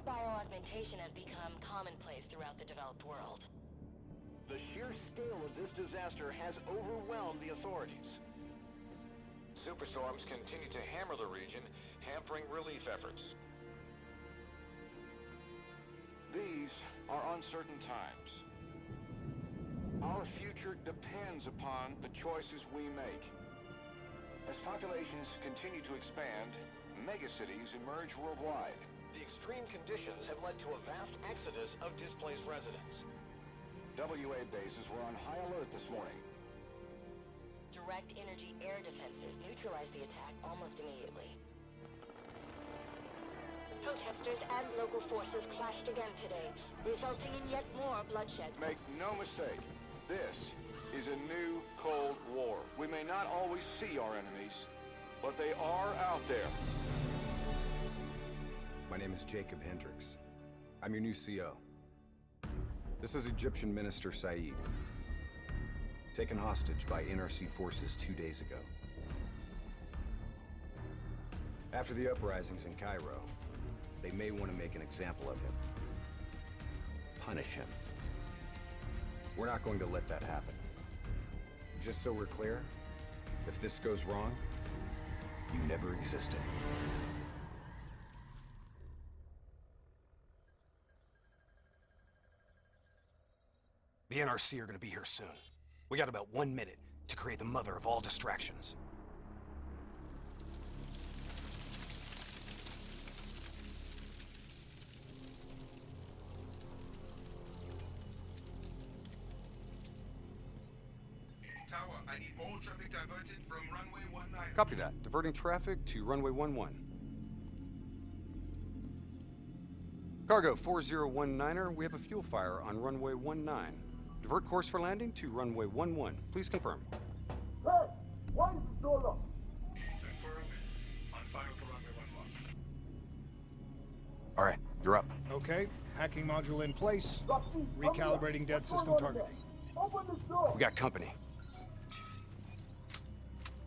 Bioaugmentation has become commonplace throughout the developed world. The sheer scale of this disaster has overwhelmed the authorities. Superstorms continue to hammer the region, hampering relief efforts. These are uncertain times. Our future depends upon the choices we make. As populations continue to expand, megacities emerge worldwide. The extreme conditions have led to a vast exodus of displaced residents. WA bases were on high alert this morning. Direct energy air defenses neutralized the attack almost immediately. Protesters and local forces clashed again today, resulting in yet more bloodshed. Make no mistake, this is a new Cold War. We may not always see our enemies, but they are out there. My name is Jacob Hendricks. I'm your new CO. This is Egyptian Minister Said, taken hostage by NRC forces 2 days ago. After the uprisings in Cairo, they may want to make an example of him. Punish him. We're not going to let that happen. Just so we're clear, if this goes wrong, you never existed. The NRC are gonna be here soon. We got about 1 minute to create the mother of all distractions. Tower, I need all traffic diverted from runway 19. Copy that. Diverting traffic to runway 11. Cargo 4019er, we have a fuel fire on runway 19. Divert course for landing to runway 11. Please confirm. Confirm. On fire for runway 11. All right, you're up. Okay, hacking module in place. Recalibrating dead system targeting. We got company.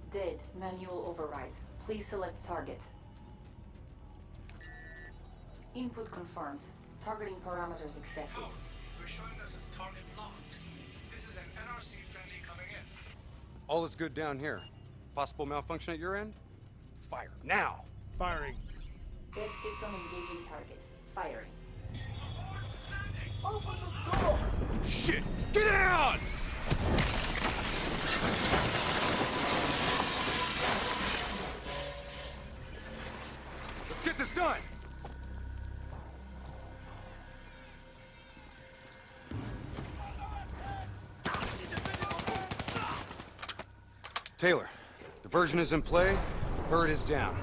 Dead. Manual override. Please select target. Input confirmed. Targeting parameters accepted. Tower, we're showing us as target locked. This is an NRC friendly coming in. All is good down here. Possible malfunction at your end? Fire, now! Firing. Dead system engaging target. Firing. Shit! Get down! Let's get this done! Taylor, diversion is in play. Bird is down.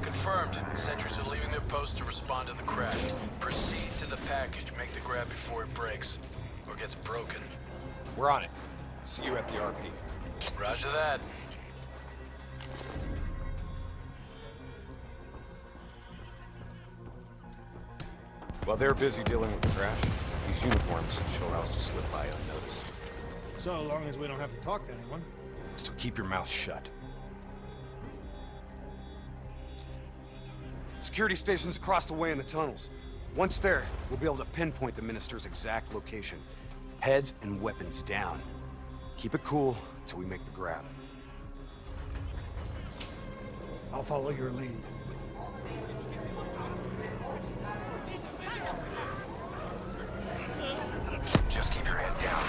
Confirmed. Sentries are leaving their post to respond to the crash. Proceed to the package. Make the grab before it breaks. Or gets broken. We're on it. See you at the RP. Roger that. While they're busy dealing with the crash, these uniforms should allow us to slip by unnoticed. So long as we don't have to talk to anyone. So keep your mouth shut. Security stations across the way in the tunnels. Once there, we'll be able to pinpoint the minister's exact location. Heads and weapons down. Keep it cool until we make the grab. I'll follow your lead. Just keep your head down.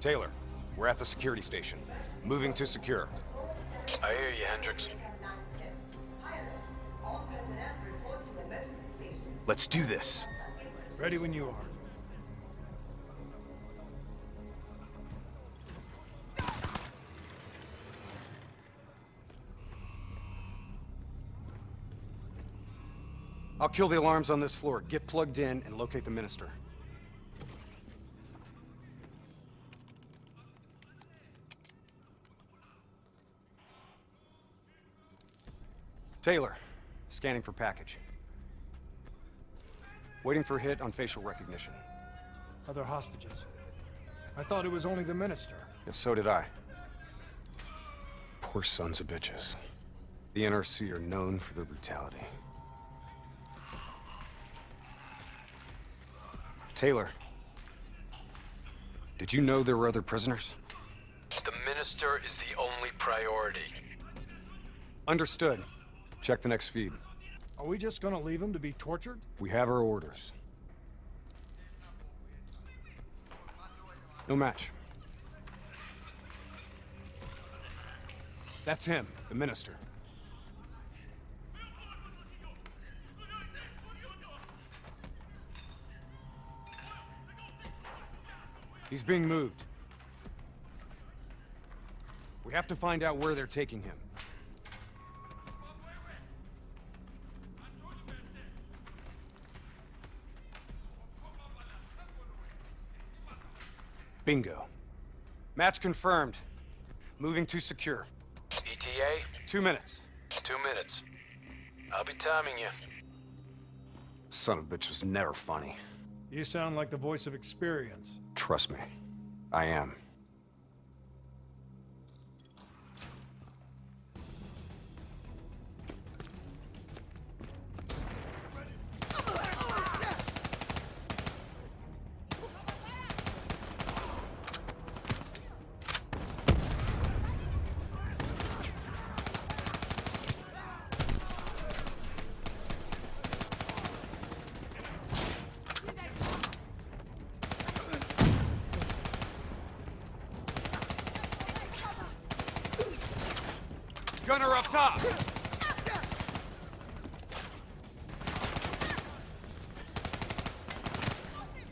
Taylor, we're at the security station. Moving to secure. I hear you, Hendricks. Let's do this. Ready when you are. I'll kill the alarms on this floor. Get plugged in and locate the minister. Taylor, scanning for package. Waiting for hit on facial recognition. Other hostages. I thought it was only the minister. Yeah, so did I. Poor sons of bitches. The NRC are known for their brutality. Taylor, did you know there were other prisoners? The minister is the only priority. Understood. Check the next feed. Are we just gonna leave him to be tortured? We have our orders. No match. That's him, the minister. He's being moved. We have to find out where they're taking him. Bingo. Match confirmed. Moving to secure. ETA? 2 minutes. 2 minutes. I'll be timing you. Son of a bitch was never funny. You sound like the voice of experience. Trust me, I am. Gunner up top!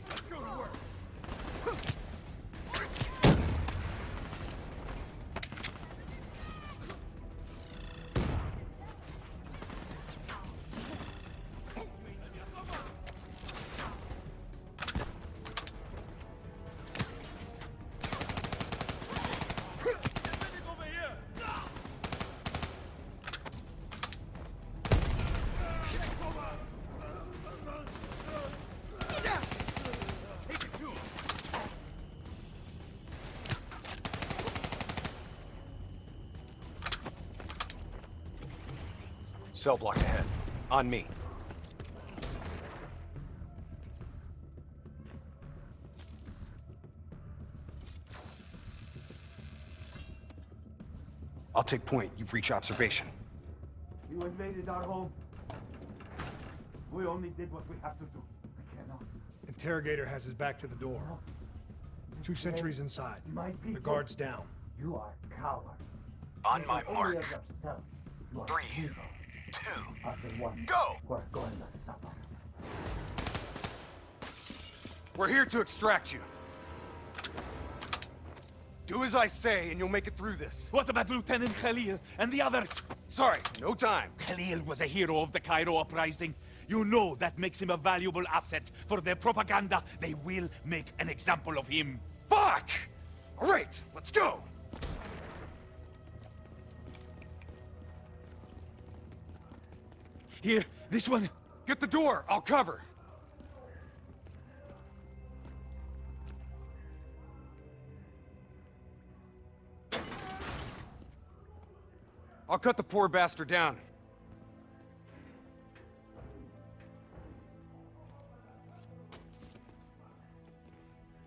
Let's go to work! Cell block ahead. On me. I'll take point. You breach observation. You invaded our home. We only did what we have to do. We cannot. Interrogator has his back to the door. 2 sentries inside. The guard's down. You are a coward. On my mark. Yourself. You are 3, evil. 2, Are the ones go! who are going to suffer. We're here to extract you. Do as I say, and you'll make it through this. What about Lieutenant Khalil and the others? Sorry, no time. Khalil was a hero of the Cairo uprising. You know that makes him a valuable asset for their propaganda. They will make an example of him. Fuck! All right, let's go! Here, this one. Get the door, I'll cover. I'll cut the poor bastard down.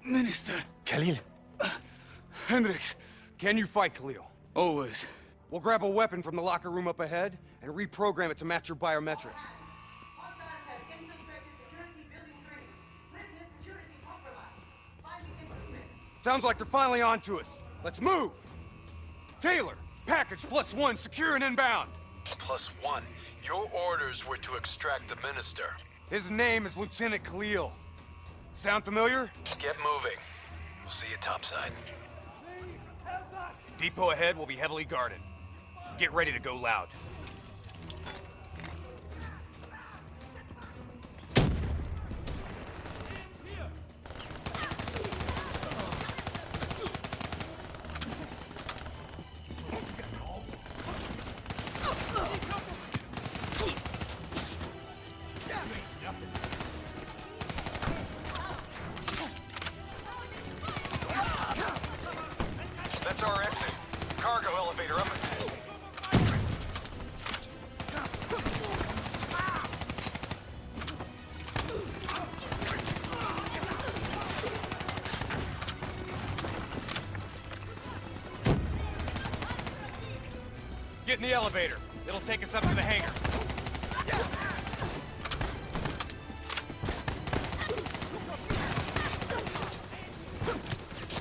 Minister. Khalil. Hendricks. Can you fight, Khalil? Always. We'll grab a weapon from the locker room up ahead and reprogram it to match your biometrics. Sounds like they're finally on to us. Let's move! Taylor, package +1, secure and inbound. +1. Your orders were to extract the minister. His name is Lieutenant Khalil. Sound familiar? Get moving. We'll see you topside. Depot ahead will be heavily guarded. Get ready to go loud. That's our exit. Cargo elevator up ahead. Get in the elevator. It'll take us up to the hangar.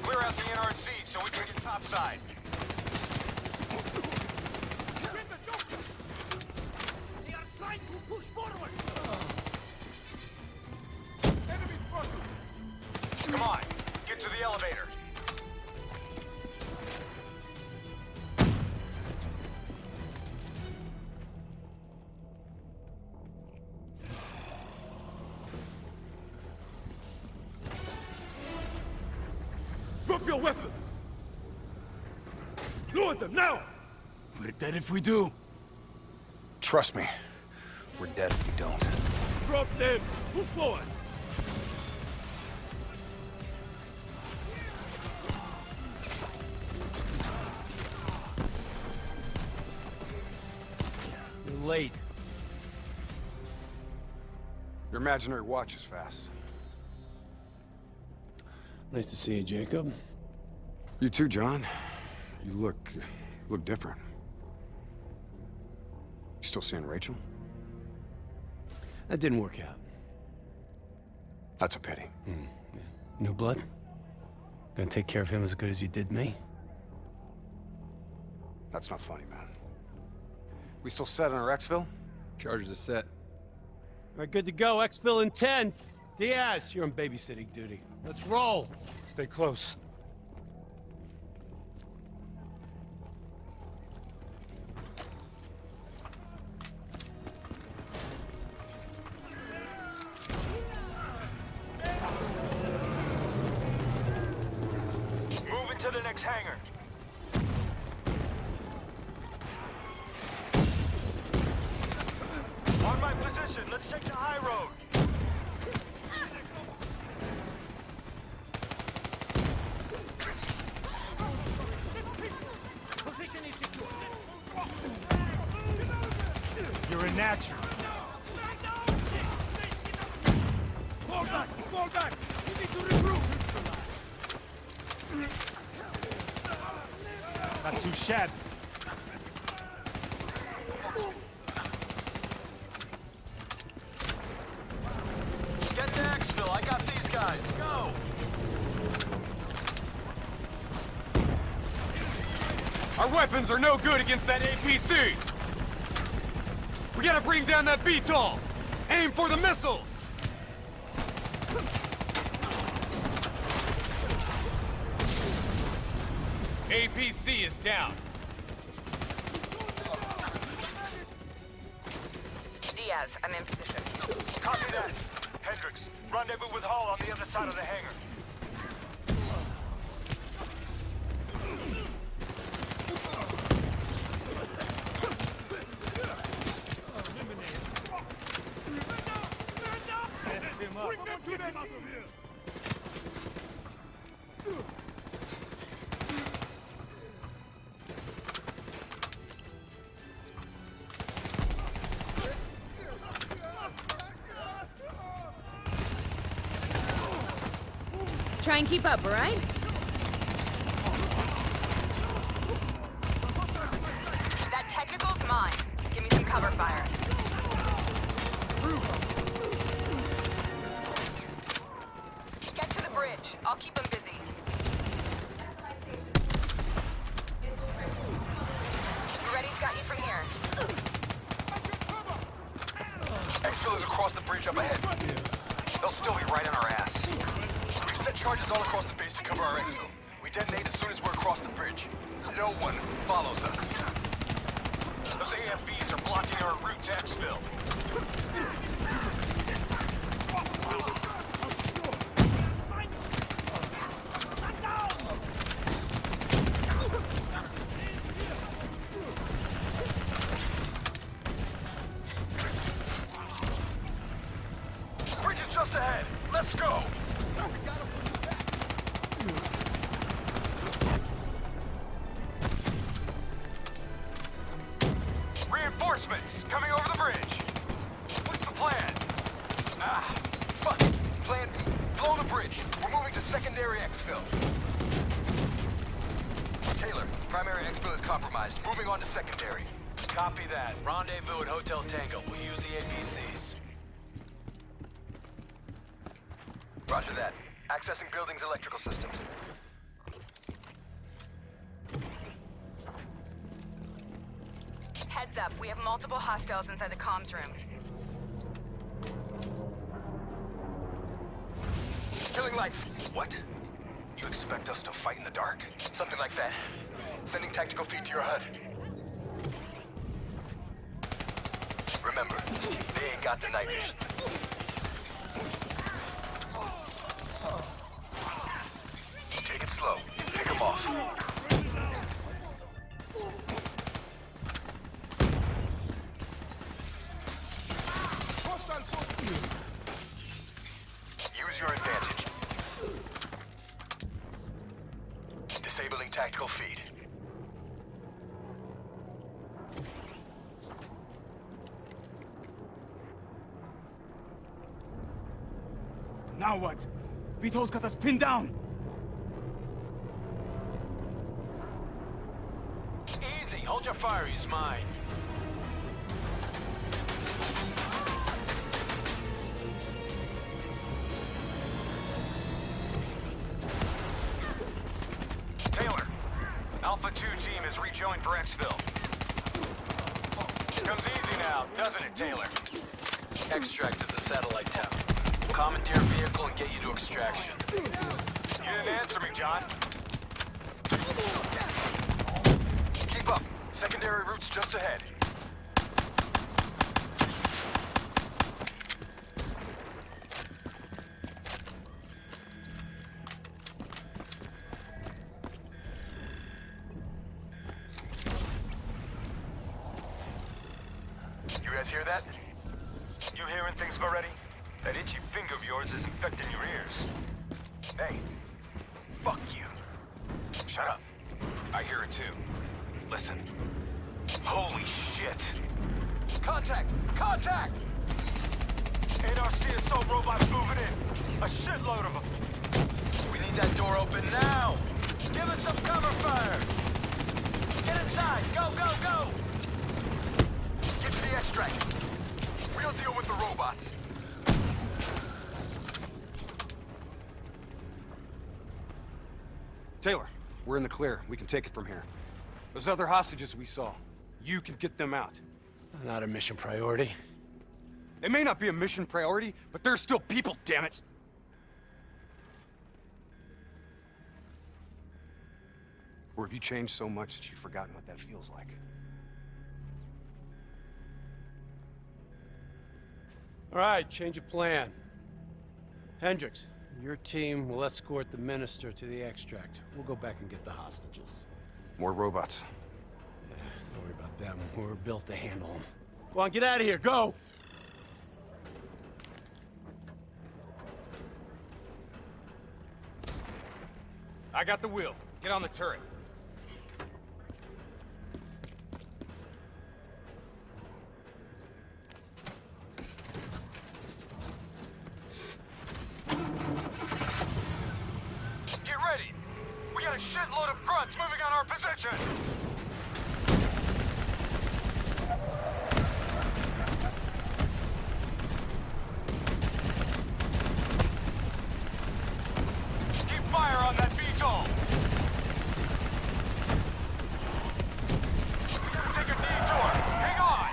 Clear out the NRC so we can get topside. They are trying to push forward! Come on, get to the elevator. Drop your weapons! Lower them, now! We're dead if we do. Trust me, we're dead if we don't. Drop them! Move forward! You're late. Your imaginary watch is fast. Nice to see you, Jacob. You too, John. You look different. You still seeing Rachel? That didn't work out. That's a pity. New blood? Gonna take care of him as good as you did me? That's not funny, man. We still set on our exfil? Charges are set. All right, good to go. Exfil in 10. Diaz, you're on babysitting duty. Let's roll. Stay close. Move into the next hangar. On my position, let's take the high road. Position is secure. You're a natural. Fall back! Fall back! You need to regroup! Not too shabby. Get to exfil. I got these guys. Go! Our weapons are no good against that APC! We gotta bring down that VTOL! Aim for the missiles! APC is down. Diaz, I'm in position. Copy that. Hendricks, rendezvous with Hall on the other side of the hangar. Bring them to them out of here! Try and keep up, all right? That technical's mine. Give me some cover fire. Get to the bridge. I'll keep them busy. Exfil is across the bridge up ahead. They'll still be right on our ass. We've set charges all across the base to cover our exfil. We detonate as soon as we're across the bridge. No one follows us. Those AFVs are blocking our route to exfil. Bridge is just ahead. Let's go. Reinforcements coming over the bridge. What's the plan? Ah, fuck it. Plan B. Blow the bridge. We're moving to secondary exfil. Taylor, primary exfil is compromised. Moving on to secondary. Copy that. Rendezvous at Hotel Tango. We'll use the APCs. Roger that. Accessing building's electrical systems. Heads up, we have multiple hostiles inside the comms room. Killing lights. What? You expect us to fight in the dark? Something like that. Sending tactical feed to your HUD. Remember, they ain't got the night vision. Take it slow. Pick them off. Use your advantage. Disabling tactical feed. Now what? Vito's got us pinned down! Easy, hold your fire, he's mine. Taylor, Alpha 2 team has rejoined for exfil. Comes easy now, doesn't it, Taylor? Extract is a satellite town. Commandeer a vehicle and get you to extraction. You didn't answer me, John. Keep up. Secondary route's just ahead. You guys hear that? You hearing things already? That itchy finger of yours is infecting your ears. Hey, fuck you. Shut up. I hear it too. Listen. Holy shit. Contact! Contact! Ain't our CSO robots moving in. A shitload of them. We need that door open now! Give us some cover fire! Get inside! Go, go, go! Get to the extract. We'll deal with the robots. Taylor, we're in the clear. We can take it from here. Those other hostages we saw, you can get them out. Not a mission priority. They may not be a mission priority, but they're still people, damn it! Or have you changed so much that you've forgotten what that feels like? All right, change of plan. Hendricks, your team will escort the minister to the extract. We'll go back and get the hostages. More robots. Yeah, don't worry about them. We're built to handle them. Go on, get out of here, go! I got the wheel. Get on the turret. Get ready! We got a shitload of grunts moving on our position! Keep fire on that VTOL! We gotta take a detour! Hang on!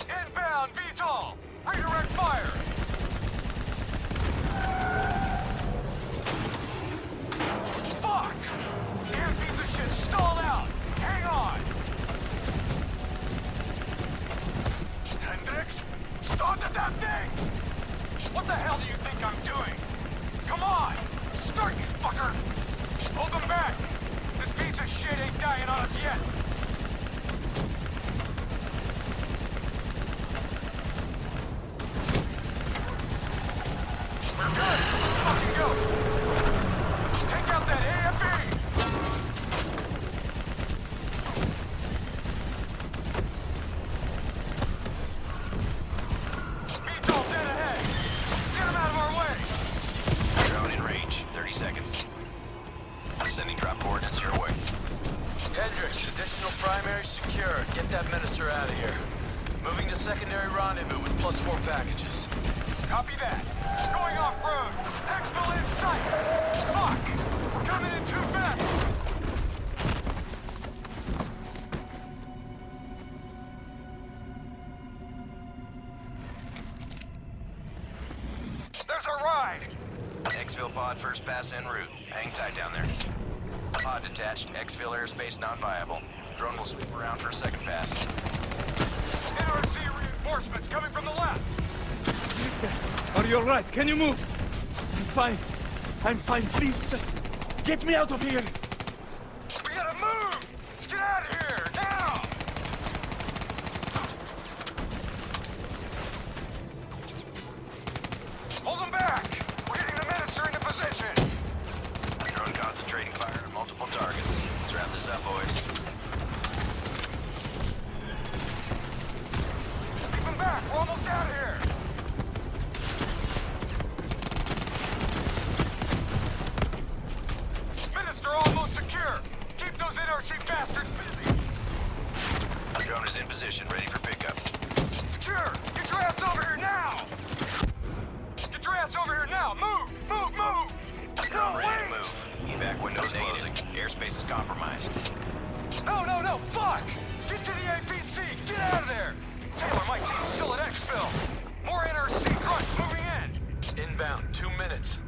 Inbound, VTOL! Redirect fire! Fuck! Damn piece of shit stalled out! Hang on! Hendricks? Started that thing! What the hell do you think I'm doing? Come on! Start, you fucker! Hold them back! This piece of shit ain't dying on us yet! We're good! Let's fucking go! Take out that AFE! VTOL dead ahead! Get him out of our way! Drone in range. 30 seconds. Sending drop coordinates your way. Hendricks, additional primary secure. Get that minister out of here. Moving to secondary rendezvous with +4 packages. Copy that. Going off-road. Exfil in sight. Fuck! We're coming in too fast. There's our ride. Exfil pod first pass en route. Hang tight down there. Pod detached. Exfil airspace non-viable. Drone will sweep around for a second pass. NRC reinforcements coming from the left. Are you alright? Can you move? I'm fine. I'm fine. Please, just get me out of here. We gotta move! Let's get out of here, now! Hold them back! We're getting the minister into position! Drone concentrating fire on multiple targets. Let's wrap this up, boys. Keep them back! We're almost out of here! Minister almost secure! Keep those NRC bastards busy! Drone is in position, ready for pickup. Secure! Get your ass over here now! Get your ass over here now! Move! Move! Move! Drone No, ready wait! to move. Evac windows closing. Airspace is compromised. No! Fuck! Get to the APC! Get out of there! Taylor, my team's still at Exfil. More NRC grunts moving in. Inbound, 2 minutes.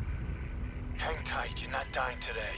Hang tight, you're not dying today.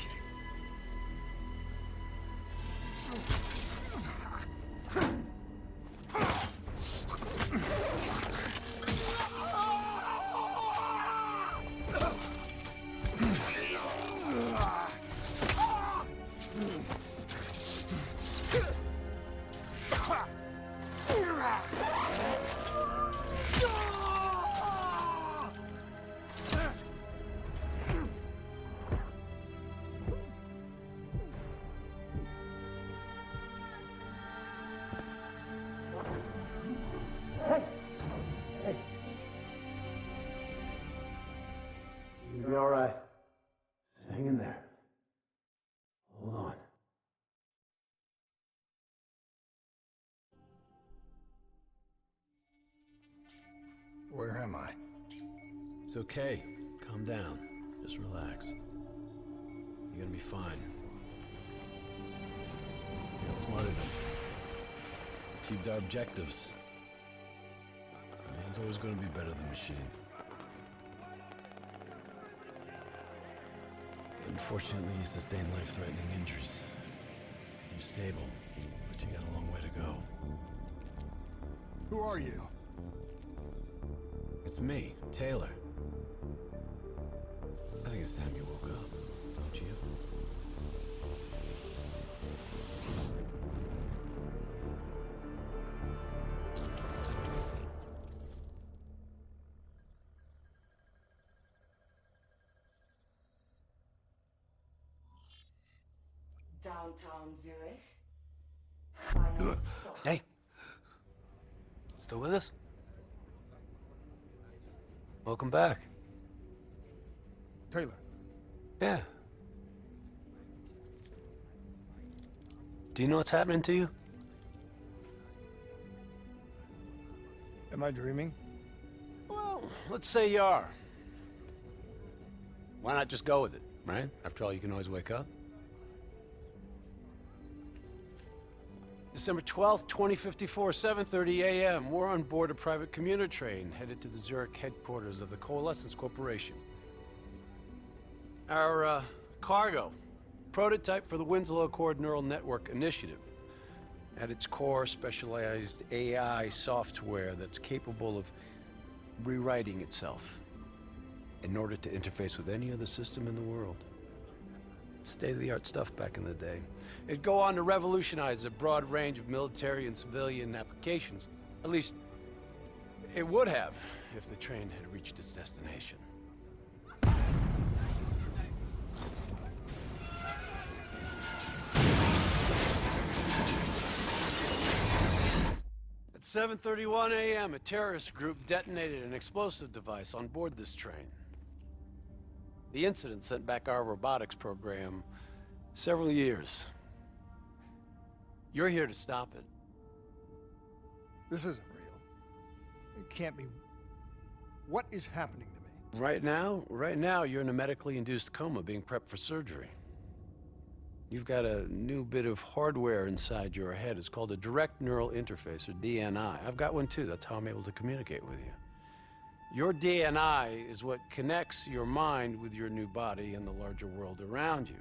You'll be all right. Just hang in there. Hold on. Where am I? It's okay. Calm down. Just relax. You're gonna be fine. You got smarter than achieved our objectives. Man's always gonna be better than machine. Unfortunately, you sustained life-threatening injuries. You're stable, but you got a long way to go. Who are you? It's me, Taylor. I think it's time you woke up, don't you? Downtown Zurich. Final stop. Hey! Still with us? Welcome back. Taylor. Yeah. Do you know what's happening to you? Am I dreaming? Well, let's say you are. Why not just go with it, right? After all, you can always wake up. December 12th, 2054, 7:30 a.m. We're on board a private commuter train headed to the Zurich headquarters of the Coalescence Corporation. Our cargo, prototype for the Winslow Accord Neural Network Initiative. At its core, specialized AI software that's capable of rewriting itself in order to interface with any other system in the world. State-of-the-art stuff back in the day. It'd go on to revolutionize a broad range of military and civilian applications. At least, it would have if the train had reached its destination. At 7:31 a.m., a terrorist group detonated an explosive device on board this train. The incident sent back our robotics program several years. You're here to stop it. This isn't real. It can't be. What is happening to me? Right now, you're in a medically induced coma being prepped for surgery. You've got a new bit of hardware inside your head. It's called a direct neural interface, or DNI. I've got one too. That's how I'm able to communicate with you. Your DNI is what connects your mind with your new body and the larger world around you.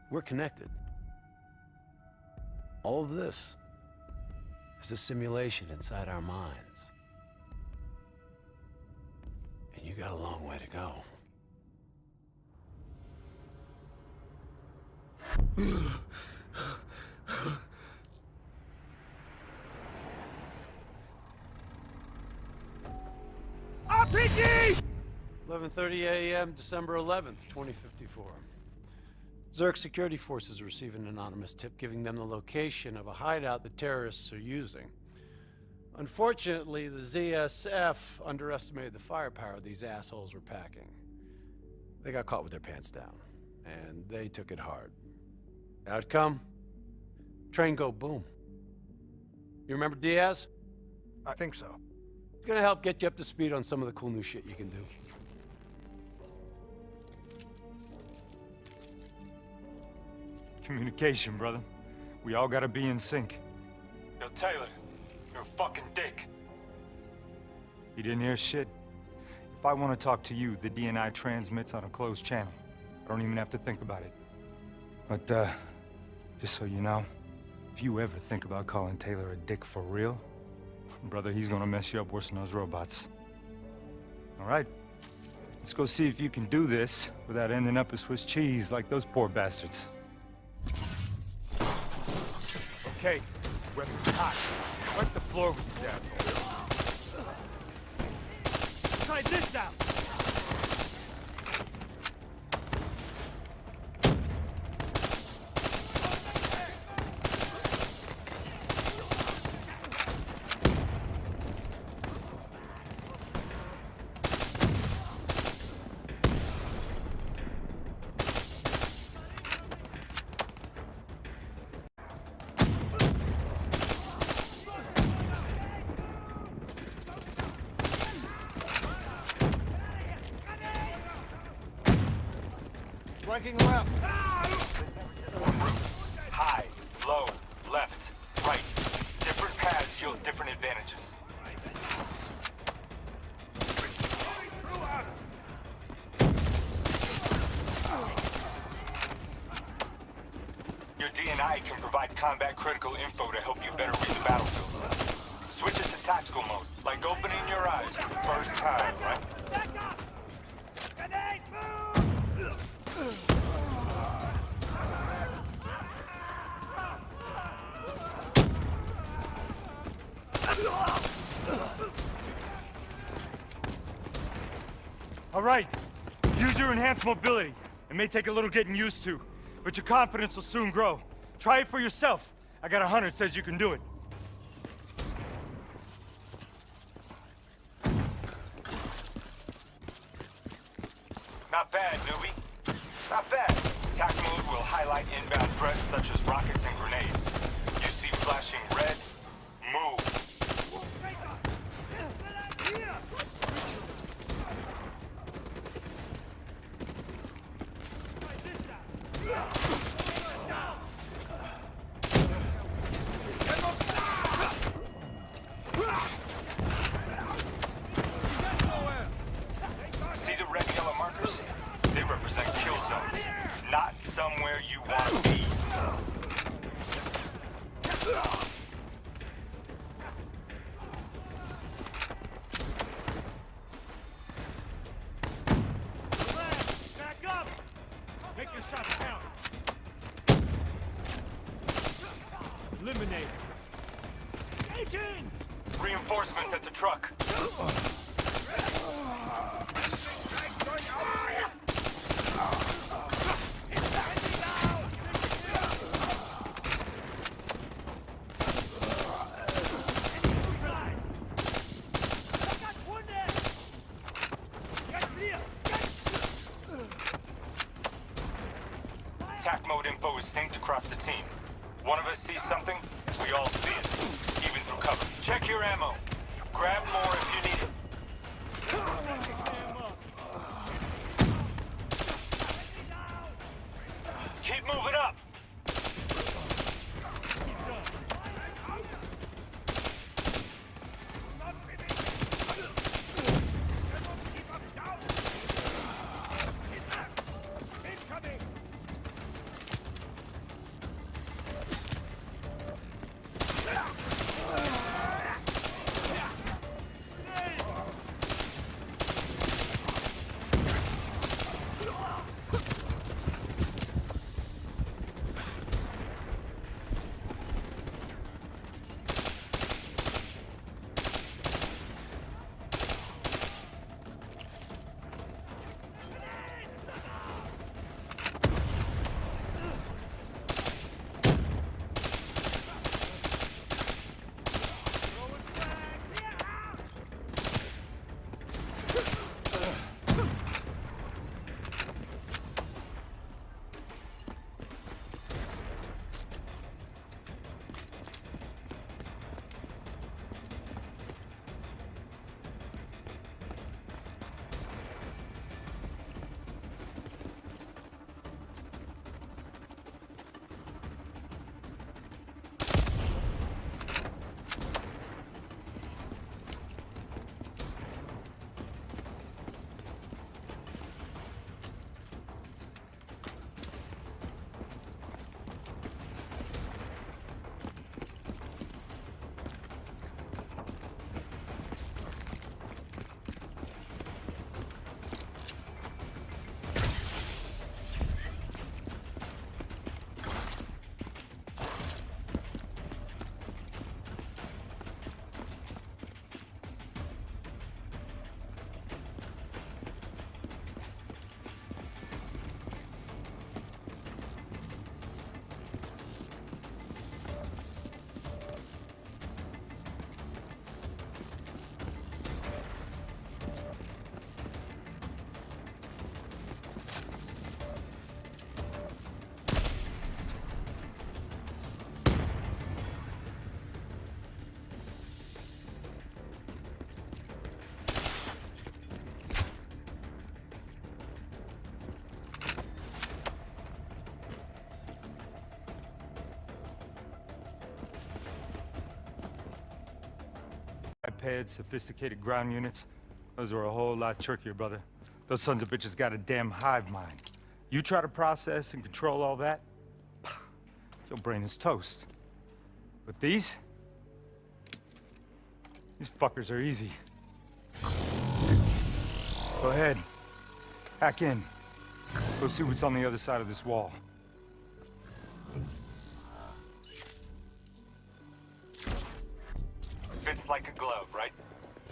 We're connected. All of this is a simulation inside our minds. And you got a long way to go. RPG! 11:30 a.m., December 11th, 2054. Zurich security forces receive an anonymous tip giving them the location of a hideout the terrorists are using. Unfortunately, the ZSF underestimated the firepower these assholes were packing. They got caught with their pants down, and they took it hard. Outcome? Train go boom. You remember Diaz? I think so. It's gonna help get you up to speed on some of the cool new shit you can do. Communication, brother. We all gotta be in sync. Yo, Taylor, you're a fucking dick. You didn't hear shit? If I want to talk to you, the DNI transmits on a closed channel. I don't even have to think about it. But, just so you know, if you ever think about calling Taylor a dick for real, brother, he's gonna mess you up worse than those robots. All right, let's go see if you can do this without ending up a Swiss cheese like those poor bastards. Okay, weapons hot. Wipe the floor with these assholes. Try this out! Flanking left. High, low, left, right. Different paths yield different advantages. Your DNI can provide combat critical info to help you better read the battlefield. Switch it to tactical mode, like opening your eyes for the first time, right? All right, use your enhanced mobility. It may take a little getting used to, but your confidence will soon grow. Try it for yourself. I got a hunter that says you can do it. Not bad, newbie. Not bad. Attack mode will highlight inbound threats such as rockets and grenades. You see flashing red? Move. Reinforcements at the truck. Attack mode info is synced across the team. One of us sees something, we all see it, even through cover. Check your ammo. Grab more if you need it. Keep moving up. iPads, sophisticated ground units. Those are a whole lot trickier, brother. Those sons of bitches got a damn hive mind. You try to process and control all that, your brain is toast. But these fuckers are easy. Go ahead. Hack in. Go see what's on the other side of this wall. Fits like a glove, right?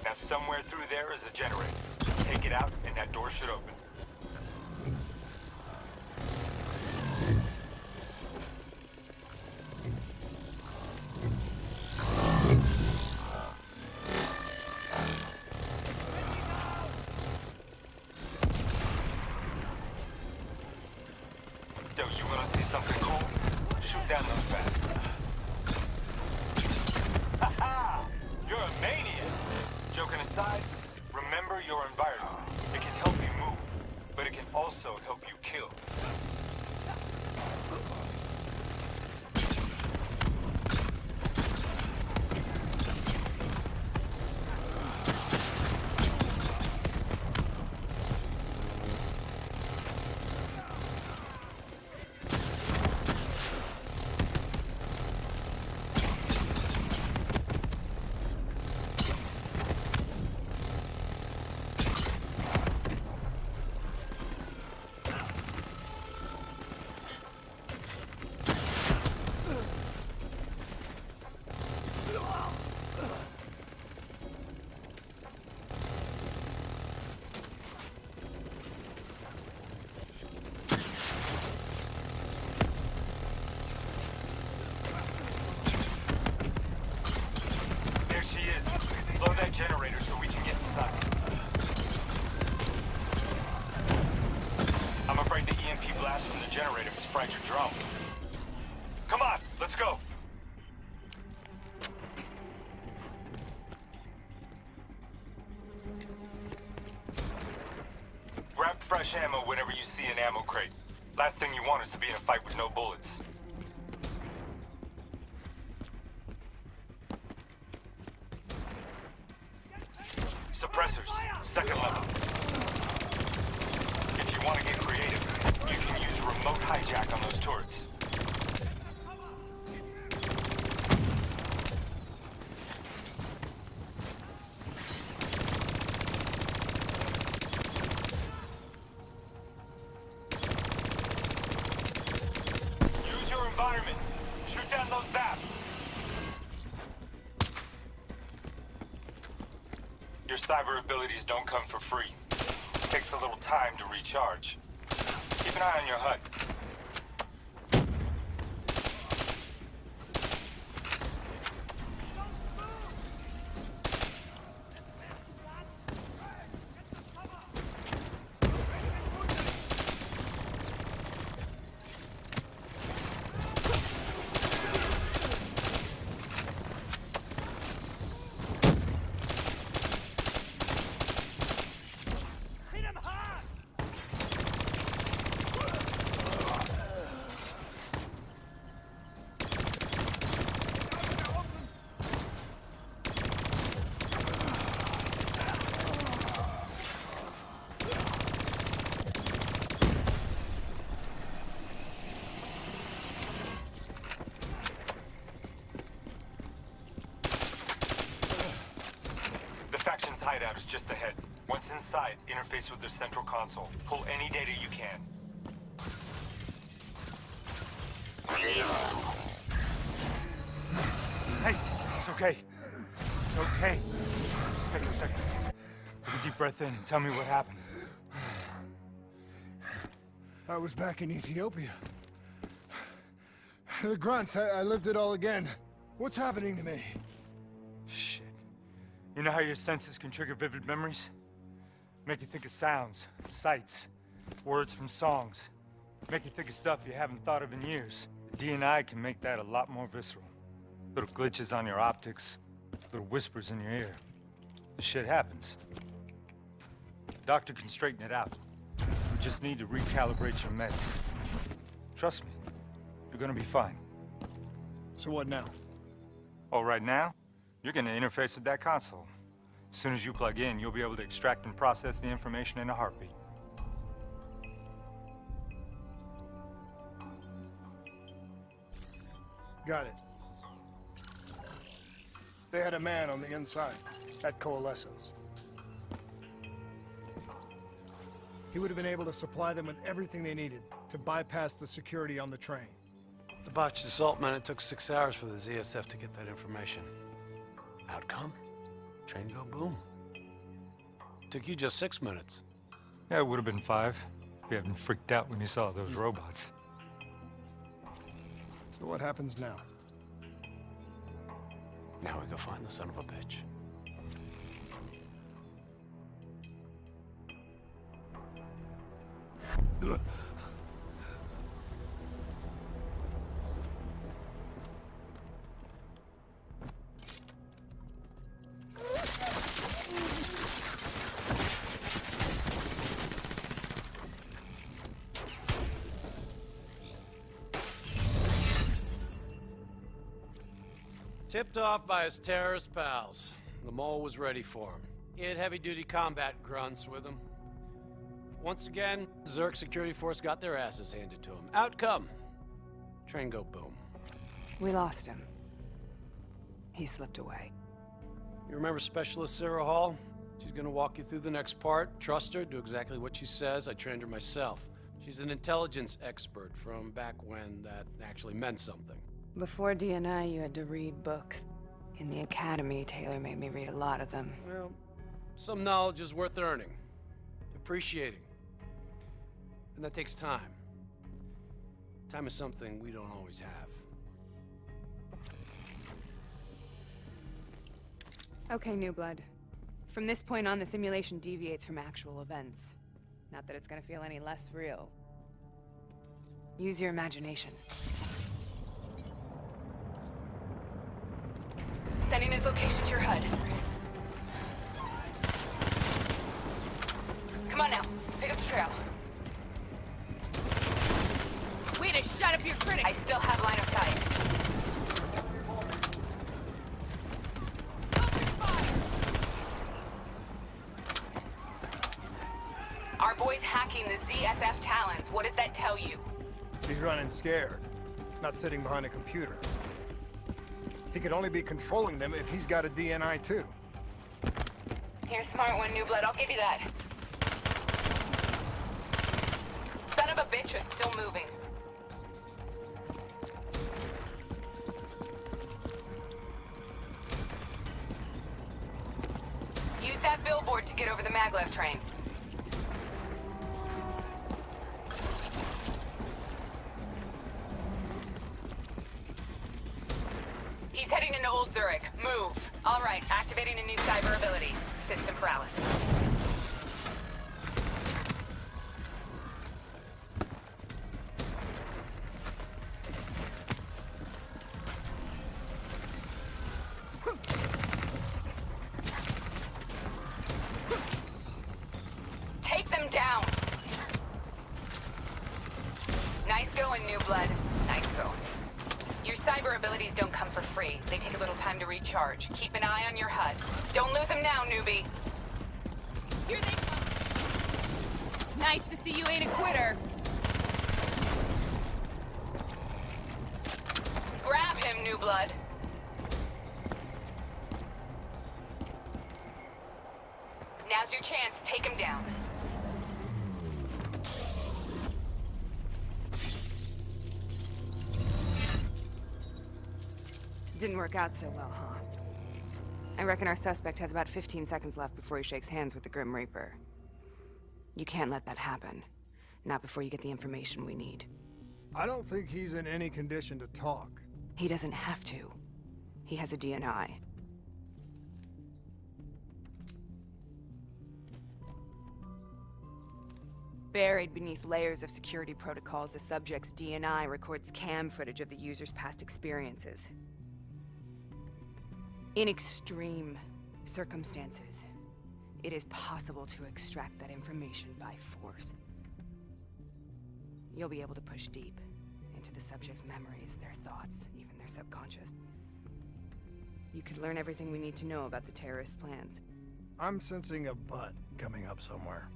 Now somewhere through there is a generator. Take it out and that door should open. Yo, you wanna see something cool? Shoot down those bastards. Ha-ha! You're a maniac! Joking aside, remember your environment. It can help you move, but it can also help you kill. fresh ammo whenever you see an ammo crate. Last thing you want is to be in a fight with no bullets. Suppressors, second level. If you want to get creative, you can use remote hijack on those turrets. Use your environment. Shoot down those zaps. Your cyber abilities don't come for free. Takes a little time to recharge. Keep an eye on your HUD. Hideout is just ahead. Once inside, interface with their central console. Pull any data you can. Hey, it's okay. It's okay. Just take a second. Take a deep breath in and tell me what happened. I was back in Ethiopia. The grunts, I lived it all again. What's happening to me? Shit. You know how your senses can trigger vivid memories? Make you think of sounds, sights, words from songs. Make you think of stuff you haven't thought of in years. DNI can make that a lot more visceral. Little glitches on your optics, little whispers in your ear. This shit happens. Doctor can straighten it out. You just need to recalibrate your meds. Trust me, you're gonna be fine. So what now? Oh, right now? You're gonna interface with that console. As soon as you plug in, you'll be able to extract and process the information in a heartbeat. Got it. They had a man on the inside, at Coalescence. He would have been able to supply them with everything they needed to bypass the security on the train. The botched assault, man, it took 6 hours for the ZSF to get that information. Outcome? Train go boom. Took you just 6 minutes. Yeah, it would have been 5 if you hadn't freaked out when you saw those robots. So what happens now? Now we go find the son of a bitch. Tipped off by his terrorist pals, the mole was ready for him. He had heavy-duty combat grunts with him. Once again, the Zerg security force got their asses handed to him. Outcome: train go boom. We lost him. He slipped away. You remember Specialist Sarah Hall? She's gonna walk you through the next part. Trust her, do exactly what she says. I trained her myself. She's an intelligence expert from back when that actually meant something. Before DNI, you had to read books. In the academy, Taylor made me read a lot of them. Well, some knowledge is worth earning, appreciating. And that takes time. Time is something we don't always have. Okay, New Blood. From this point on, the simulation deviates from actual events. Not that it's gonna feel any less real. Use your imagination. Sending his location to your HUD. Come on now. Pick up Scouts trail. Way to shut up your critic! I still have line of sight. Our boy's hacking the ZSF Talons. What does that tell you? He's running scared, not sitting behind a computer. He could only be controlling them if he's got a DNI too. You're a smart one, New Blood. I'll give you that. Son of a bitch is still moving. Use that billboard to get over the maglev train. He's heading into Old Zurich. Move. All right, activating a new cyber ability. System paralysis. Take them down. Nice going, New Blood. Nice going. Your cyber abilities don't come for free. They take a little time to recharge. Keep an eye on your HUD. Don't lose them now, newbie. Here they come! Nice to see you ain't a quitter. Grab him, New Blood. Now's your chance. Take him down. Didn't work out so well, huh? I reckon our suspect has about 15 seconds left before he shakes hands with the Grim Reaper. You can't let that happen. Not before you get the information we need. I don't think he's in any condition to talk. He doesn't have to. He has a DNI. Buried beneath layers of security protocols, the subject's DNI records cam footage of the user's past experiences. In extreme circumstances, it is possible to extract that information by force. You'll be able to push deep into the subject's memories, their thoughts, even their subconscious. You could learn everything we need to know about the terrorist plans. I'm sensing a butt coming up somewhere.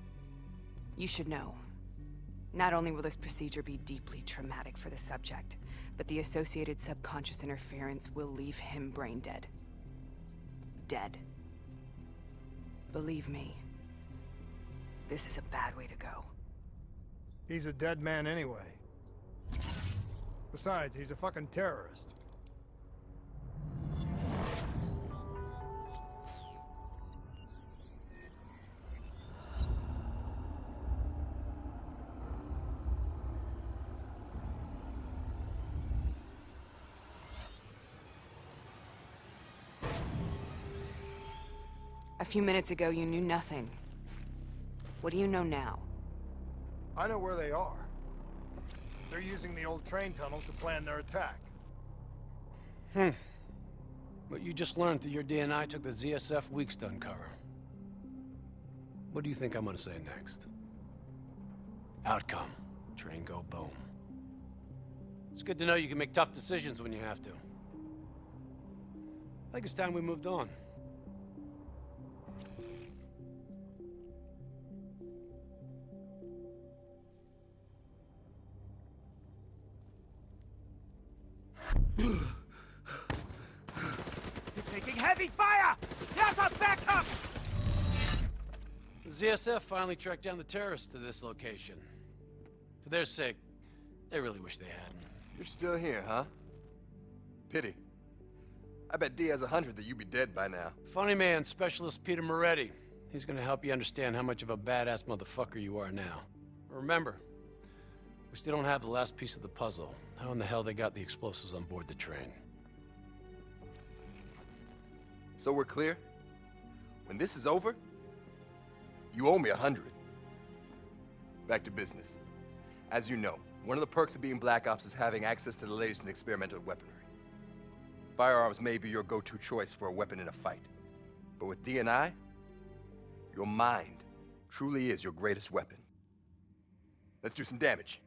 You should know. Not only will this procedure be deeply traumatic for the subject, but the associated subconscious interference will leave him brain dead. Dead. Believe me, this is a bad way to go. He's a dead man anyway. Besides, he's a fucking terrorist. A few minutes ago, you knew nothing. What do you know now? I know where they are. They're using the old train tunnels to plan their attack. What you just learned that your DNI took the ZSF weeks to uncover. What do you think I'm gonna say next? Outcome. Train go boom. It's good to know you can make tough decisions when you have to. I think it's time we moved on. Taking heavy fire! There's a backup! The ZSF finally tracked down the terrorists to this location. For their sake, they really wish they hadn't. You're still here, huh? Pity. I bet D has 100 that you'd be dead by now. Funny man, Specialist Peter Moretti. He's gonna help you understand how much of a badass motherfucker you are now. Remember, we still don't have the last piece of the puzzle. How in the hell they got the explosives on board the train? So we're clear? When this is over, you owe me 100. Back to business. As you know, one of the perks of being Black Ops is having access to the latest in experimental weaponry. Firearms may be your go-to choice for a weapon in a fight. But with DNI, your mind truly is your greatest weapon. Let's do some damage.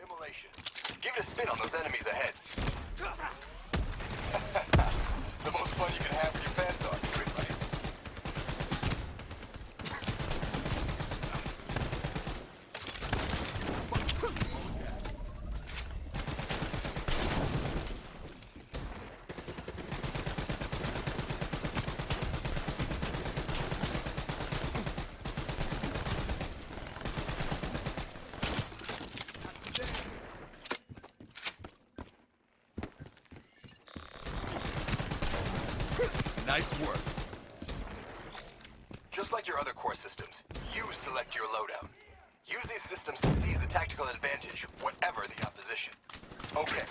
Immolation. Give it a spin on those enemies ahead. The most fun you can have with your pants on. Quick, buddy. Nice work. Just like your other core systems, you select your loadout. Use these systems to seize the tactical advantage, whatever the opposition. Okay,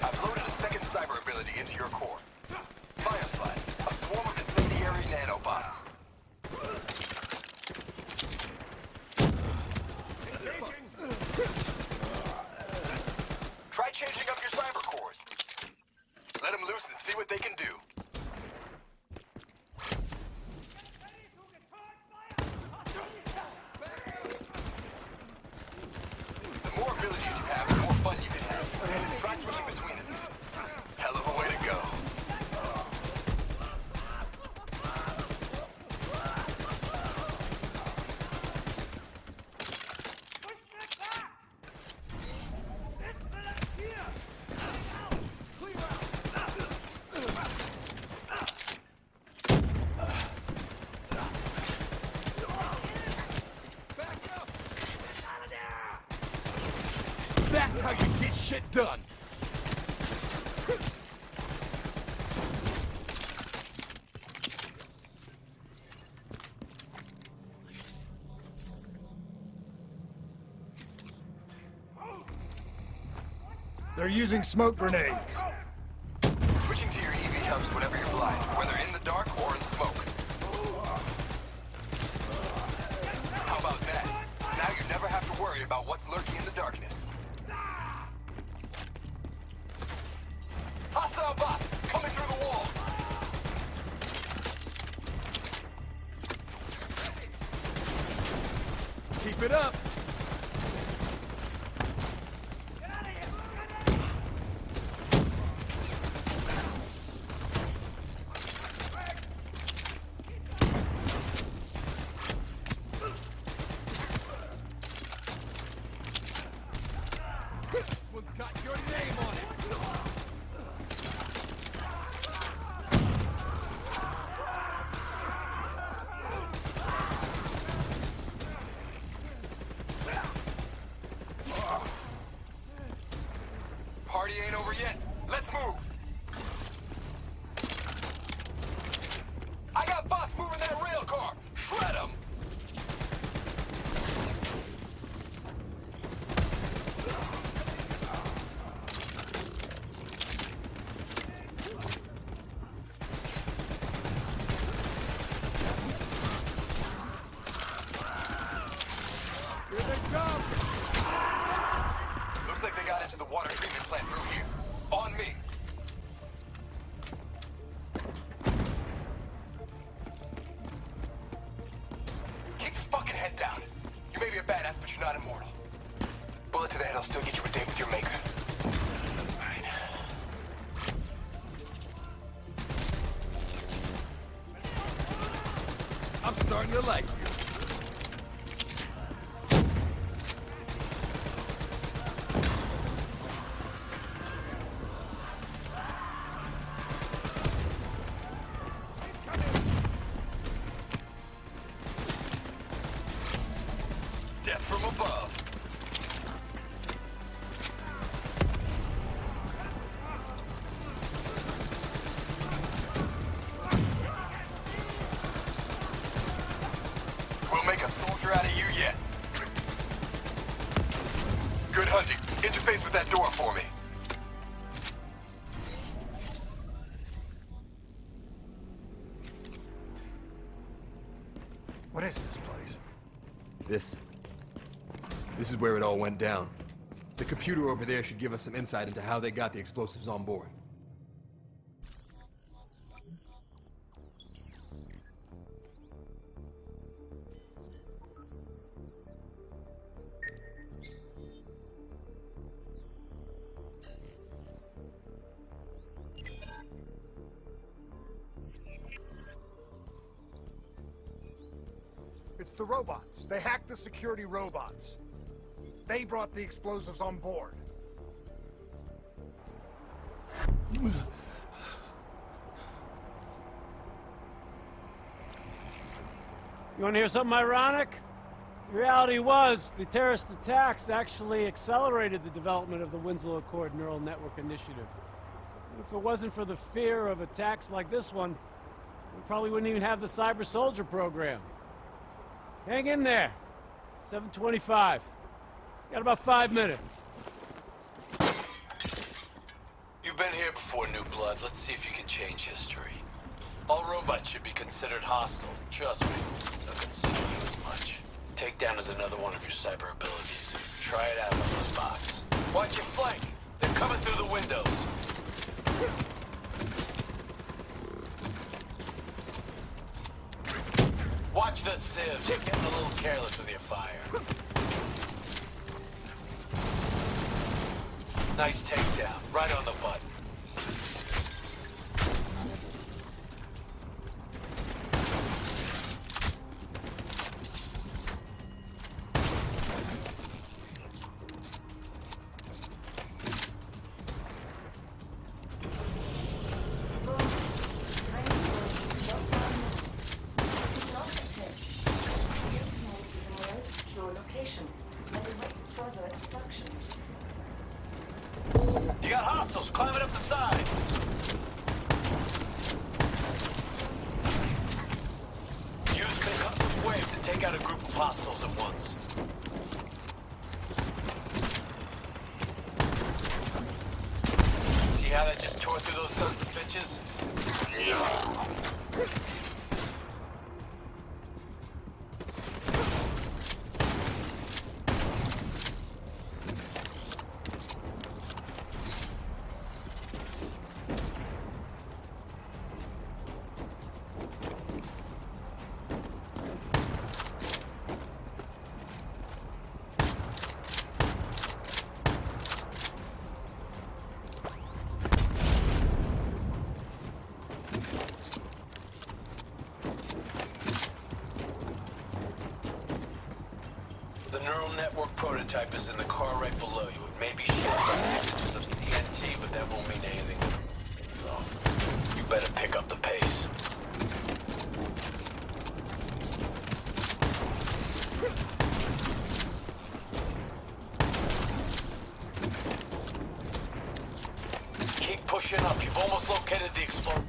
I've loaded a second cyber ability into your core. Fireflies, a swarm of incendiary nanobots. Try changing up your cyber cores. Let them loose and see what they can do. The more abilities you have, the more fun you can have. Try switching between them. Hell of a way to go. That's how you get shit done! They're using smoke grenades. Switching to your EV helps whenever you're blind, whether in the dark or in smoke. How about that? Now you never have to worry about what's lurking in the darkness. Hostile bots coming through the walls! Keep it up! This one's got your name on it! Party ain't over yet. Let's move. I got bots moving that rail car. Shred them. Here they come! Looks like they got into the water treatment plant through here. On me. Keep your fucking head down. You may be a badass, but you're not immortal. Bullet to the head will still get you a date with your maker. Right. I'm starting to like you. Death from above. We'll make a soldier out of you yet. Good hunting. Interface with that door for me. What is this place? This is where it all went down. The computer over there should give us some insight into how they got the explosives on board. It's the robots. They hacked the security robots. They brought the explosives on board. You want to hear something ironic? The reality was, the terrorist attacks actually accelerated the development of the Winslow Accord Neural Network Initiative. If it wasn't for the fear of attacks like this one, we probably wouldn't even have the Cyber Soldier program. Hang in there. 7:25. Got about 5 minutes. You've been here before, New Blood. Let's see if you can change history. All robots should be considered hostile. Trust me, they'll consider you as much. Takedown is another one of your cyber abilities. Try it out on those bots. Watch your flank. They're coming through the windows. Watch the sieves. You're getting a little careless with your fire. Nice takedown. Right on the button. You got hostiles climbing up the sides. Use concussive wave to take out a group of hostiles at once. See how that just tore through those sons of bitches? The neural network prototype is in the car right below you. It may be shared passages of CNT, but that won't mean anything. So, you better pick up the pace. Keep pushing up. You've almost located the explosion.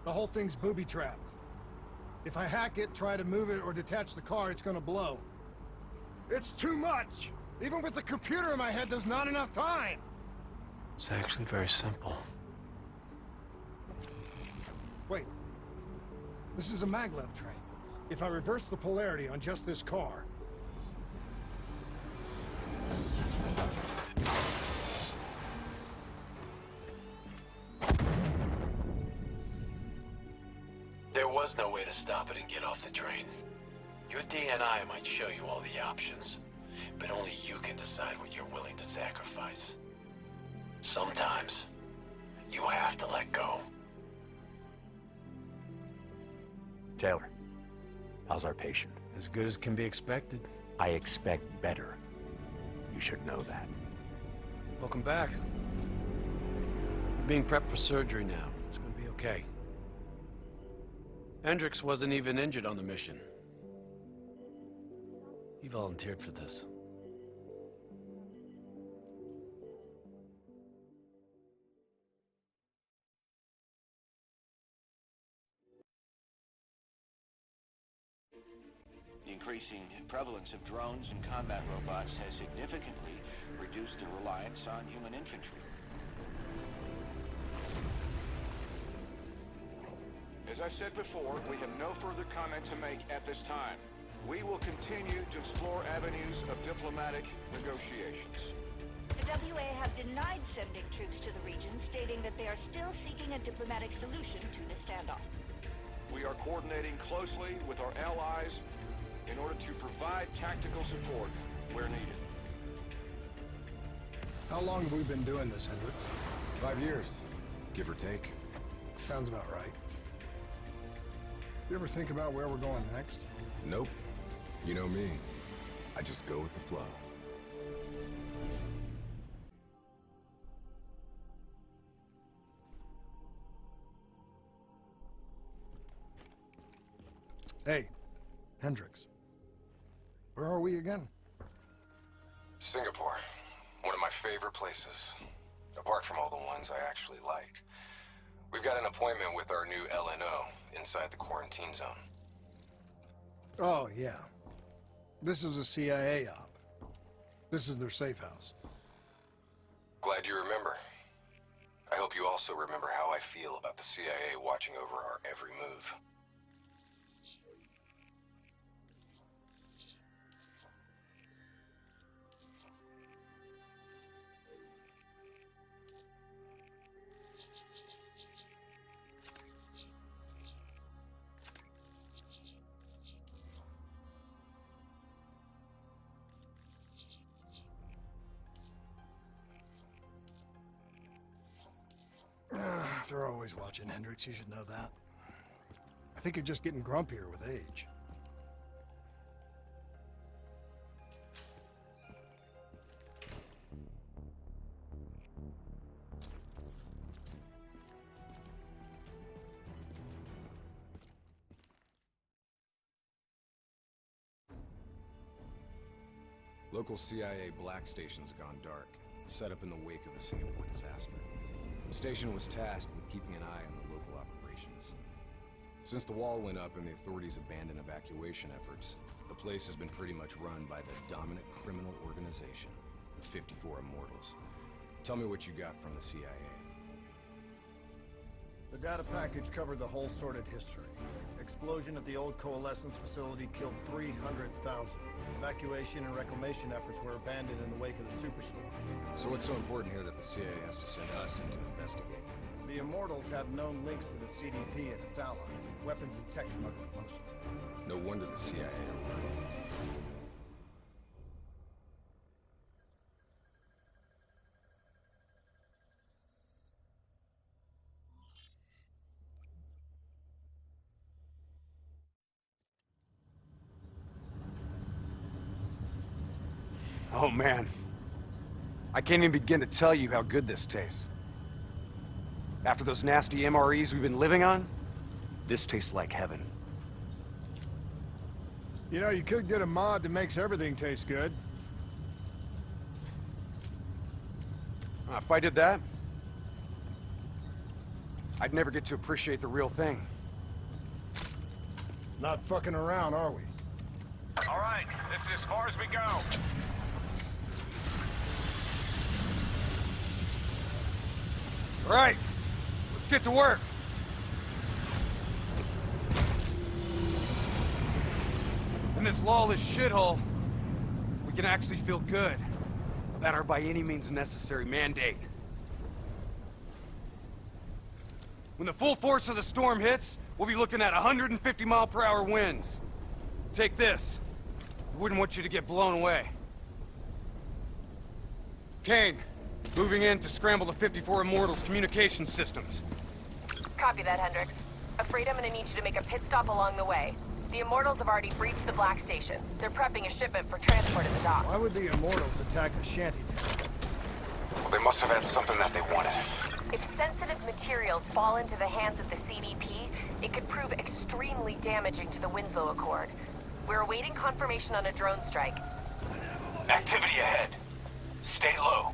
The whole thing's booby-trapped. If I hack it, try to move it, or detach the car, it's gonna blow. It's too much! Even with the computer in my head, there's not enough time! It's actually very simple. Wait. This is a maglev train. If I reverse the polarity on just this car... There was no way to stop it and get off the train. Your DNI might show you all the options, but only you can decide what you're willing to sacrifice. Sometimes, you have to let go. Taylor, how's our patient? As good as can be expected. I expect better. You should know that. Welcome back. You're being prepped for surgery now. It's gonna be okay. Hendricks wasn't even injured on the mission. He volunteered for this. The increasing prevalence of drones and combat robots has significantly reduced the reliance on human infantry. As I said before, we have no further comment to make at this time. We will continue to explore avenues of diplomatic negotiations. The WA have denied sending troops to the region, stating that they are still seeking a diplomatic solution to the standoff. We are coordinating closely with our allies in order to provide tactical support where needed. How long have we been doing this, Hendricks? 5 years, give or take. Sounds about right. You ever think about where we're going next? Nope. You know me. I just go with the flow. Hey, Hendricks. Where are we again? Singapore. One of my favorite places. Apart from all the ones I actually like. We've got an appointment with our new LNO inside the quarantine zone. Oh, yeah. This is a CIA op. This is their safe house. Glad you remember. I hope you also remember how I feel about the CIA watching over our every move. They're always watching, Hendricks. You should know that. I think you're just getting grumpier with age. Local CIA black station's gone dark, set up in the wake of the Singapore disaster. The station was tasked with keeping an eye on the local operations. Since the wall went up and the authorities abandoned evacuation efforts, the place has been pretty much run by the dominant criminal organization, the 54 Immortals. Tell me what you got from the CIA. The data package covered the whole sordid history. Explosion at the old Coalescence facility killed 300,000. Evacuation and reclamation efforts were abandoned in the wake of the superstorm. So what's so important here that the CIA has to send us in to investigate? The Immortals have known links to the CDP and its allies. Weapons and tech smuggling, mostly. No wonder the CIA are worried. Oh, man. I can't even begin to tell you how good this tastes. After those nasty MREs we've been living on, this tastes like heaven. You know, you could get a mod that makes everything taste good. If I did that, I'd never get to appreciate the real thing. Not fucking around, are we? All right, this is as far as we go. All right, let's get to work. In this lawless shithole, we can actually feel good about our by any means necessary mandate. When the full force of the storm hits, we'll be looking at 150-mile-per-hour winds. Take this. We wouldn't want you to get blown away. Kane, Moving in to scramble the 54 Immortals' communication systems. Copy that, Hendricks. Afraid I'm gonna need you to make a pit stop along the way. The Immortals have already breached the Black Station. They're prepping a shipment for transport at the docks. Why would the Immortals attack a shanty? Well, they must have had something that they wanted. If sensitive materials fall into the hands of the CDP, it could prove extremely damaging to the Winslow Accord. We're awaiting confirmation on a drone strike. Activity ahead. Stay low.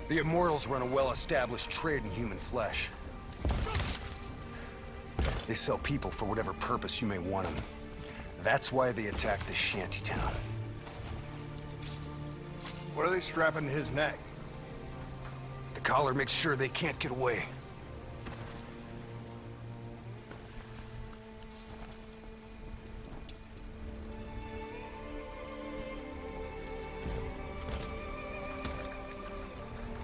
The Immortals run a well-established trade in human flesh. They sell people for whatever purpose you may want them. That's why they attacked this shantytown. What are they strapping to his neck? The collar makes sure they can't get away.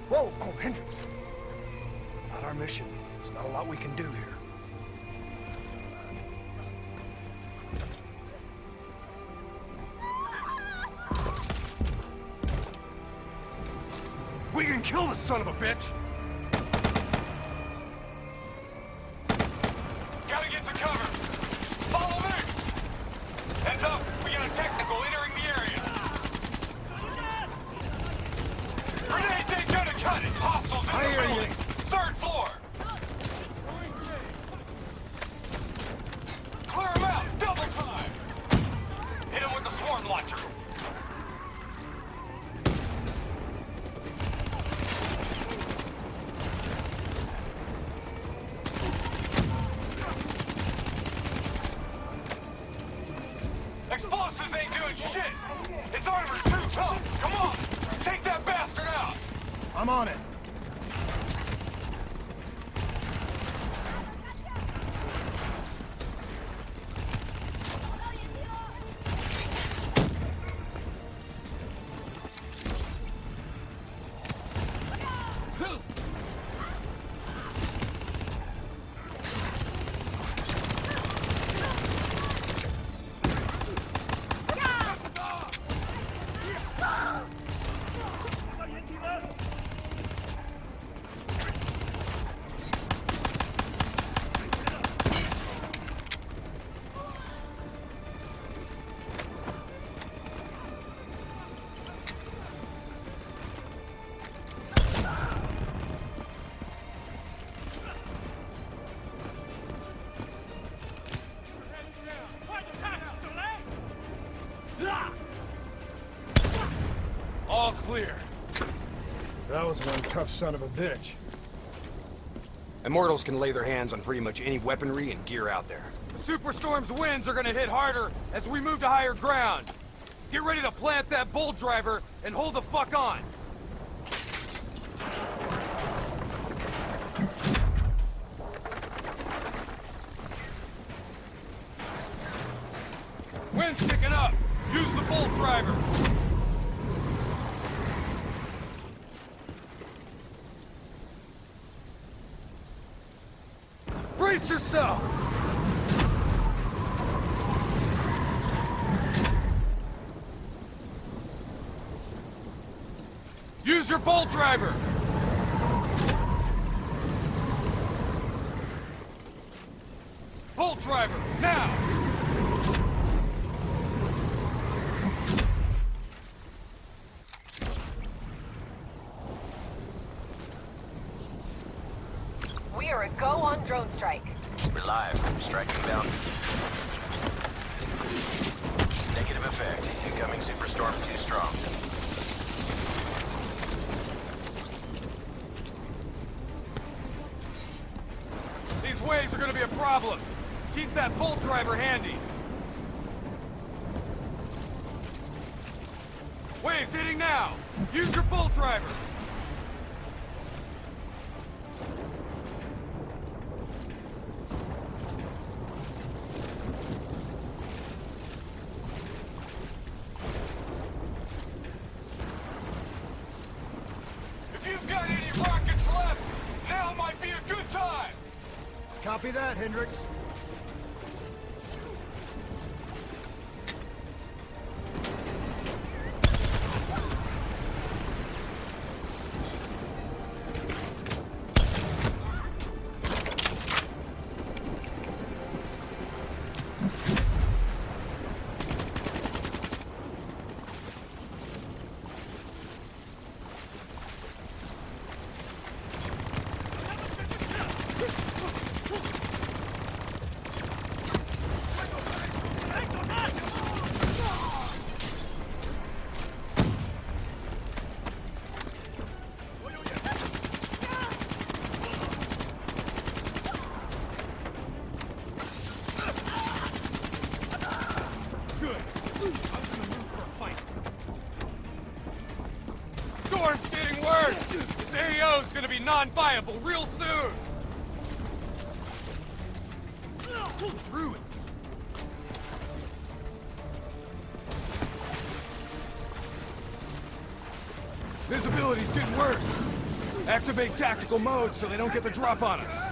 Whoa! Oh, Hendricks! Not our mission. There's not a lot we can do here. We can kill this son of a bitch! Gotta get to cover. Follow me. Heads up. We got a technical entering the area. Grenades ain't gonna cut it. Hostiles in the building. Third floor. Clear them out. Double time. Hit him with the swarm launcher. Explosives ain't doing shit! Its armor's too tough! Come on! Take that bastard out! I'm on it. All clear. That was one tough son of a bitch. Immortals can lay their hands on pretty much any weaponry and gear out there. The Superstorm's winds are gonna hit harder as we move to higher ground. Get ready to plant that bolt driver and hold the fuck on. Wind's picking up. Use the bolt driver. Brace yourself! Use your bolt driver! Bolt driver, now! We are a go on drone strike. We're live. Striking down. Negative effect. Incoming Superstorm too strong. These waves are gonna be a problem. Keep that bolt driver handy. Waves hitting now. Use your bolt driver. If you've got any might be a good time! Copy that, Hendricks. Storm's getting worse! This AO's gonna be non-viable real soon! Through it! Visibility's getting worse! Activate tactical mode so they don't get the drop on us!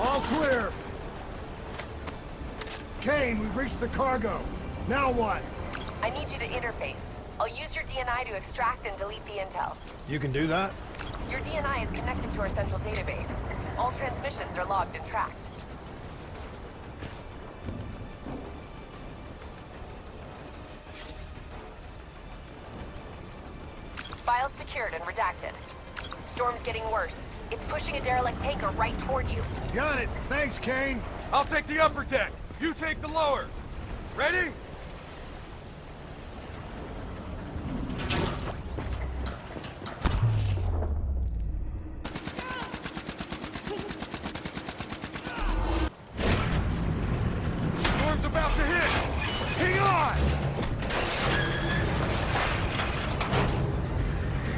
All clear. Kane, we've reached the cargo. Now what? I need you to interface. I'll use your DNI to extract and delete the intel. You can do that? Your DNI is connected to our central database. All transmissions are logged and tracked. Files secured and redacted. Storm's getting worse. It's pushing a derelict tanker right toward you. Got it. Thanks, Kane. I'll take the upper deck. You take the lower. Ready? Storm's about to hit! Hang on!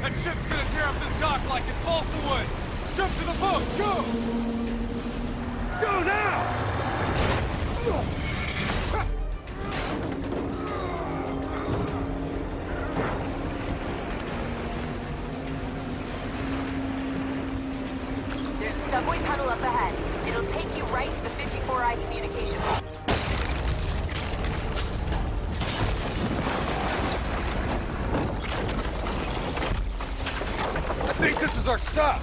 That ship's gonna tear up this dock like it's balsa wood! Jump to the boat! Go! Go now! There's a subway tunnel up ahead. It'll take you right to the 54I communication hub. I think this is our stop!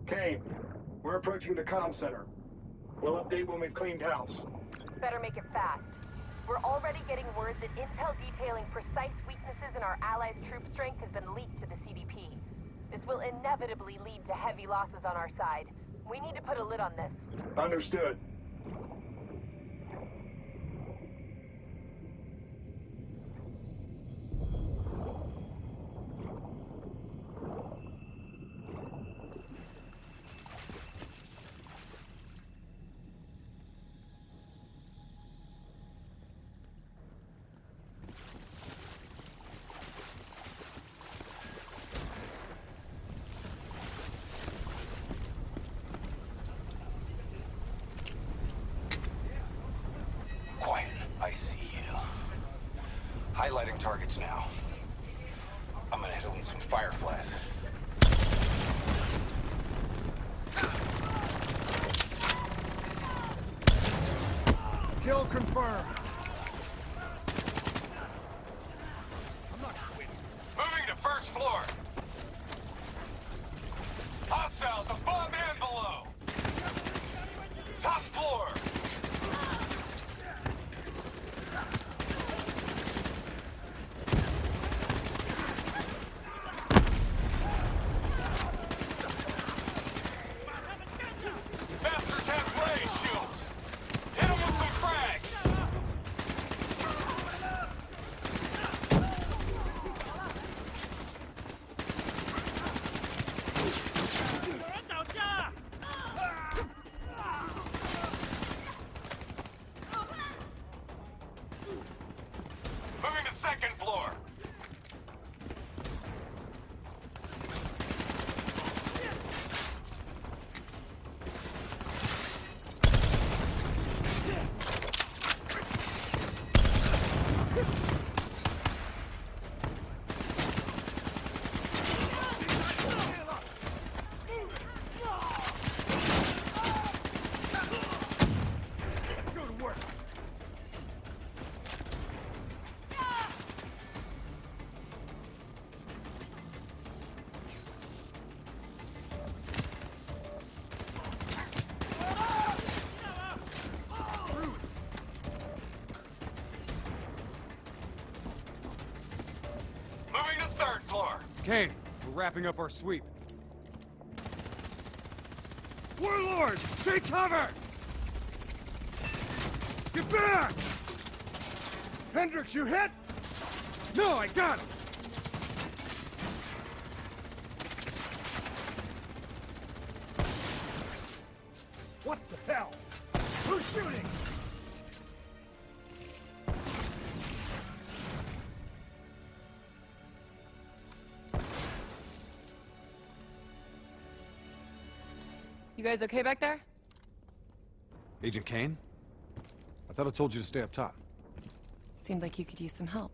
Kane, we're approaching the comm center. We'll update when we've cleaned house. Better make it fast. We're already getting word that intel detailing precise weaknesses in our allies' troop strength has been leaked to the CDP. This will inevitably lead to heavy losses on our side. We need to put a lid on this. Understood. I see you. Highlighting targets now. I'm gonna hit it with some fireflies. Kill confirmed. Kane, we're wrapping up our sweep. Warlord! Take cover! Get back! Hendricks, you hit? No, I got him! What the hell? Who's shooting? You guys okay back there? Agent Kane? I thought I told you to stay up top. Seemed like you could use some help.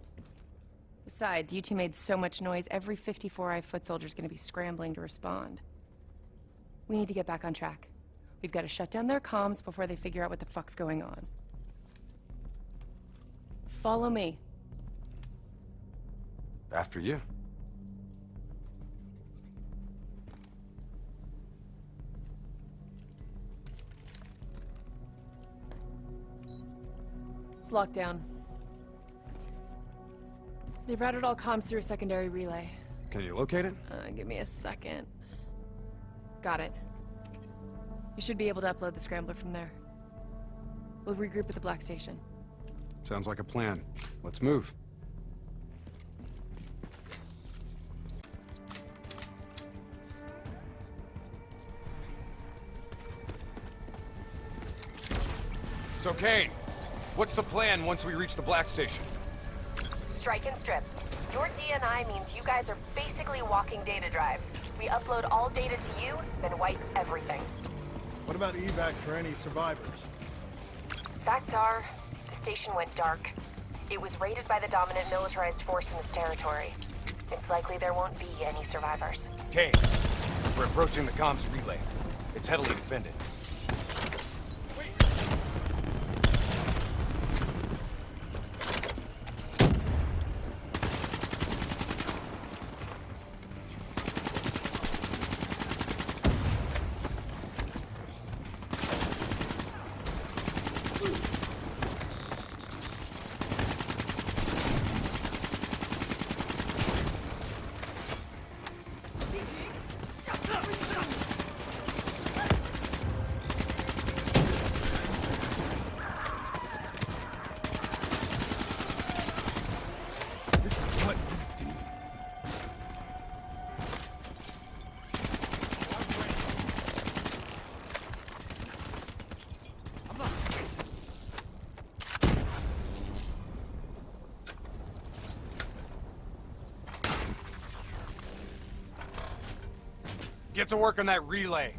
Besides, you two made so much noise, every 54i foot soldier's gonna be scrambling to respond. We need to get back on track. We've got to shut down their comms before they figure out what the fuck's going on. Follow me. After you. It's locked down. They've routed all comms through a secondary relay. Can you locate it? Give me a second. Got it. You should be able to upload the scrambler from there. We'll regroup at the Black Station. Sounds like a plan. Let's move. So, Kane, what's the plan once we reach the Black Station? Strike and strip. Your DNI means you guys are basically walking data drives. We upload all data to you, then wipe everything. What about evac for any survivors? Facts are, the station went dark. It was raided by the dominant militarized force in this territory. It's likely there won't be any survivors. Kane, we're approaching the comms relay. It's heavily defended. Get to work on that relay.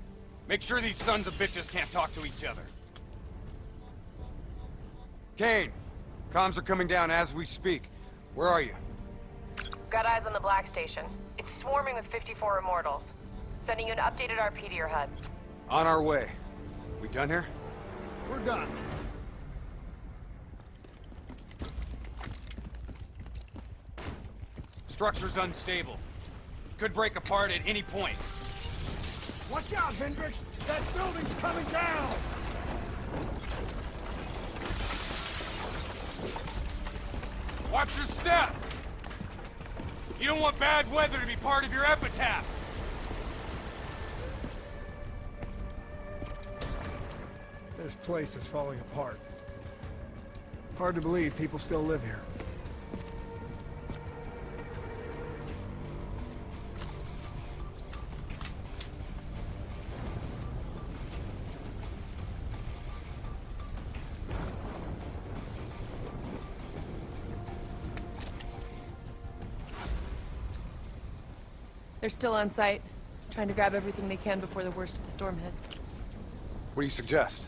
Make sure these sons of bitches can't talk to each other. Kane, comms are coming down as we speak. Where are you? Got eyes on the Black Station. It's swarming with 54 Immortals. Sending you an updated RP to your HUD. On our way. We done here? We're done. Structure's unstable. Could break apart at any point. Watch out, Hendricks! That building's coming down! Watch your step! You don't want bad weather to be part of your epitaph! This place is falling apart. Hard to believe people still live here. They're still on site, trying to grab everything they can before the worst of the storm hits. What do you suggest?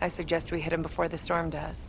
I suggest we hit him before the storm does.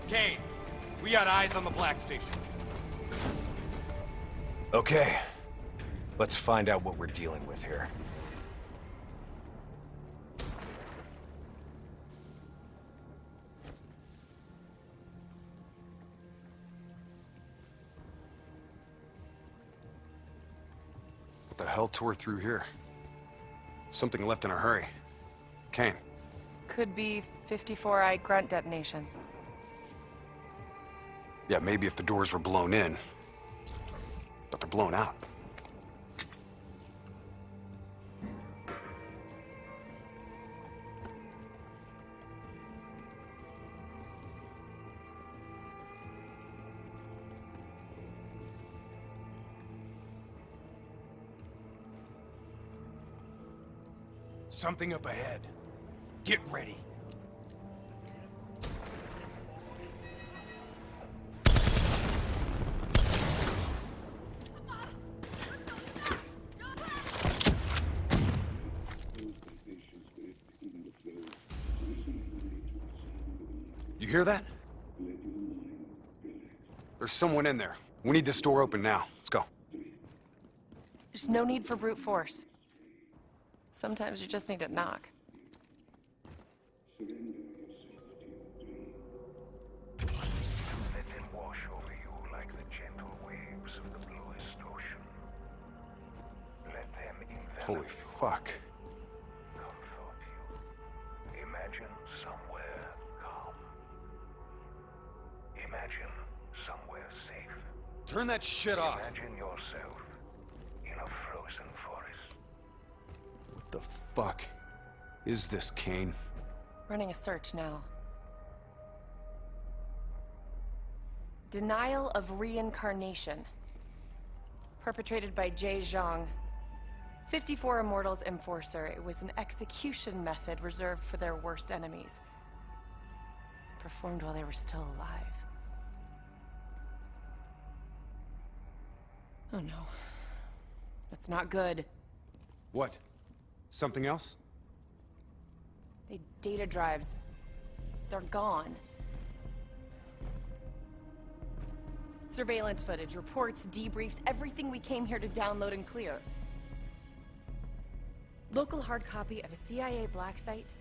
Kane, we got eyes on the Black Station. Okay. Let's find out what we're dealing with here. What the hell tore through here? Something left in a hurry. Kane. Could be 54i grunt detonations. Yeah, maybe if the doors were blown in. But they're blown out. Something up ahead. Get ready. You hear that? There's someone in there. We need this door open now. Let's go. There's no need for brute force. Sometimes you just need to knock. Let them wash over you like the gentle waves of the bluest ocean. Let them envelop Holy fuck. comfort you. Imagine somewhere calm. Imagine somewhere safe. Turn that shit off. Imagine yourself in a frozen forest. What the fuck is this, Kane? Running a search now. Denial of reincarnation. Perpetrated by Jay Zhang. 54 Immortals Enforcer. It was an execution method reserved for their worst enemies. Performed while they were still alive. Oh no. That's not good. What? Something else? They data drives. They're gone. Surveillance footage, reports, debriefs, everything we came here to download and clear. Local hard copy of a CIA black site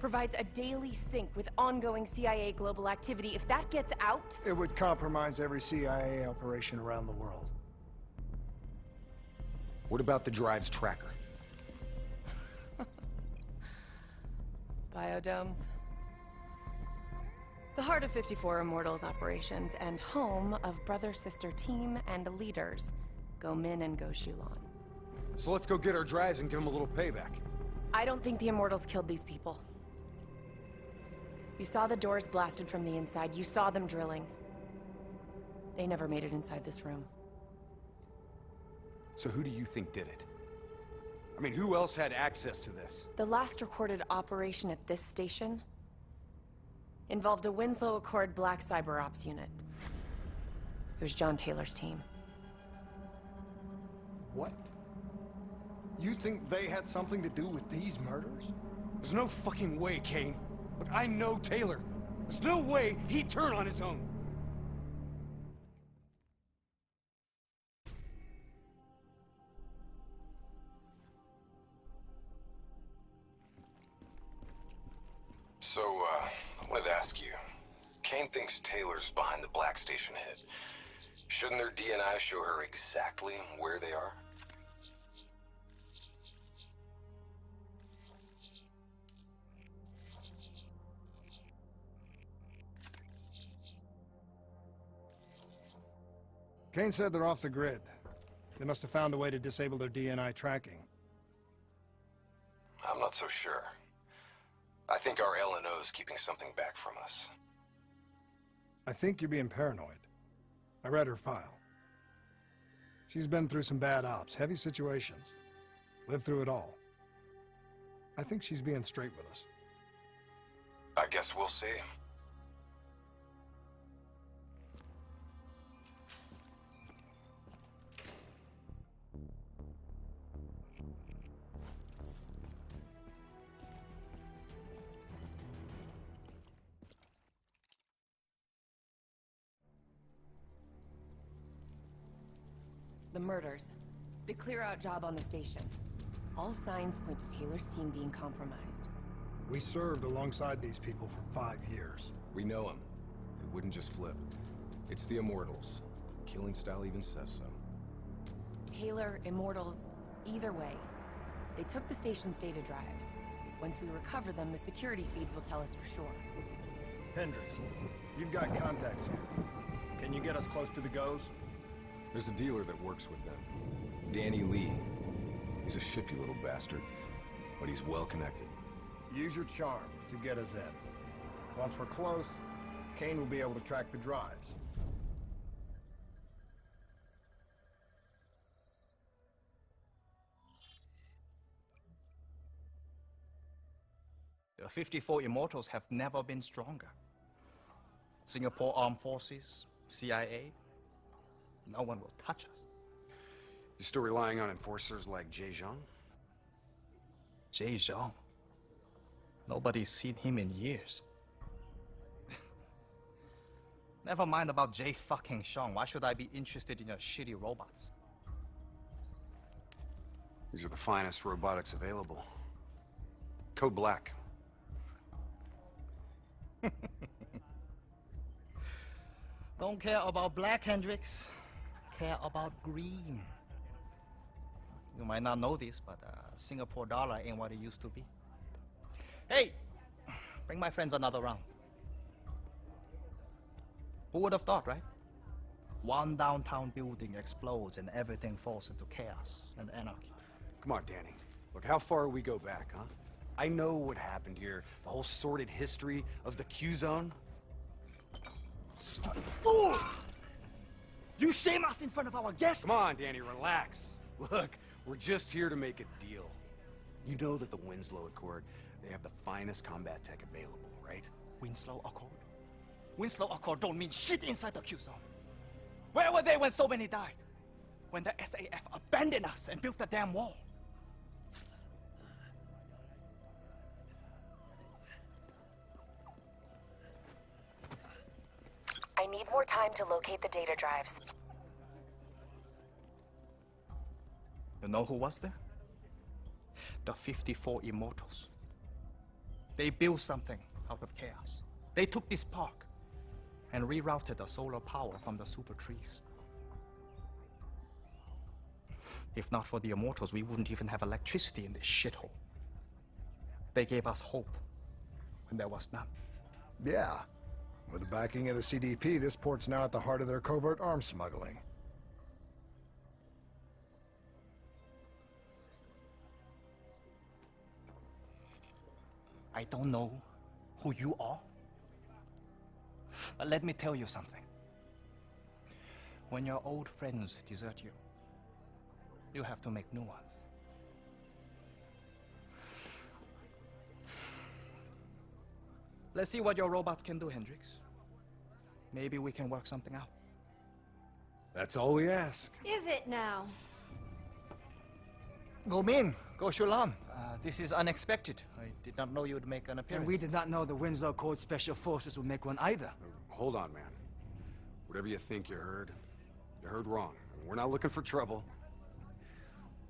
provides a daily sync with ongoing CIA global activity. If that gets out... It would compromise every CIA operation around the world. What about the drive's tracker? Biodomes. The heart of 54 Immortals operations and home of brother-sister team and leaders, Go Min and Go Shulan. So let's go get our drives and give them a little payback. I don't think the Immortals killed these people. You saw the doors blasted from the inside. You saw them drilling. They never made it inside this room. So who do you think did it? I mean, who else had access to this? The last recorded operation at this station involved a Winslow Accord Black Cyber Ops unit. It was John Taylor's team. What? You think they had something to do with these murders? There's no fucking way, Kane. Look, I know Taylor. There's no way he'd turn on his own. So, I wanted to ask you. Kane thinks Taylor's behind the Black Station hit. Shouldn't their DNI show her exactly where they are? Kane said they're off the grid. They must have found a way to disable their DNI tracking. I'm not so sure. I think our LNO is keeping something back from us. I think you're being paranoid. I read her file. She's been through some bad ops, heavy situations. Lived through it all. I think she's being straight with us. I guess we'll see. The murders. The clear-out job on the station. All signs point to Taylor's team being compromised. We served alongside these people for 5 years. We know them. They wouldn't just flip. It's the Immortals. Killing style even says so. Taylor, Immortals, either way. They took the station's data drives. Once we recover them, the security feeds will tell us for sure. Hendricks, you've got contacts here. Can you get us close to the Goes? There's a dealer that works with them. Danny Lee. He's a shifty little bastard, but he's well connected. Use your charm to get us in. Once we're close, Kane will be able to track the drives. The 54 Immortals have never been stronger. Singapore Armed Forces, CIA, no one will touch us. You still relying on enforcers like Jay Zhang? Jay Zhang? Nobody's seen him in years. Never mind about Jay fucking Zhang. Why should I be interested in your shitty robots? These are the finest robotics available. Code Black. Don't care about black, Hendricks. Care about green. You might not know this, but Singapore dollar ain't what it used to be. Hey, bring my friends another round. Who would have thought, right? One downtown building explodes and everything falls into chaos and anarchy. Come on, Danny. Look, how far we go back, huh? I know what happened here. The whole sordid history of the Q-Zone. Stupid fool! You shame us in front of our guests! Come on, Danny, relax. Look, we're just here to make a deal. You know that the Winslow Accord, they have the finest combat tech available, right? Winslow Accord? Winslow Accord don't mean shit inside the Q-Zone. Where were they when so many died? When the SAF abandoned us and built the damn wall? I need more time to locate the data drives. You know who was there? The 54 Immortals. They built something out of chaos. They took this park and rerouted the solar power from the super trees. If not for the Immortals, we wouldn't even have electricity in this shithole. They gave us hope when there was none. Yeah. With the backing of the CDP, this port's now at the heart of their covert arms smuggling. I don't know who you are, but let me tell you something. When your old friends desert you, you have to make new ones. Let's see what your robots can do, Hendricks. Maybe we can work something out. That's all we ask. Is it now? Go Min, Go Shulan. This is unexpected. I did not know you would make an appearance. And we did not know the Winslow Accord Special Forces would make one either. Hold on, man. Whatever you think you heard wrong. I mean, we're not looking for trouble.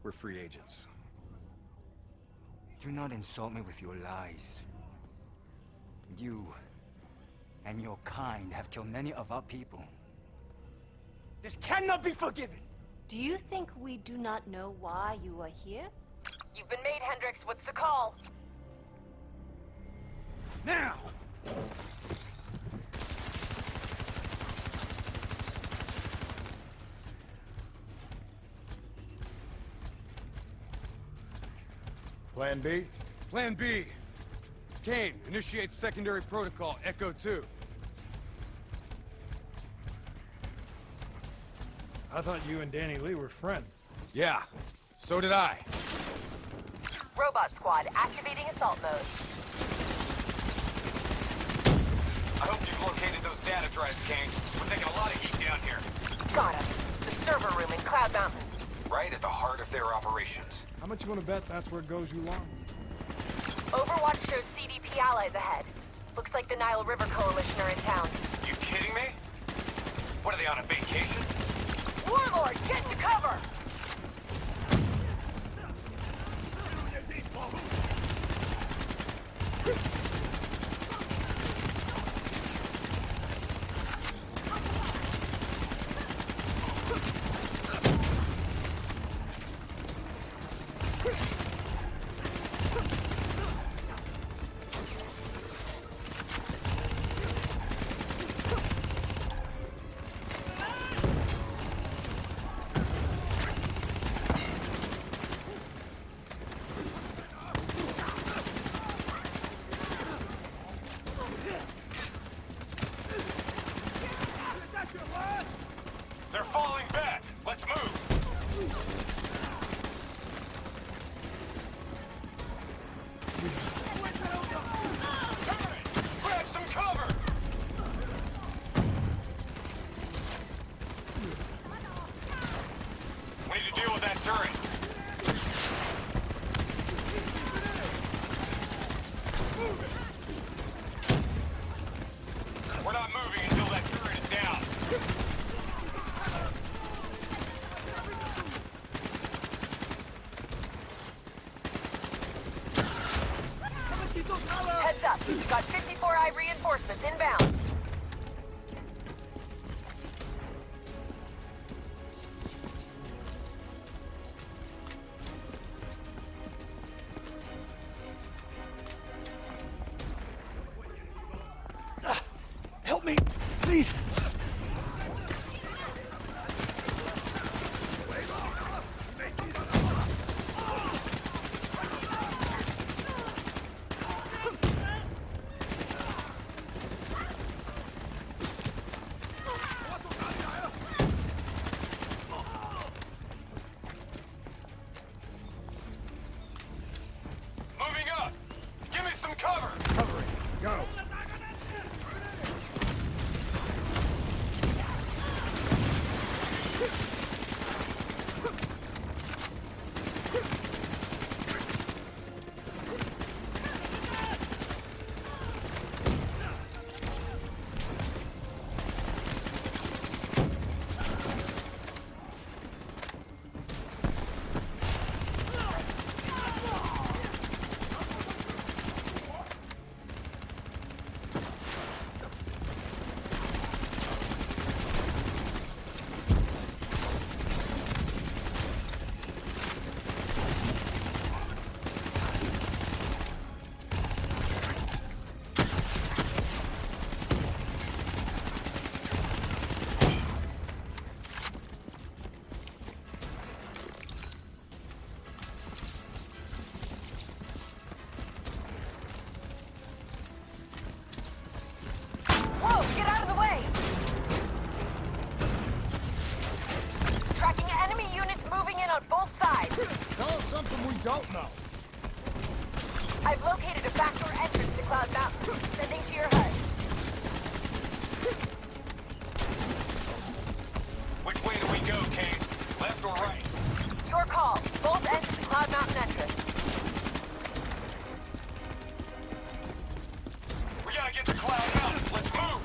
We're free agents. Do not insult me with your lies. You and your kind have killed many of our people. This cannot be forgiven! Do you think we do not know why you are here? You've been made, Hendricks. What's the call? Now! Plan B? Plan B. Kane, initiate secondary protocol, Echo 2. I thought you and Danny Lee were friends. Yeah, so did I. Robot squad, activating assault mode. I hope you've located those data drives, Kane. We're taking a lot of heat down here. Got him. The server room in Cloud Mountain. Right at the heart of their operations. How much you want to bet that's where goes Yulon? Overwatch shows CDP allies ahead. Looks like the Nile River Coalition are in town. You kidding me? What, are they on a vacation? Warlord, get to cover! They're falling back. Let's move. Grab some cover. We need to deal with that turret. We're not moving until that turret is down. Heads up, we've got 54i reinforcements inbound. Help me, please. Moving up. Give me some cover. Covering. Go. Whoa, get out of the way! Tracking enemy units moving in on both sides. Tell us something we don't know. I've located a backdoor entrance to Cloud Mountain. Sending to your HUD. Which way do we go, Kane? Left or right? Your call. Both ends of the Cloud Mountain entrance. We gotta get to Cloud Mountain. Let's move.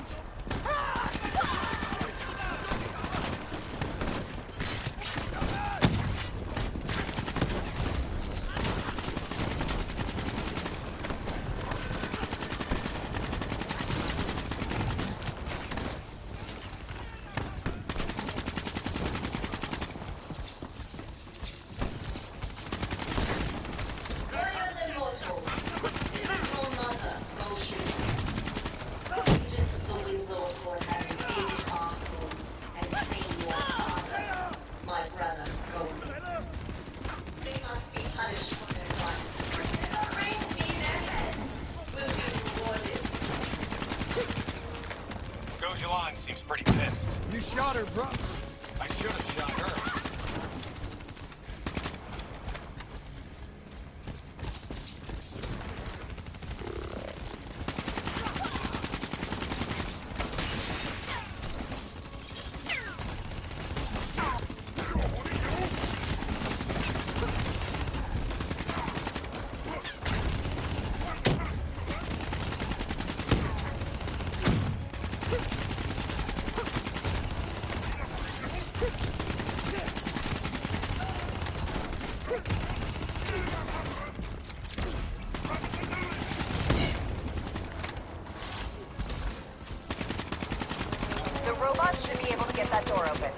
Gojalan seems pretty pissed. You shot her, bro. I should have shot her. door open.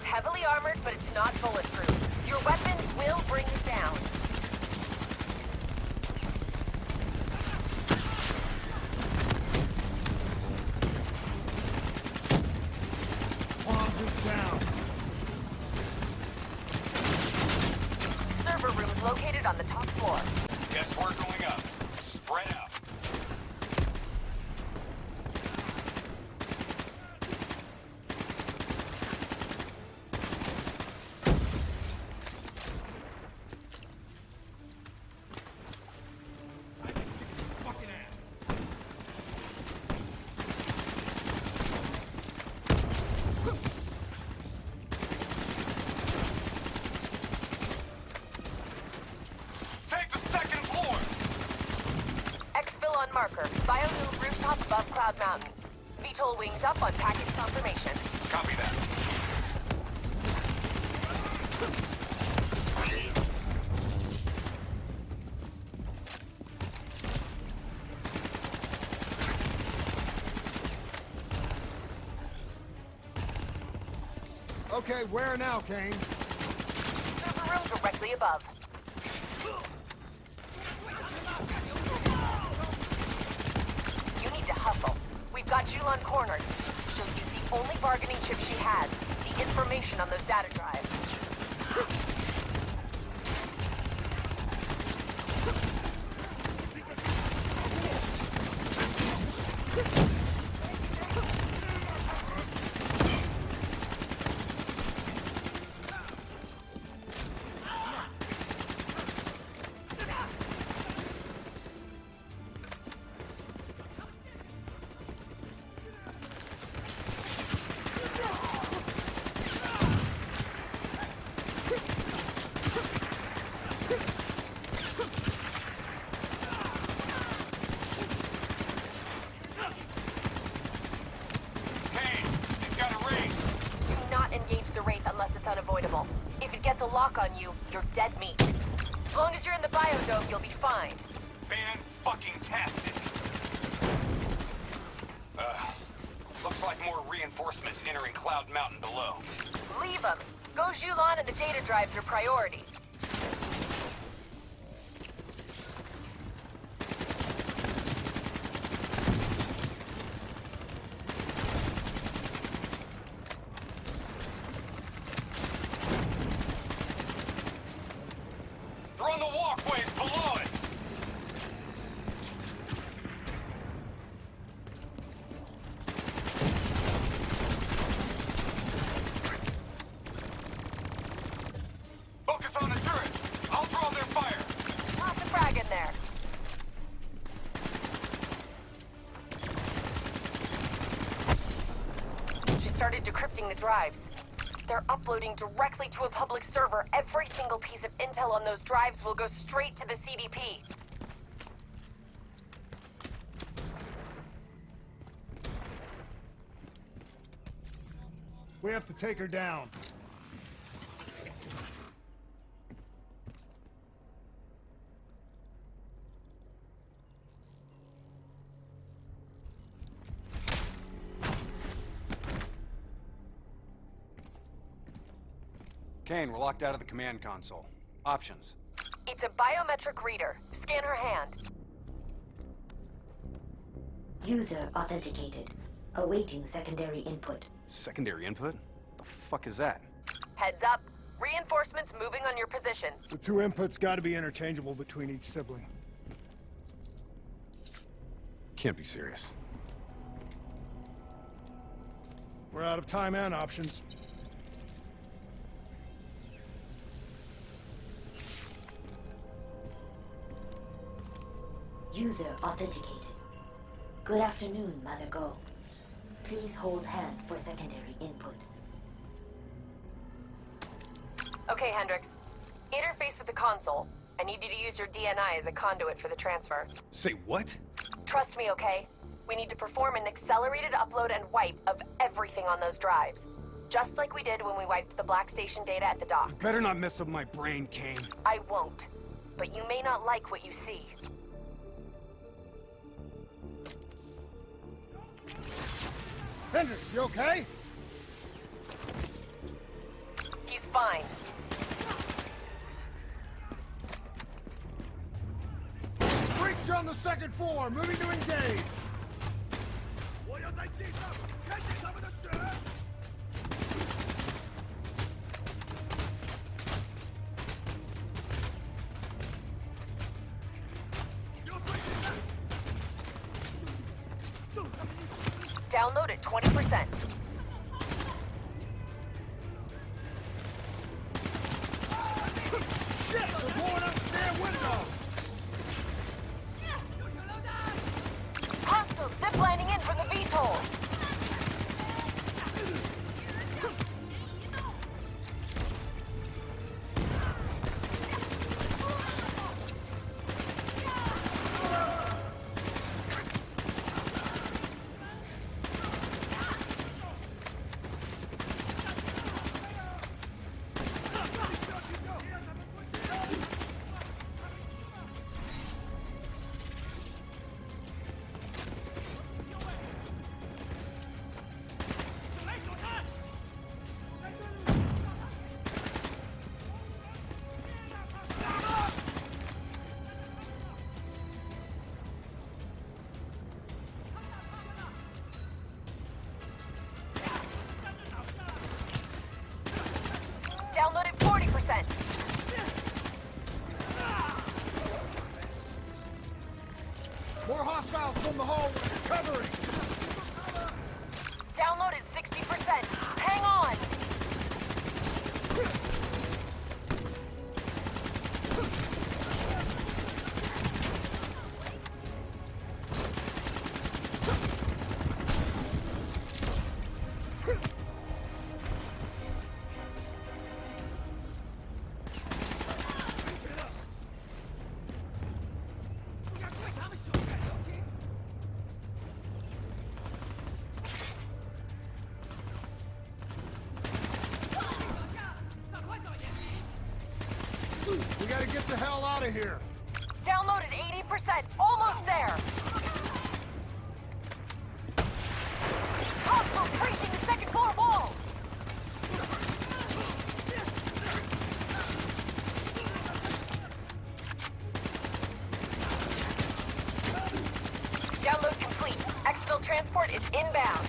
Heavily armored, but it's not bulletproof. Your weapons will bring it down. Closet's down. Server rooms located on the top floor. Guess we're going up. Spread out. Marker. Bio-Noob rooftop above Cloud Mountain. VTOL wings up on package confirmation. Copy that. Okay, where now, Kane? Server room directly above. Hustle. We've got Julan cornered. She'll use the only bargaining chip she has, the information on those data drives. Unavoidable. If it gets a lock on you, you're dead meat. As long as you're in the biodome, you'll be fine. Fan-fucking-tastic. Looks like more reinforcements entering Cloud Mountain below. Leave them. Go Julan and the data drives are priority. started decrypting the drives. They're uploading directly to a public server. Every single piece of intel on those drives will go straight to the CDP. We have to take her down. Kane, we're locked out of the command console. Options. It's a biometric reader. Scan her hand. User authenticated. Awaiting secondary input. Secondary input? The fuck is that? Heads up. Reinforcements moving on your position. The two inputs gotta be interchangeable between each sibling. Can't be serious. We're out of time and options. User authenticated. Good afternoon, Mother Go. Please hold hand for secondary input. Okay, Hendricks. Interface with the console. I need you to use your DNI as a conduit for the transfer. Say what? Trust me, okay? We need to perform an accelerated upload and wipe of everything on those drives. Just like we did when we wiped the Black Station data at the dock. Better not mess up my brain, Kane. I won't. But you may not like what you see. Hendricks, you okay? He's fine. Breach on the second floor, moving to engage. Download at 20%. Shit! They're blowing up the damn window! Hostile ziplining in from the VTOL. Download at 40%. More hostiles from the hallway. Covering. Download at 60%. Hang on. We gotta get the hell out of here. Download at 80%. Almost there. Hostiles breaching the second floor wall. Download complete. Exfil transport is inbound.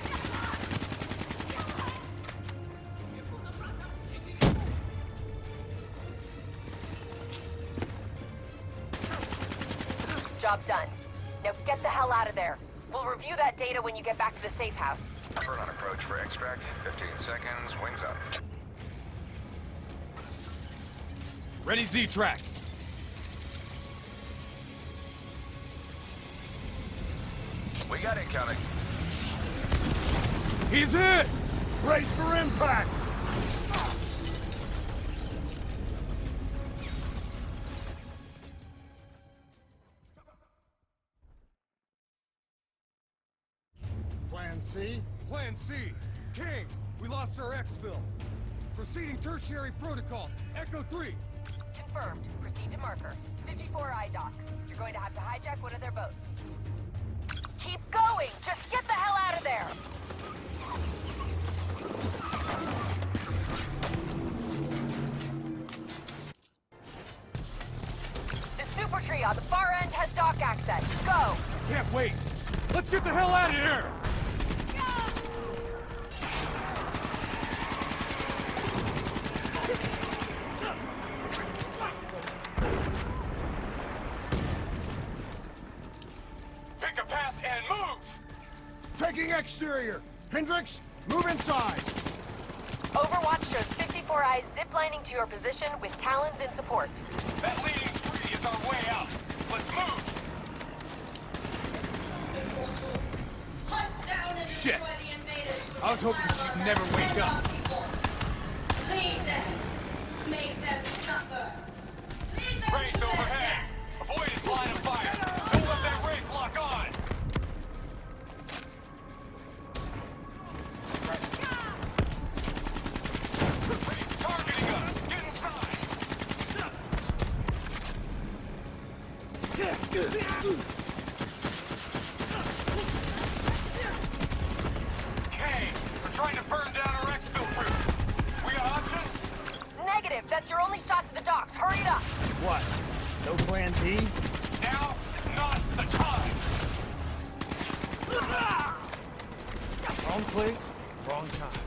Job done. Now get the hell out of there. We'll review that data when you get back to the safe house. Bird on approach for extract. 15 seconds. Wings up. Ready Z-Tracks. We got incoming. He's hit! Brace for impact! Plan C? Plan C. King, we lost our exfil. Proceeding tertiary protocol. Echo 3. Confirmed. Proceed to marker. 54I dock. You're going to have to hijack one of their boats. Keep going! Just get the hell out of there! The super tree on the far end has dock access. Go! Can't wait. Let's get the hell out of here! Pick a path and move! Taking exterior! Hendricks, move inside! Overwatch shows 54I ziplining to your position with Talons in support. That leading tree is our way out. Let's move! Shit! I was hoping she'd never wake up. Lead them. Make them suffer. Lead them Wraith to their overhead! death. Avoid its line of fire! Don't let that Wraith lock on! Wraith's targeting us! Get inside! Kane, we're trying to burn down our exfil crew. We got options? Negative. That's your only shot to the docks. Hurry it up. What? No plan D? Now is not the time! Wrong place, wrong time.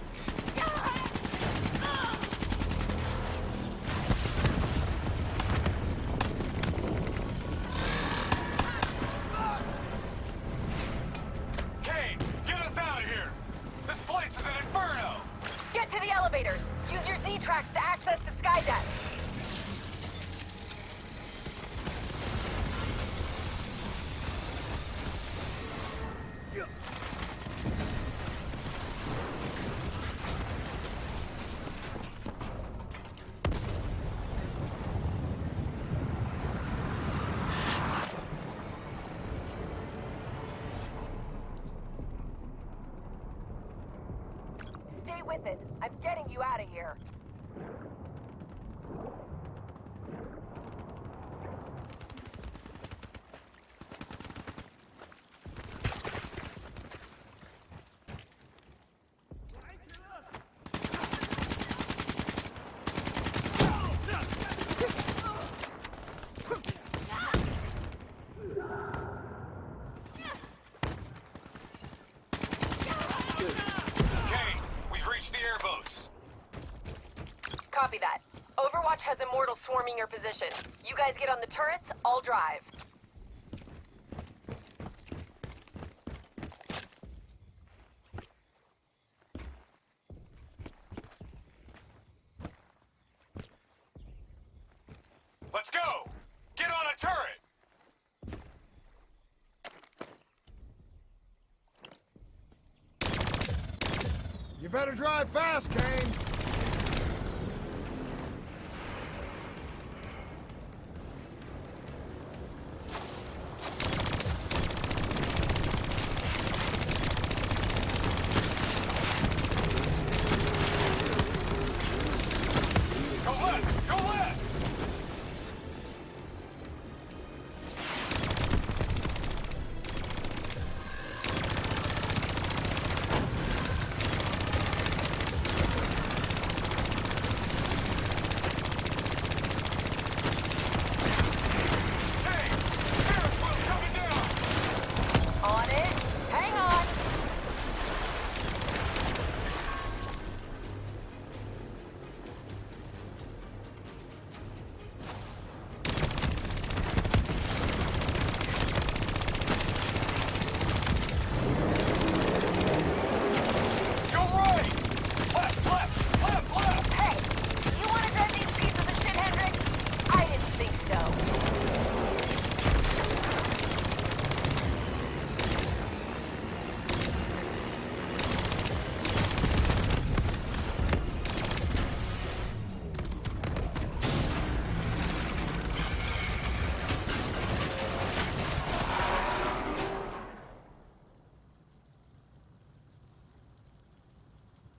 Kane, get us out of here! This place is an inferno! Get to the elevators. Use your Z-tracks to access the sky deck. Stay with it. I'm getting you out of here. Kane, we've reached the airboats. Copy that. Overwatch has Immortals swarming your position. You guys get on the turrets, I'll drive. Let's go! Get on a turret! You better drive fast, Kane! Go left! Go left!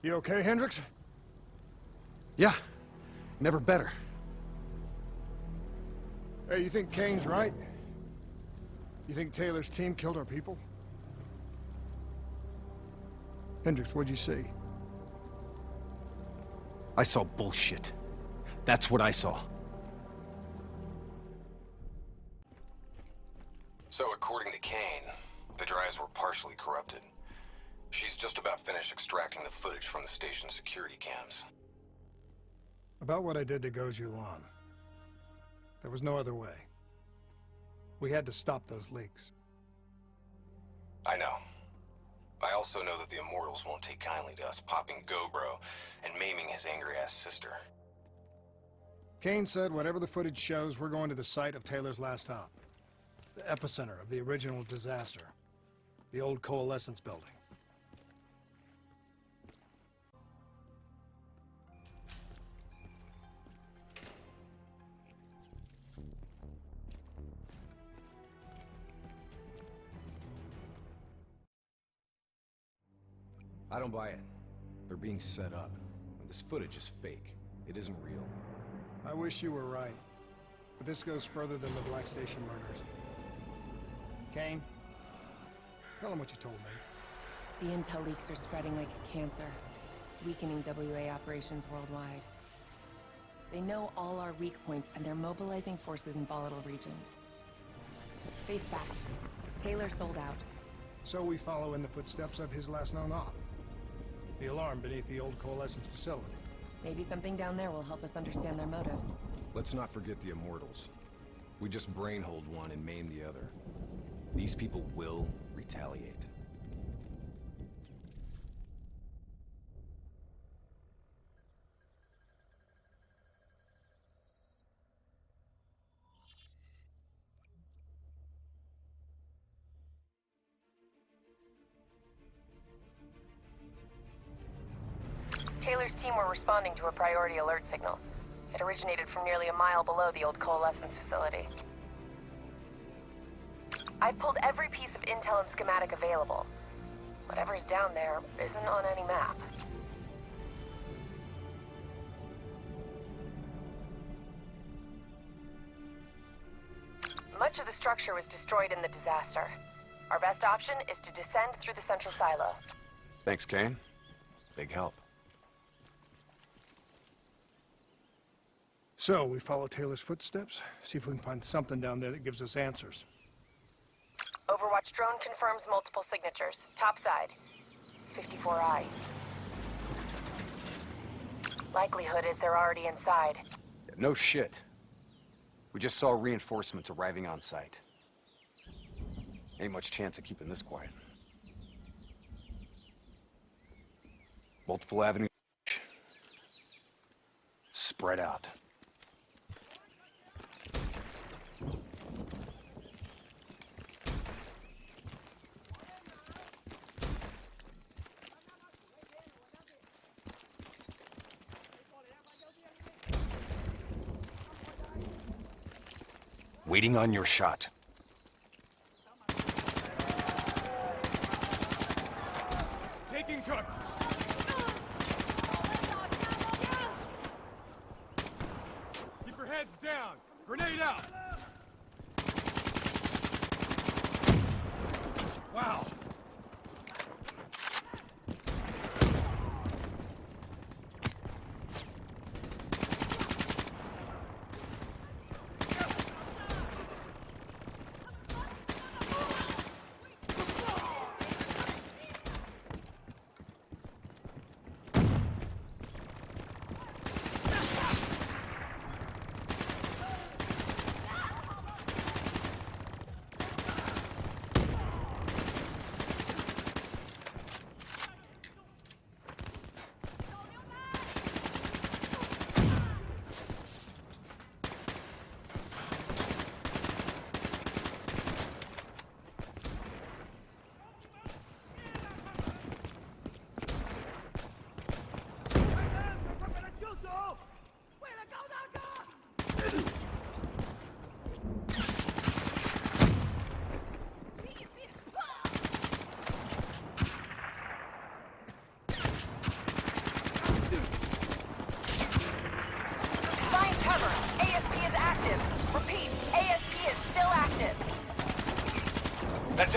You okay, Hendricks? Yeah. Never better. Hey, you think Kane's right? You think Taylor's team killed our people? Hendricks, what'd you see? I saw bullshit. That's what I saw. So according to Kane, the drives were partially corrupted. She's just about finished extracting the footage from the station's security cams. About what I did to Goju Lan. There was no other way. We had to stop those leaks. I know. I also know that the Immortals won't take kindly to us popping Gobro and maiming his angry-ass sister. Kane said whatever the footage shows, we're going to the site of Taylor's last stop. The epicenter of the original disaster. The old Coalescence building. I don't buy it. They're being set up. This footage is fake. It isn't real. I wish you were right. But this goes further than the Black Station murders. Kane, tell him what you told me. The intel leaks are spreading like a cancer, weakening WA operations worldwide. They know all our weak points, and they're mobilizing forces in volatile regions. Face facts. Taylor sold out. So we follow in the footsteps of his last known op. The alarm beneath the old Coalescence facility. Maybe something down there will help us understand their motives. Let's not forget the Immortals. We just brain-hold one and maim the other. These people will retaliate. Taylor's team were responding to a priority alert signal. It originated from nearly a mile below the old Coalescence facility. I've pulled every piece of intel and schematic available. Whatever's down there isn't on any map. Much of the structure was destroyed in the disaster. Our best option is to descend through the central silo. Thanks, Kane. Big help. So, we follow Taylor's footsteps, see if we can find something down there that gives us answers. Overwatch drone confirms multiple signatures. Topside. 54I. Likelihood is they're already inside. No shit. We just saw reinforcements arriving on site. Ain't much chance of keeping this quiet. Multiple avenues. Spread out. Waiting on your shot. Taking cover. Keep your heads down. Grenade out. Wow.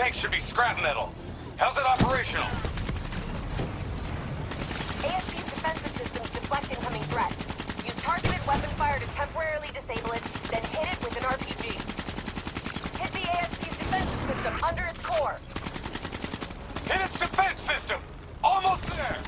tank should be scrap metal. How's it operational? ASP's defensive systems deflect incoming threats. Use targeted weapon fire to temporarily disable it, then hit it with an RPG. Hit the ASP's defensive system under its core. Hit its defense system! Almost there!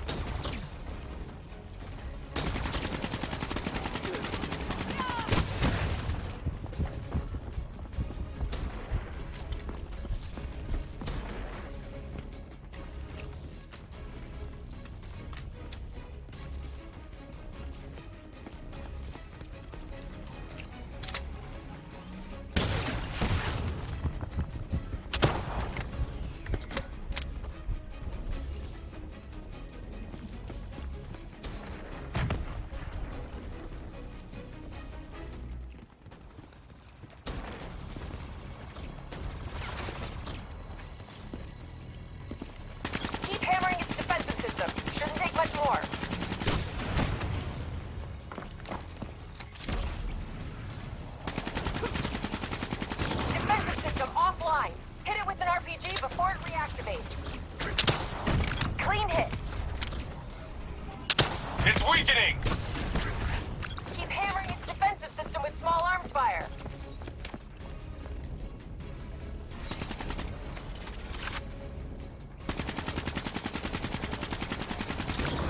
Before it reactivates. Clean hit. It's weakening! Keep hammering its defensive system with small arms fire.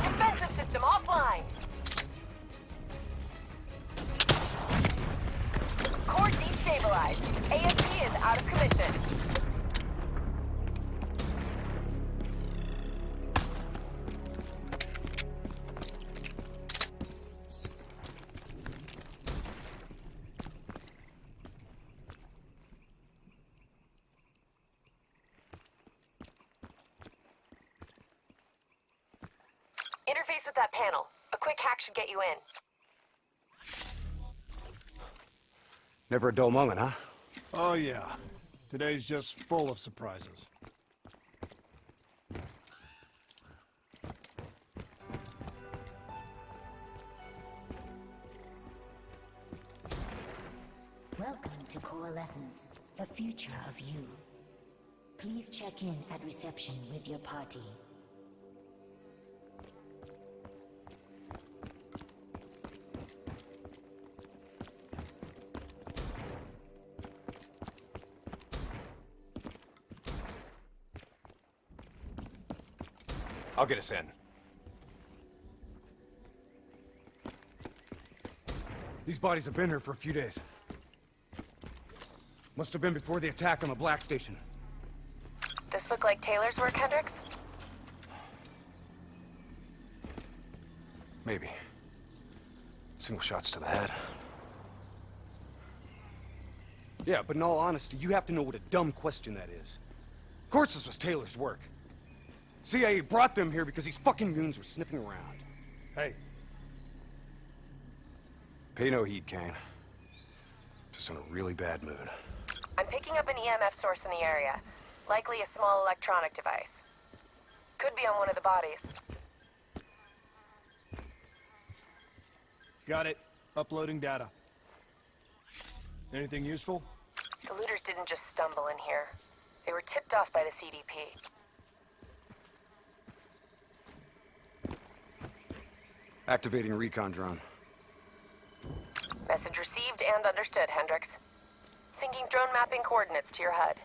Defensive system offline. Core destabilized. ASP is out of commission. Interface with that panel. A quick hack should get you in. Never a dull moment, huh? Oh, yeah. Today's just full of surprises. Welcome to Coalescence, the future of you. Please check in at reception with your party. I'll get us in. These bodies have been here for a few days. Must have been before the attack on the Black Station. This look like Taylor's work, Hendricks? Maybe. Single shots to the head. Yeah, but in all honesty, you have to know what a dumb question that is. Of course this was Taylor's work. CIA brought them here because these fucking goons were sniffing around. Hey. Pay no heed, Kane. Just in a really bad mood. I'm picking up an EMF source in the area. Likely a small electronic device. Could be on one of the bodies. Got it. Uploading data. Anything useful? The looters didn't just stumble in here. They were tipped off by the CDP. Activating recon drone. Message received and understood, Hendricks. Syncing drone mapping coordinates to your HUD.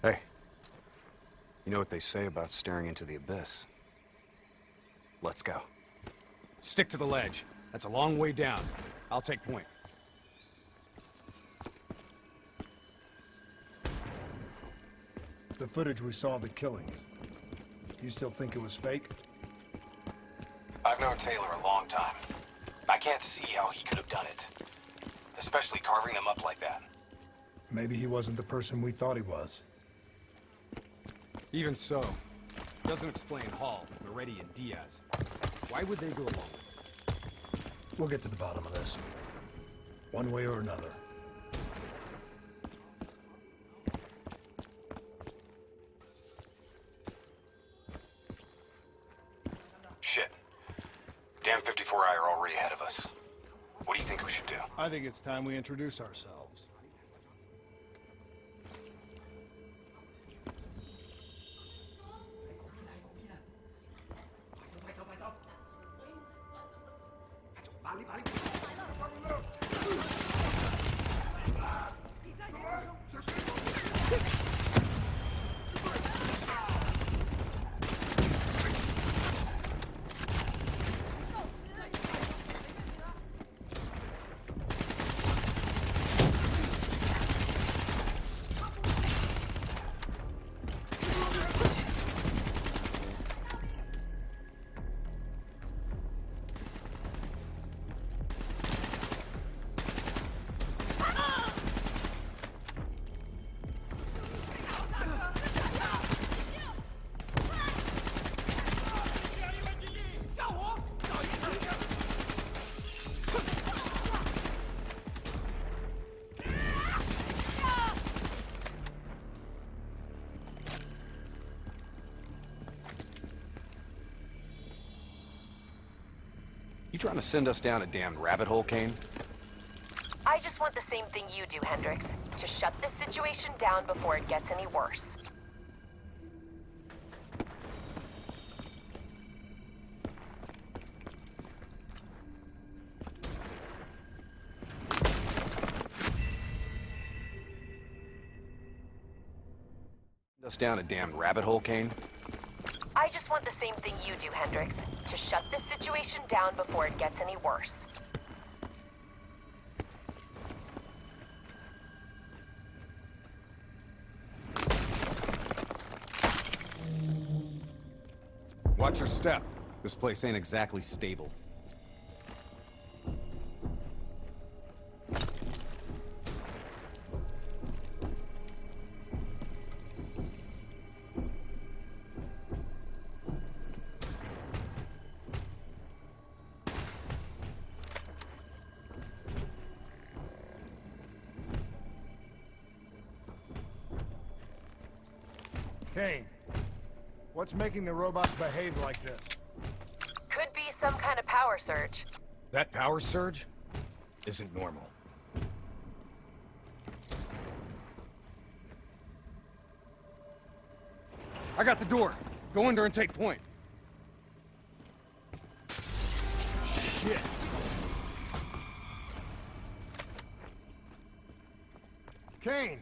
Hey. You know what they say about staring into the abyss? Let's go. Stick to the ledge. That's a long way down. I'll take point. The footage we saw of the killings. Do you still think it was fake? I've known Taylor a long time. I can't see how he could have done it. Especially carving them up like that. Maybe he wasn't the person we thought he was. Even so, doesn't explain Hall, Moretti, and Diaz. Why would they go along? We'll get to the bottom of this. One way or another. T4I are already ahead of us. What do you think we should do? I think it's time we introduce ourselves. You trying to send us down a damn rabbit hole, Kane? I just want the same thing you do, Hendricks. To shut this situation down before it gets any worse. Send us down a damn rabbit hole, Kane? I just want the same thing you do, Hendricks. To shut this situation down before it gets any worse. Watch your step. This place ain't exactly stable. Kane, what's making the robots behave like this? Could be some kind of power surge. That power surge isn't normal. I got the door. Go in there and take point. Shit. Kane,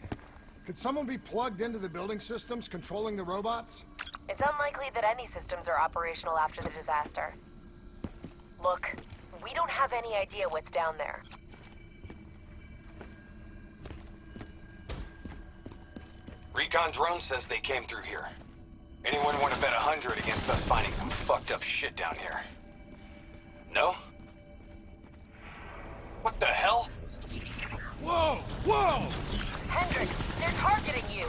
could someone be plugged into the building systems controlling the robots? It's unlikely that any systems are operational after the disaster. Look, we don't have any idea what's down there. Recon drone says they came through here. Anyone want to bet 100 against us finding some fucked up shit down here? No? What the hell? Whoa! Whoa! Hendricks, they're targeting you!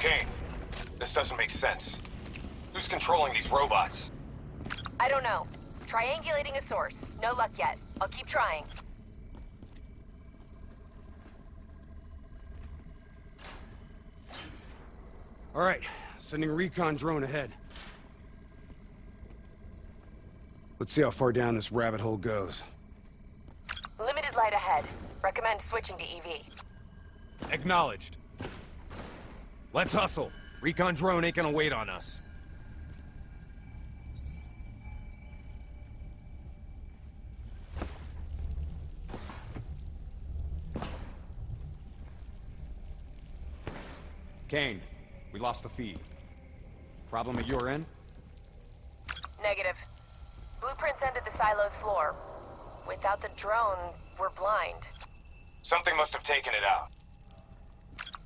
Kane, this doesn't make sense. Who's controlling these robots? I don't know. Triangulating a source. No luck yet. I'll keep trying. All right, sending a recon drone ahead. Let's see how far down this rabbit hole goes. Limited light ahead. Recommend switching to EV. Acknowledged. Let's hustle. Recon drone ain't gonna wait on us. Kane, We lost the feed. Problem at your end? Negative. Blueprints ended the silo's floor. Without the drone, we're blind. Something must have taken it out.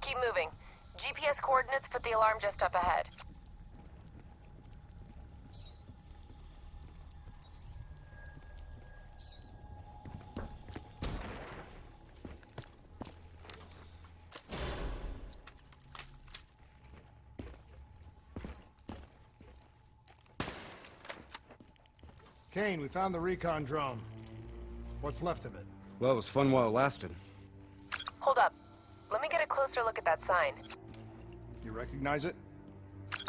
Keep moving. GPS coordinates put the alarm just up ahead. Kane, we found the recon drone. What's left of it? Well, it was fun while it lasted. Hold up. Let me get a closer look at that sign. You recognize it?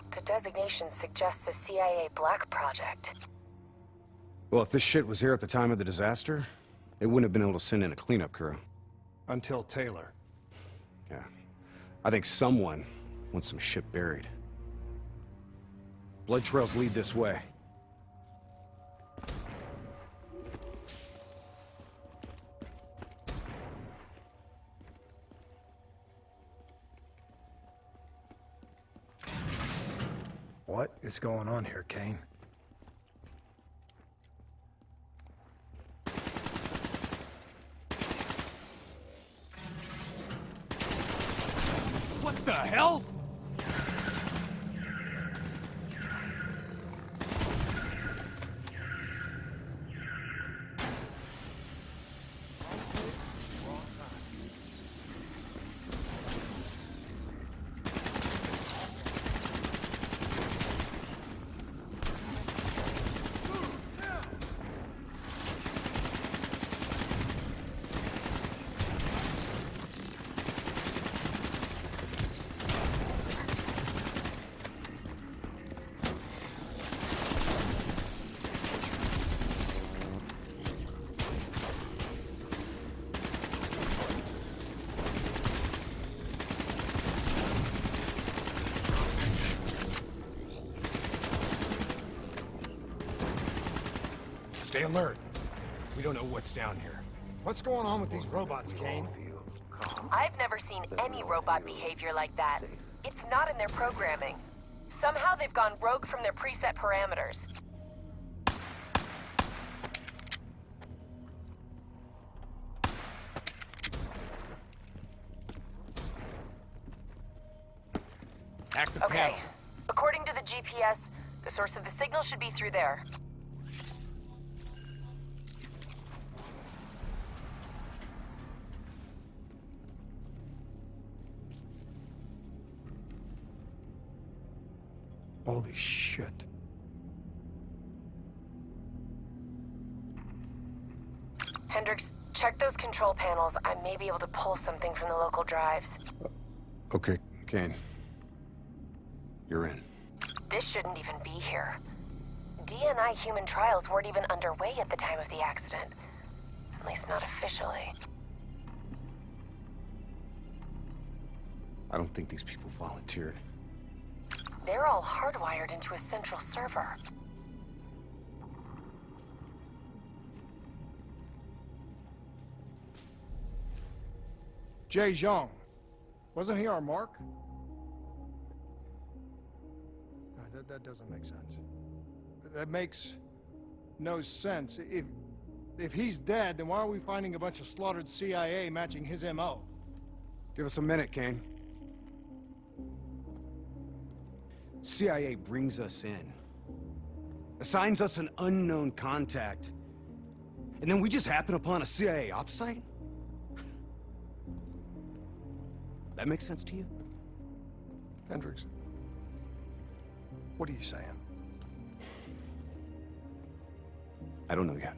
The designation suggests a CIA black project. Well, if this shit was here at the time of the disaster, they wouldn't have been able to send in a cleanup crew. Until Taylor. Yeah. I think someone wants some shit buried. Blood trails lead this way. What is going on here, Kane? What the hell? Stay alert. We don't know what's down here. What's going on with these robots, Kane? I've never seen any robot behavior like that. It's not in their programming. Somehow they've gone rogue from their preset parameters. Okay. According to the GPS, the source of the signal should be through there. Holy shit. Hendricks, check those control panels. I may be able to pull something from the local drives. Okay, Kane. You're in. This shouldn't even be here. DNI human trials weren't even underway at the time of the accident. At least not officially. I don't think these people volunteered. They're all hardwired into a central server. Jay Zhang. Wasn't he our mark? That doesn't make sense. That makes no sense. If he's dead, then why are we finding a bunch of slaughtered CIA matching his MO? Give us a minute, Kane. CIA brings us in, assigns us an unknown contact, and then we just happen upon a CIA ops site? That makes sense to you? Hendricks, what are you saying? I don't know yet.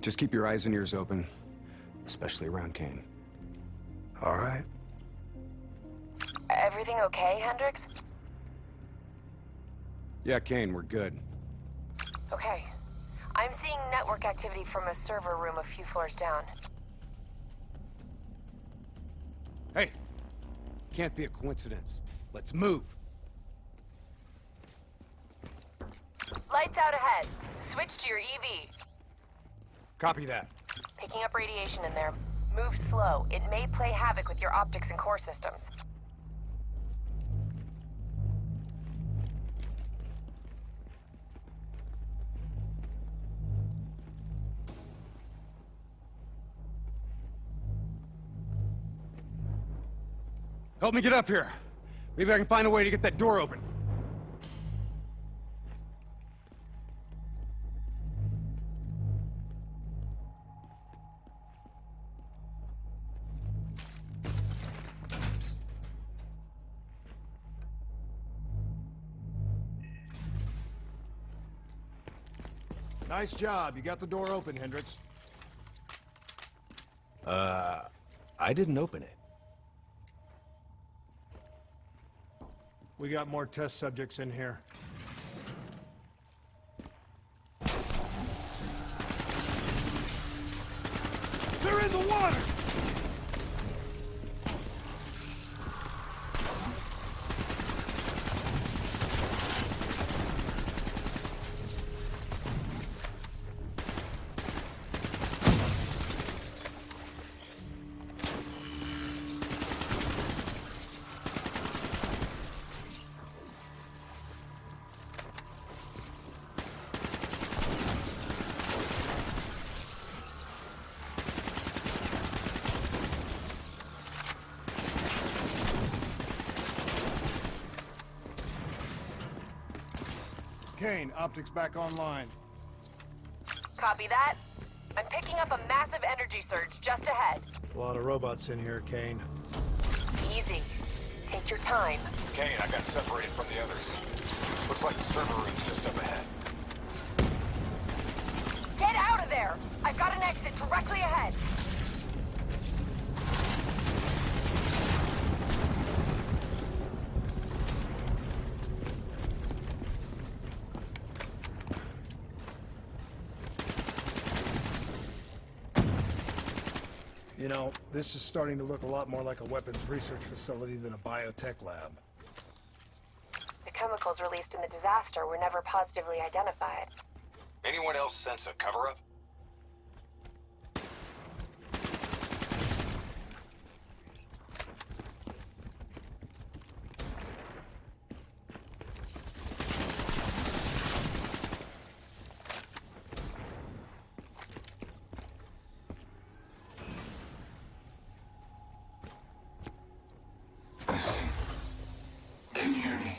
Just keep your eyes and ears open, especially around Kane. All right. Everything okay, Hendricks? Yeah, Kane, we're good. Okay. I'm seeing network activity from a server room a few floors down. Hey! Can't be a coincidence. Let's move! Lights out ahead. Switch to your EV. Copy that. Picking up radiation in there. Move slow. It may play havoc with your optics and core systems. Help me get up here. Maybe I can find a way to get that door open. Nice job. You got the door open, Hendricks. I didn't open it. We got more test subjects in here. They're in the water! Kane, optics back online. Copy that. I'm picking up a massive energy surge just ahead. A lot of robots in here, Kane. Easy. Take your time. Kane, I got separated from the others. Looks like the server room's just up ahead. Get out of there! I've got an exit directly ahead. You know, this is starting to look a lot more like a weapons research facility than a biotech lab. The chemicals released in the disaster were never positively identified. Anyone else sense a cover-up? Listen. Can you hear me?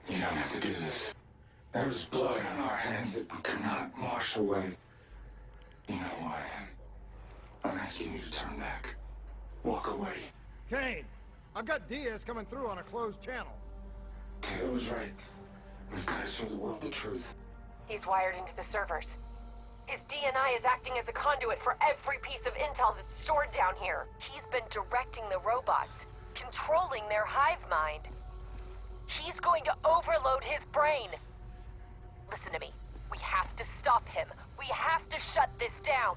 You don't have to do this. There was blood on our hands that we could not wash away. You know who I am. I'm asking you to turn back. Walk away. Kane, I've got Diaz coming through on a closed channel. Taylor was right. We've got to show the world the truth. He's wired into the servers. His DNI is acting as a conduit for every piece of intel that's stored down here. He's been directing the robots, controlling their hive mind. He's going to overload his brain. Listen to me. We have to stop him. We have to shut this down.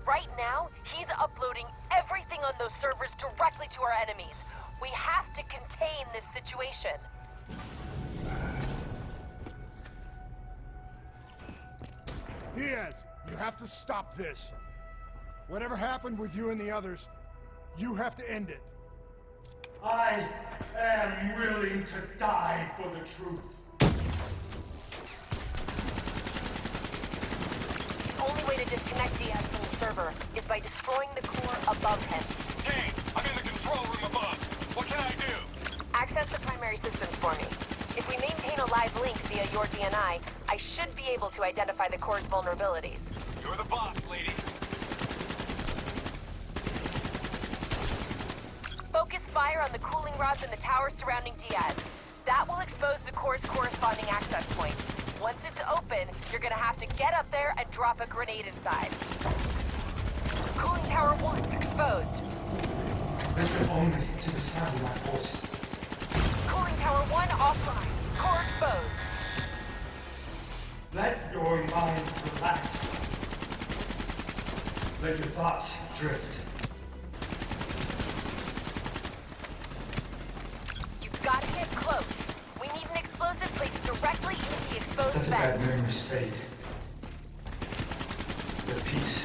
Right now, he's uploading everything on those servers directly to our enemies. We have to contain this situation. Diaz, you have to stop this. Whatever happened with you and the others, you have to end it. I am willing to die for the truth. The only way to disconnect Diaz from the server is by destroying the core above him. Kane, I'm in the control room above. What can I do? Access the primary systems for me. If we maintain a live link via your DNI, I should be able to identify the core's vulnerabilities. You're the boss, lady. Focus fire on the cooling rods in the towers surrounding Diaz. That will expose the core's corresponding access point. Once it's open, you're gonna have to get up there and drop a grenade inside. Cooling tower 1 exposed. Listen only to the sound of my voice. Cooling tower 1 offline. Core exposed. Let your mind relax. Let your thoughts drift. You've got to get close. We need an explosive placed directly into the exposed Let the bad vent. memories fade. Let peace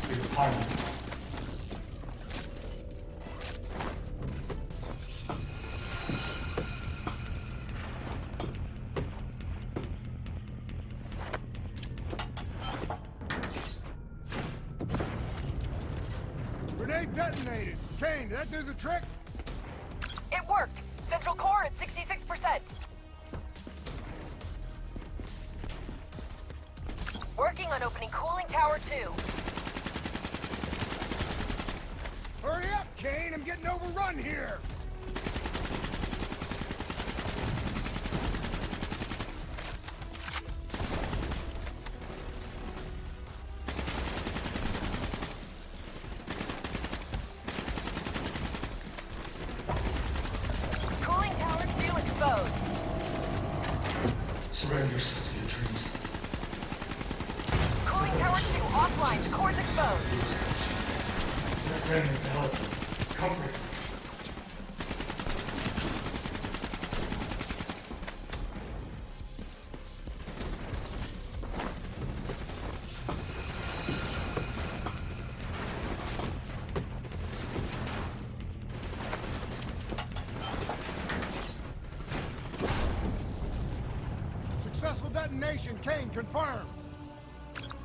be upon you. Grenade detonated. Kane, did that do the trick? It worked! Central core at 66%. Working on opening cooling tower 2. Hurry up, Kane! I'm getting overrun here! Cooling tower 2 exposed. Surrender yourself to your dreams. Cooling tower 2 offline. The core's exposed. Your friend with help. Comfort. Successful detonation. Kane, confirmed.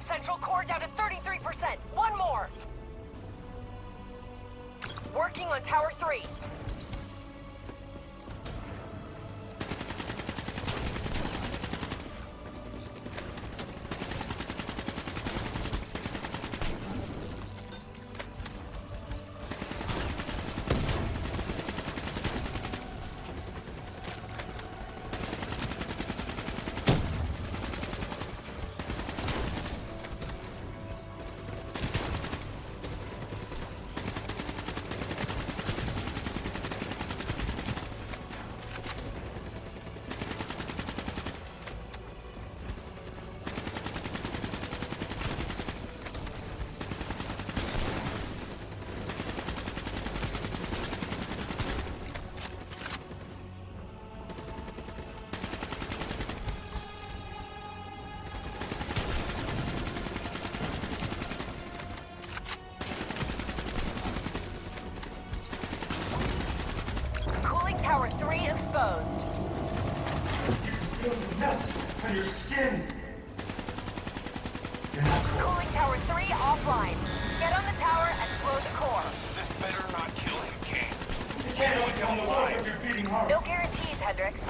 Central core down to 33%. One more. Working on tower 3. Cooling tower 3 exposed. Feel the melt on your skin. Cooling tower 3 offline. Get on the tower and blow the core. This better not kill him, Kane. You can't always tell the world if you're beating hard. No guarantees, Hendricks.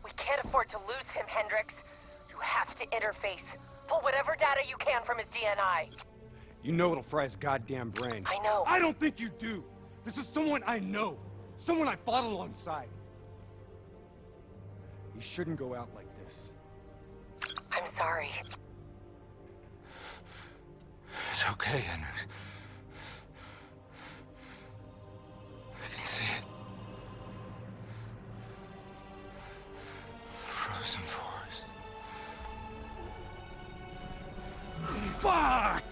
We can't afford to lose him, Hendricks. You have to interface. Pull whatever data you can from his DNI. You know it'll fry his goddamn brain. I know. I don't think you do. This is someone I know. Someone I fought alongside. You shouldn't go out like this. I'm sorry. It's okay, Hendricks. I can see it. Frozen forest. Fuck!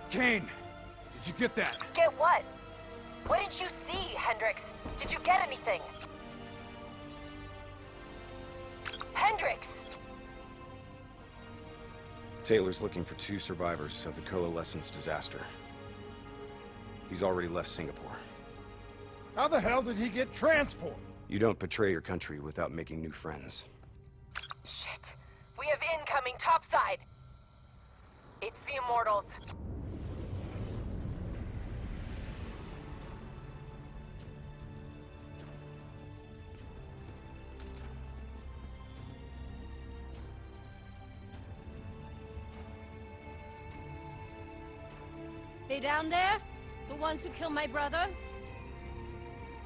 Kane, did you get that? Get what? What did you see, Hendricks? Did you get anything? Hendricks! Taylor's looking for 2 survivors of the Coalescence disaster. He's already left Singapore. How the hell did he get transport? You don't betray your country without making new friends. Shit. We have incoming topside. It's the Immortals. They down there? The ones who killed my brother?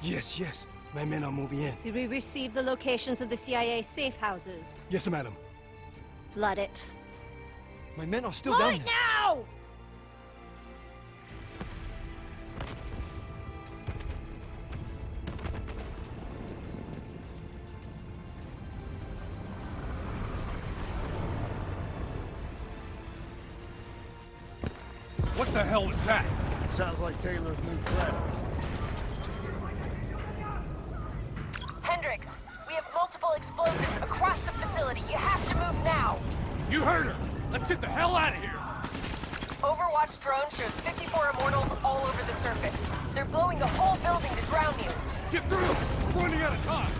Yes, yes. My men are moving in. Did we receive the locations of the CIA safe houses? Yes, madam. Flood it. My men are still Flood down it there. now! What the hell was that? Sounds like Taylor's new friends. Hendricks, we have multiple explosions across the facility. You have to move now. You heard her! Let's get the hell out of here! Overwatch drone shows 54 immortals all over the surface. They're blowing the whole building to drown you. Get through! We're running out of time!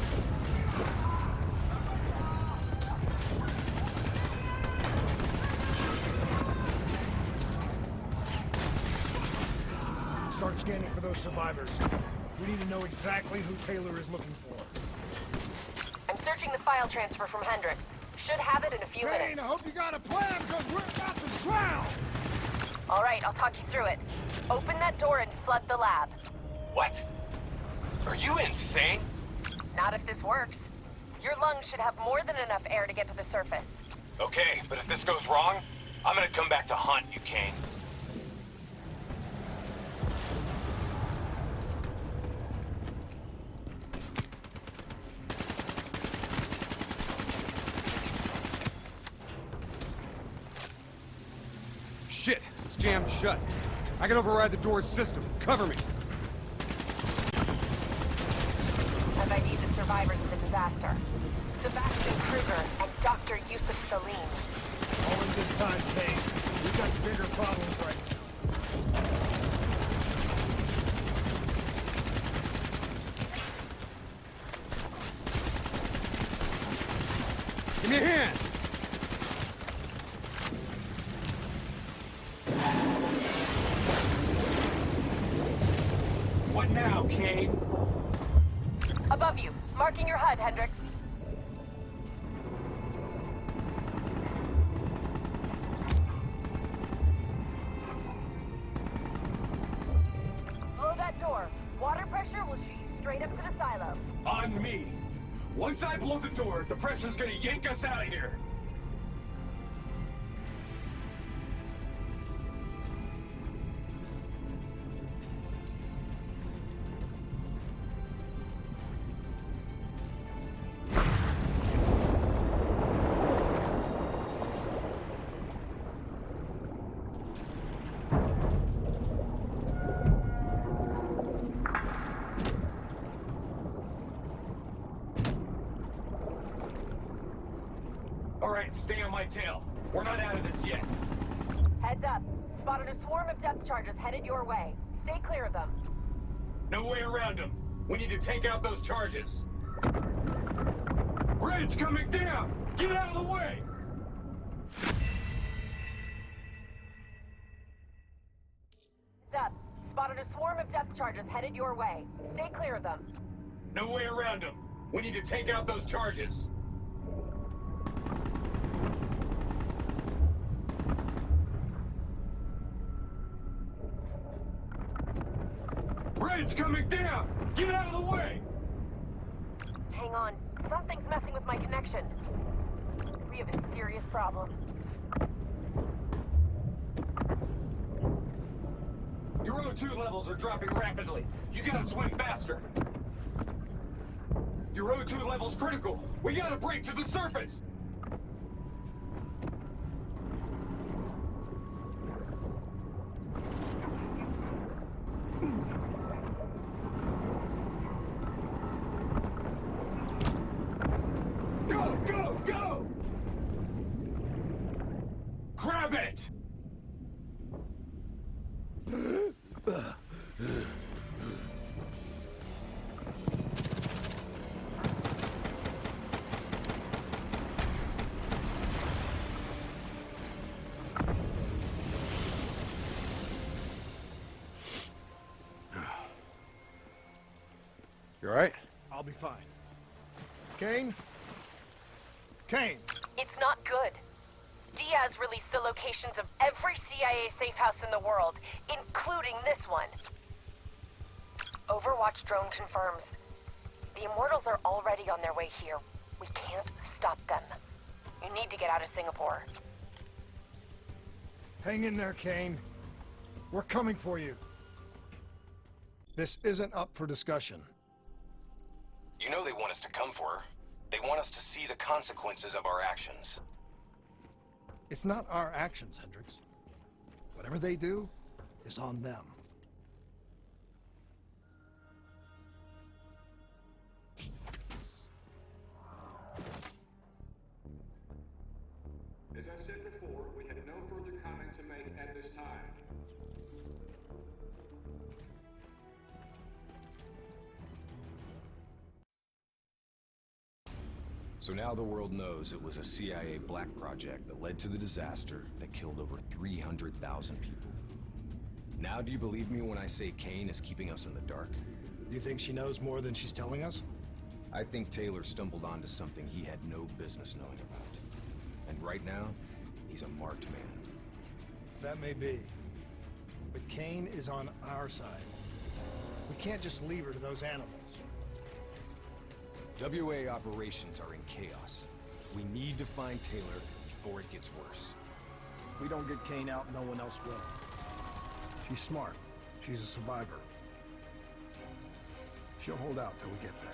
Start scanning for those survivors. We need to know exactly who Taylor is looking for. I'm searching the file transfer from Hendricks. Should have it in a few minutes. I hope you got a plan, because we're about to drown! All right, I'll talk you through it. Open that door and flood the lab. What? Are you insane? Not if this works. Your lungs should have more than enough air to get to the surface. Okay, but if this goes wrong, I'm gonna come back to hunt you, Kane. Shit, it's jammed shut. I can override the door's system. Cover me. I've ID'd the survivors of the disaster. Sebastian Kruger and Dr. Yusuf Salim. All in good time, Kane. We've got bigger problems right now. Give me a hand! What now, Kane? Above you. Marking your HUD, Hendricks. Blow that door. Water pressure will shoot you straight up to the silo. On me. Once I blow the door, the pressure's gonna yank us out of here. All right, stay on my tail. We're not out of this yet. Heads up. Spotted a swarm of depth charges headed your way. Stay clear of them. No way around them. We need to take out those charges. Bridge coming down! Get out of the way! Heads up. Spotted a swarm of depth charges headed your way. Stay clear of them. No way around them. We need to take out those charges. Bridge coming down! Get out of the way! Hang on. Something's messing with my connection. We have a serious problem. Your O2 levels are dropping rapidly. You gotta swim faster. Your O2 level's critical. We gotta break to the surface! Go, go, go! Grab it! You alright? I'll be fine. Kane? Kane! It's not good. Diaz released the locations of every CIA safe house in the world, including this one. Overwatch drone confirms. The Immortals are already on their way here. We can't stop them. You need to get out of Singapore. Hang in there, Kane. We're coming for you. This isn't up for discussion. You know they want us to come for her. They want us to see the consequences of our actions. It's not our actions, Hendricks. Whatever they do is on them. So now the world knows it was a CIA black project that led to the disaster that killed over 300,000 people. Now do you believe me when I say Kane is keeping us in the dark? You think she knows more than she's telling us? I think Taylor stumbled onto something he had no business knowing about. And right now, he's a marked man. That may be. But Kane is on our side. We can't just leave her to those animals. WA operations are in chaos. We need to find Taylor before it gets worse. If we don't get Kane out, no one else will. She's smart. She's a survivor. She'll hold out till we get there.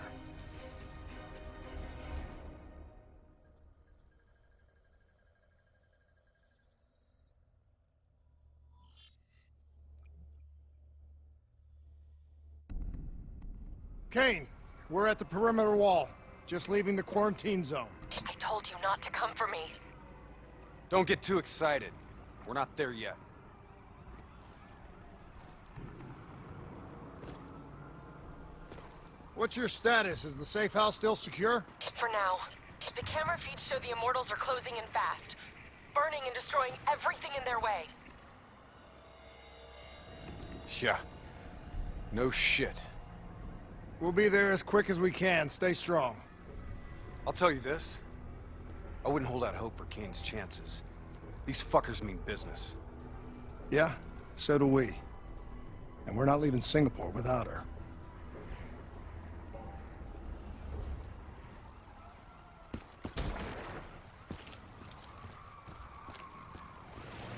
Kane, we're at the perimeter wall. Just leaving the quarantine zone. I told you not to come for me. Don't get too excited. We're not there yet. What's your status? Is the safe house still secure? For now. The camera feeds show the Immortals are closing in fast. Burning and destroying everything in their way. Yeah. No shit. We'll be there as quick as we can. Stay strong. I'll tell you this. I wouldn't hold out hope for Kane's chances. These fuckers mean business. Yeah, so do we. And we're not leaving Singapore without her.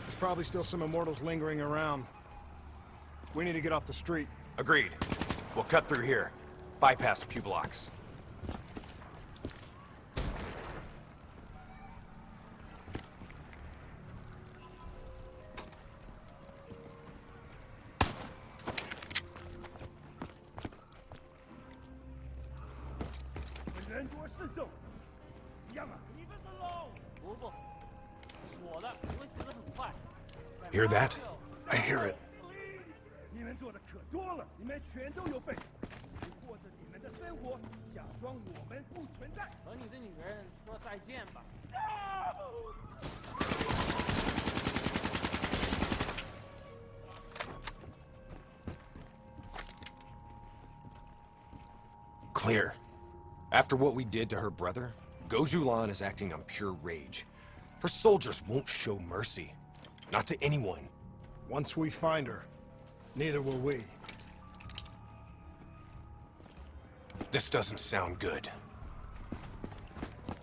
There's probably still some Immortals lingering around. We need to get off the street. Agreed. We'll cut through here. Bypass a few blocks. Hear that? I hear it. 你们做的可多了，你们全都有份。你过着你们的生活，假装我们不存在。和你的女人说再见吧。Clear. After what we did to her brother, Gojulan is acting on pure rage. Her soldiers won't show mercy. Not to anyone. Once we find her, neither will we. This doesn't sound good.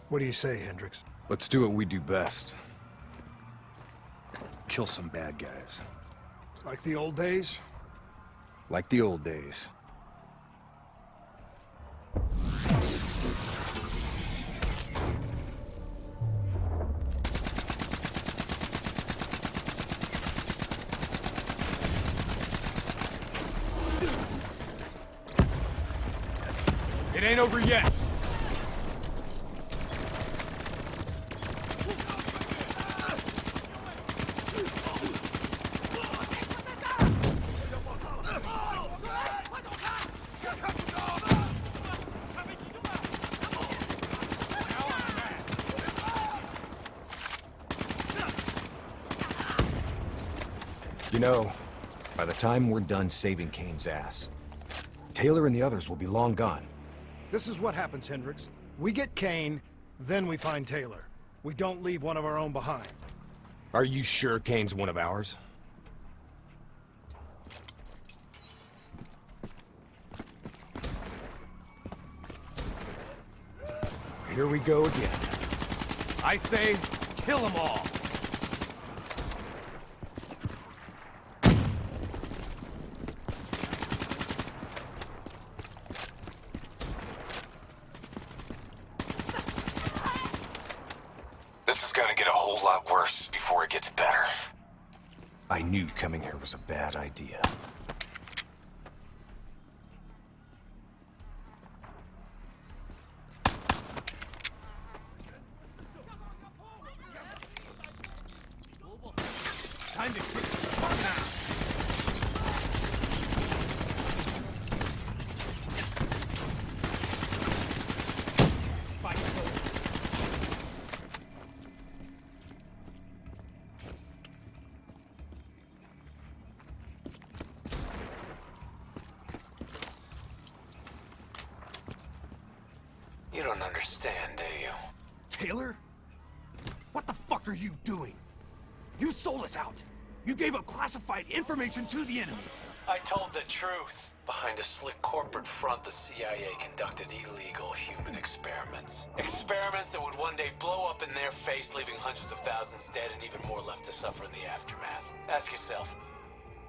What do you say, Hendricks? Let's do what we do best. Kill some bad guys. Like the old days? Like the old days. It ain't over yet. You know, by the time we're done saving Kane's ass, Taylor and the others will be long gone. This is what happens, Hendricks. We get Kane, then we find Taylor. We don't leave one of our own behind. Are you sure Kane's one of ours? Here we go again. I say, kill them all. This is gonna get a whole lot worse before it gets better. I knew coming here was a bad idea. Time to kick this one now. Fight over. understand, do you? Taylor? What the fuck are you doing? You sold us out. You gave up classified information to the enemy. I told the truth. Behind a slick corporate front, the CIA conducted illegal human experiments. Experiments that would one day blow up in their face, leaving hundreds of thousands dead and even more left to suffer in the aftermath. Ask yourself,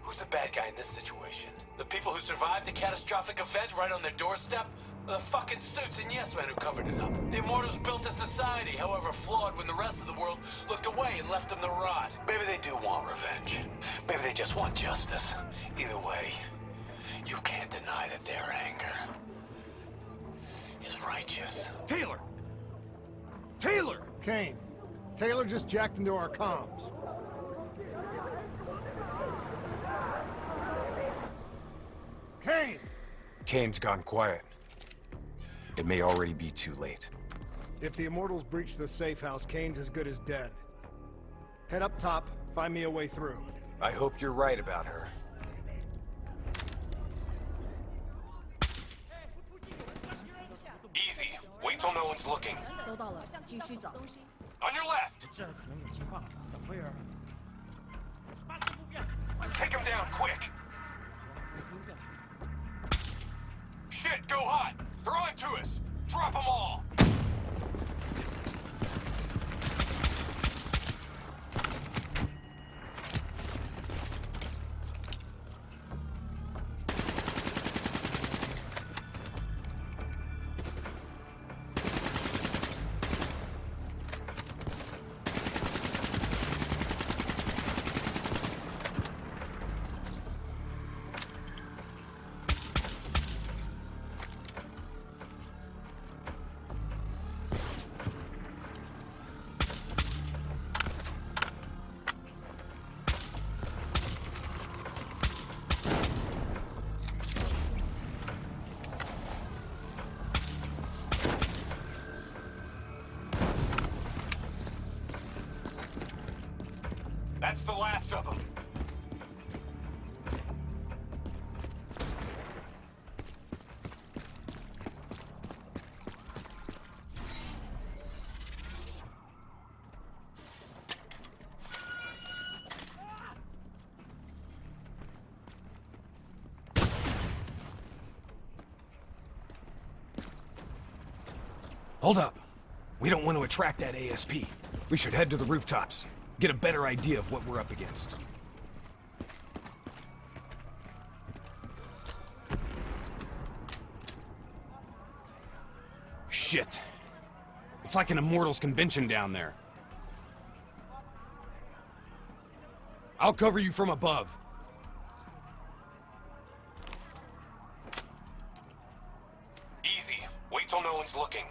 who's the bad guy in this situation? The people who survived a catastrophic event right on their doorstep? Or the fucking suits and yes men who covered it up? The Immortals built a society, however flawed, when the rest of the world looked away and left them to rot. Maybe they do want revenge. Maybe they just want justice. Either way, you can't deny that their anger is righteous. Taylor! Taylor! Kane, Taylor just jacked into our comms. Kane! Kane's gone quiet. It may already be too late. If the Immortals breach the safe house, Kane's as good as dead. Head up top, find me a way through. I hope you're right about her. Easy. Wait till no one's looking. 收到了，继续找。 On your left! 这可能有情况，等会儿。 Take him down, quick! Shit, go hot! They're on to us! Drop them all! That's the last of them. Hold up. We don't want to attract that ASP. We should head to the rooftops. Get a better idea of what we're up against. Shit. It's like an Immortals convention down there. I'll cover you from above. Easy. Wait till no one's looking.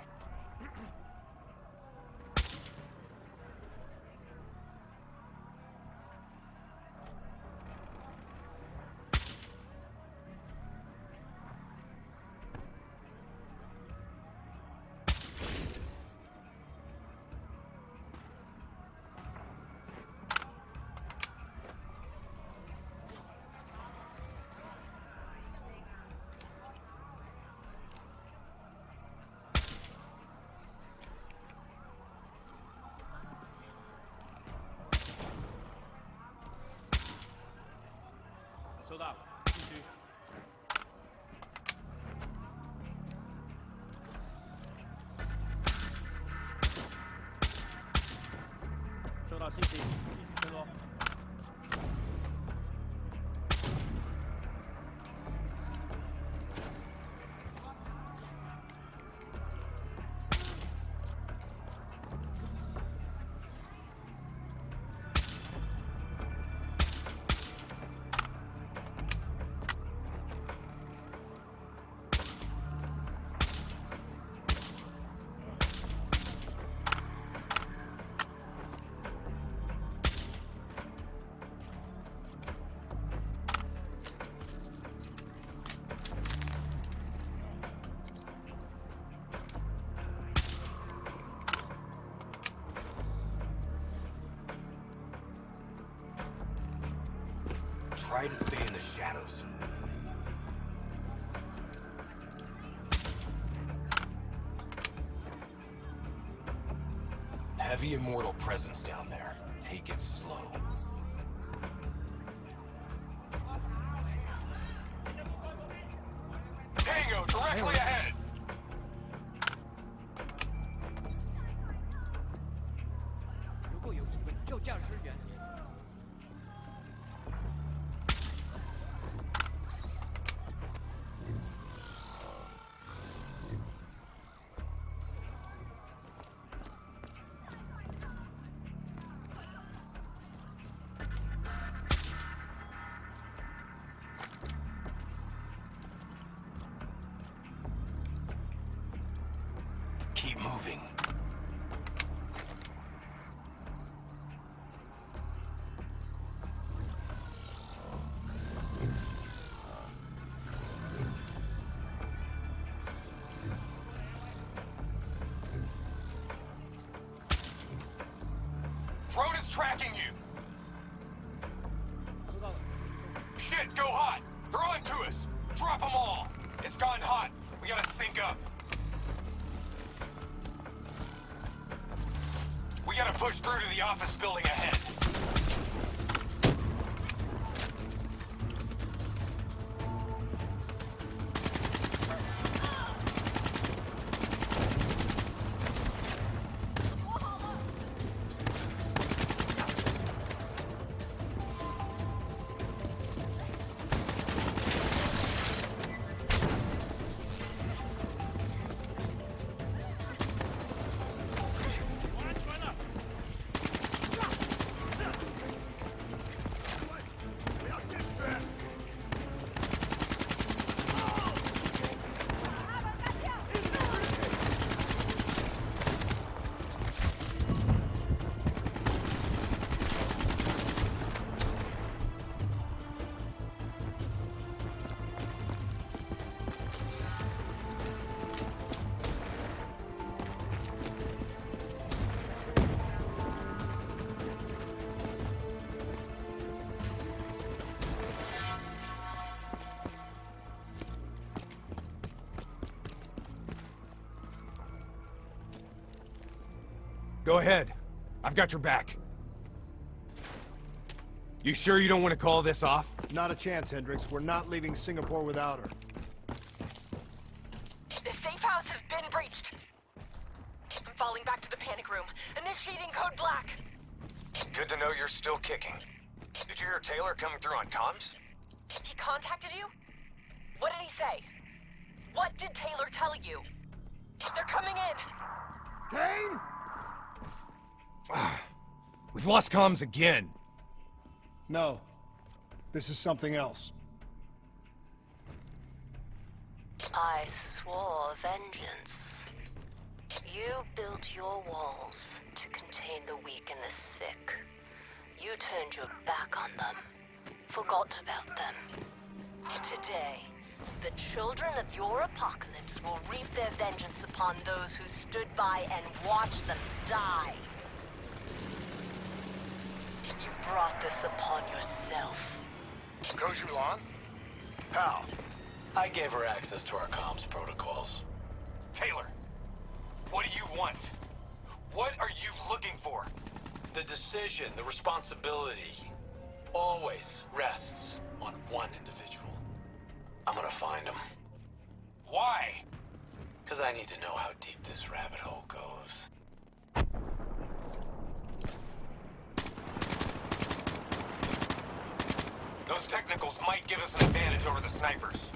Try to stay in the shadows. heavy immortal presence down there. Take it slow. Tango, directly ahead! 如果有疑问，就驾驶员。 Keep moving. Drone is tracking you. Shit, go hot. They're on to us. Drop them all. It's gone hot. We gotta sync up. We gotta push through to the office building ahead. Go ahead. I've got your back. You sure you don't want to call this off? Not a chance, Hendricks. We're not leaving Singapore without her. The safe house has been breached. I'm falling back to the panic room. Initiating code black. Good to know you're still kicking. Did you hear Taylor coming through on comms? He contacted you? What did he say? What did Taylor tell you? They're coming in! Kane? We've lost comms again. No. This is something else. I swore vengeance. You built your walls to contain the weak and the sick. You turned your back on them, forgot about them. Today, the children of your apocalypse will reap their vengeance upon those who stood by and watched them die. You brought this upon yourself. Goju Lan? How? I gave her access to our comms protocols. Taylor, what do you want? What are you looking for? The decision, the responsibility, always rests on one individual. I'm gonna find him. Why? Because I need to know how deep this rabbit hole goes. Those technicals might give us an advantage over the snipers.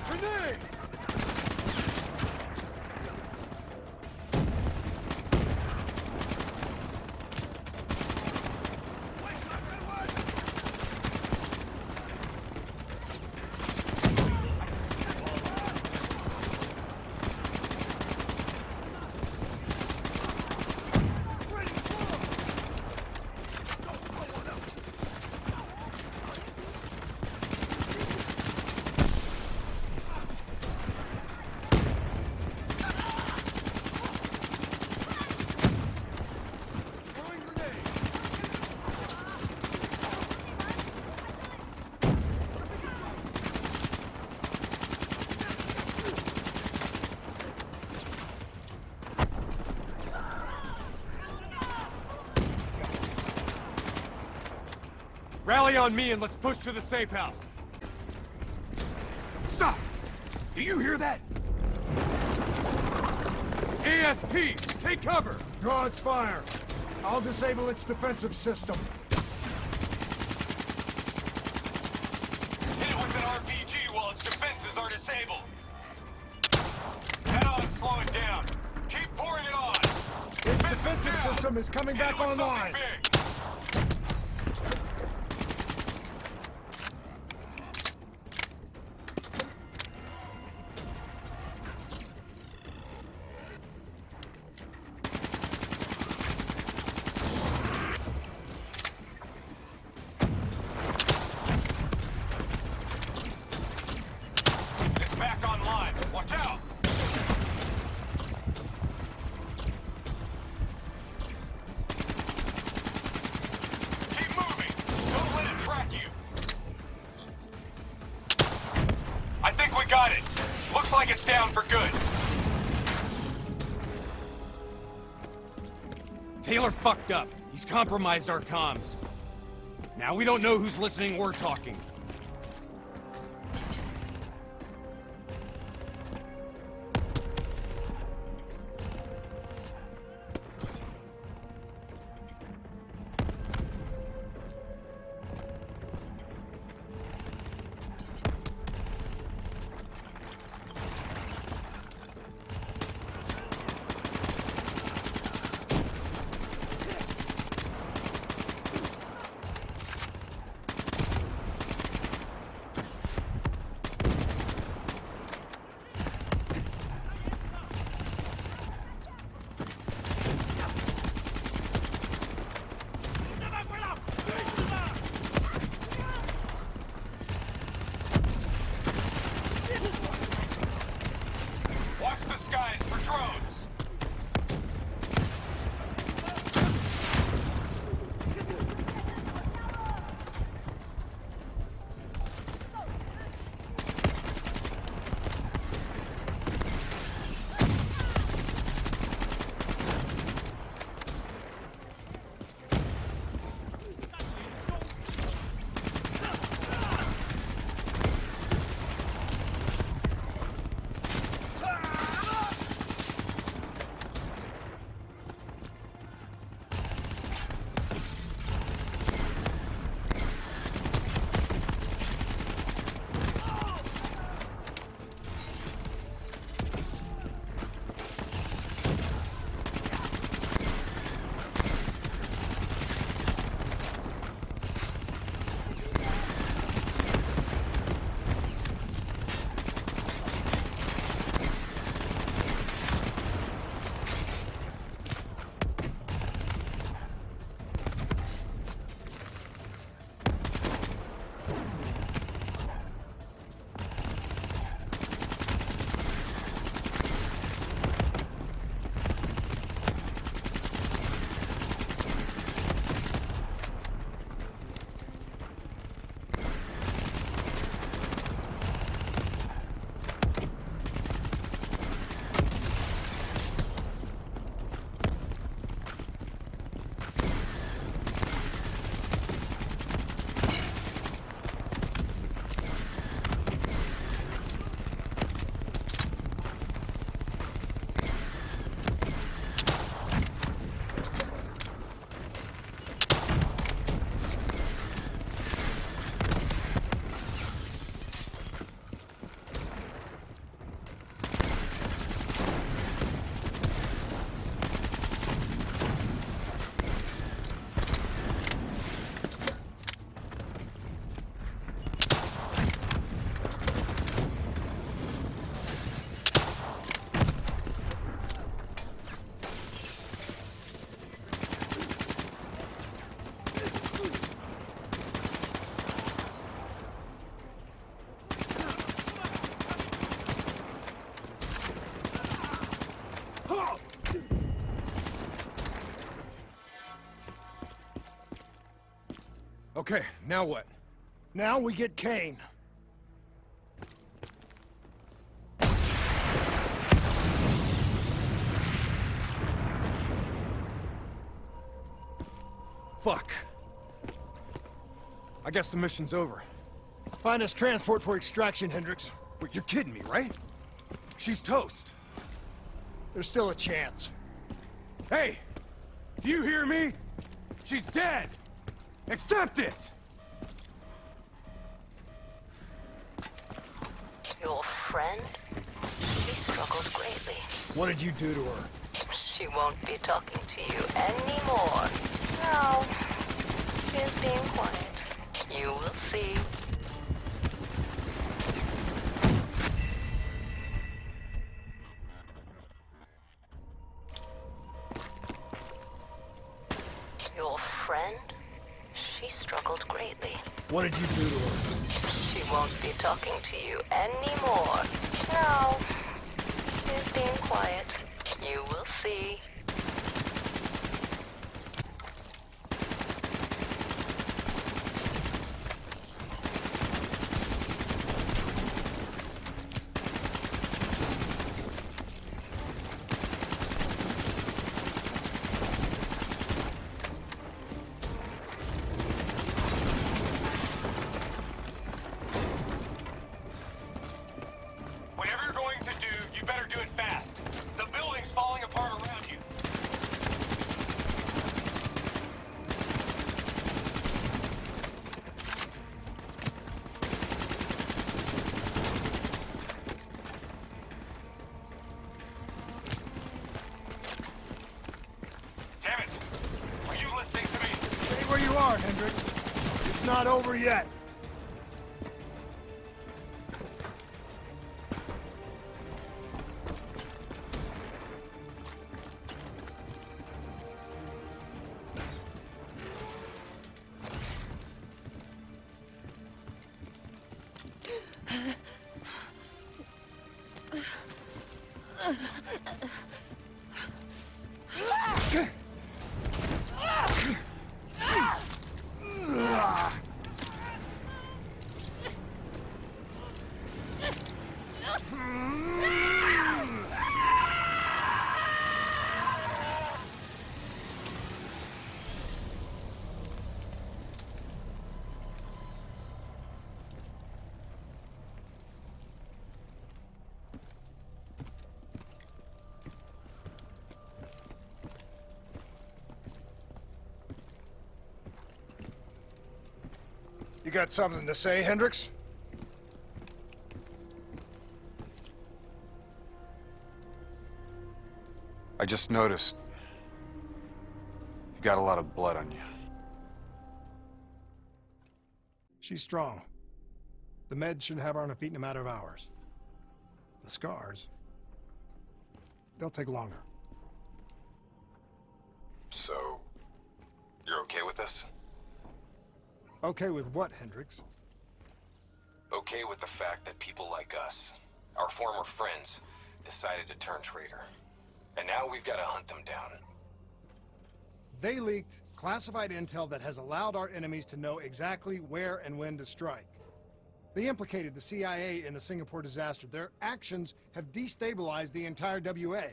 Grenade! Rally on me and let's push to the safe house. Stop! Do you hear that? ASP, take cover! Draw its fire. I'll disable its defensive system. Hit it with an RPG while its defenses are disabled. That ought to slow it down. Keep pouring it on. Its defensive system is coming back online. It's back online. Watch out! Keep moving. Don't let it track you. I think we got it. Looks like it's down for good. Taylor fucked up. He's compromised our comms. Now we don't know who's listening or talking. Watch the skies for drones. Okay, now what? Now we get Kane. Fuck. I guess the mission's over. Find us transport for extraction, Hendricks. Wait, you're kidding me, right? She's toast. There's still a chance. Hey! Do you hear me? She's dead! Accept it! Your friend? She struggled greatly. What did you do to her? She won't be talking to you anymore. No. She is being quiet. You will see. Your friend? She struggled greatly. What did you do to her? She won't be talking to you anymore. No. She is being quiet. You will see. Whatever you're going to do, you better do it fast. The building's falling apart around you. Damn it! Are you listening to me? Stay where you are, Hendricks. It's not over yet. You got something to say, Hendricks? I just noticed you got a lot of blood on you. She's strong. The meds should have her on her feet in a matter of hours. The scars, they'll take longer. So, you're okay with this? Okay with what, Hendricks? Okay with the fact that people like us, our former friends, decided to turn traitor. And now we've got to hunt them down. They leaked classified intel that has allowed our enemies to know exactly where and when to strike. They implicated the CIA in the Singapore disaster. Their actions have destabilized the entire WA.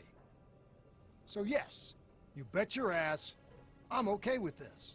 So yes, you bet your ass, I'm okay with this.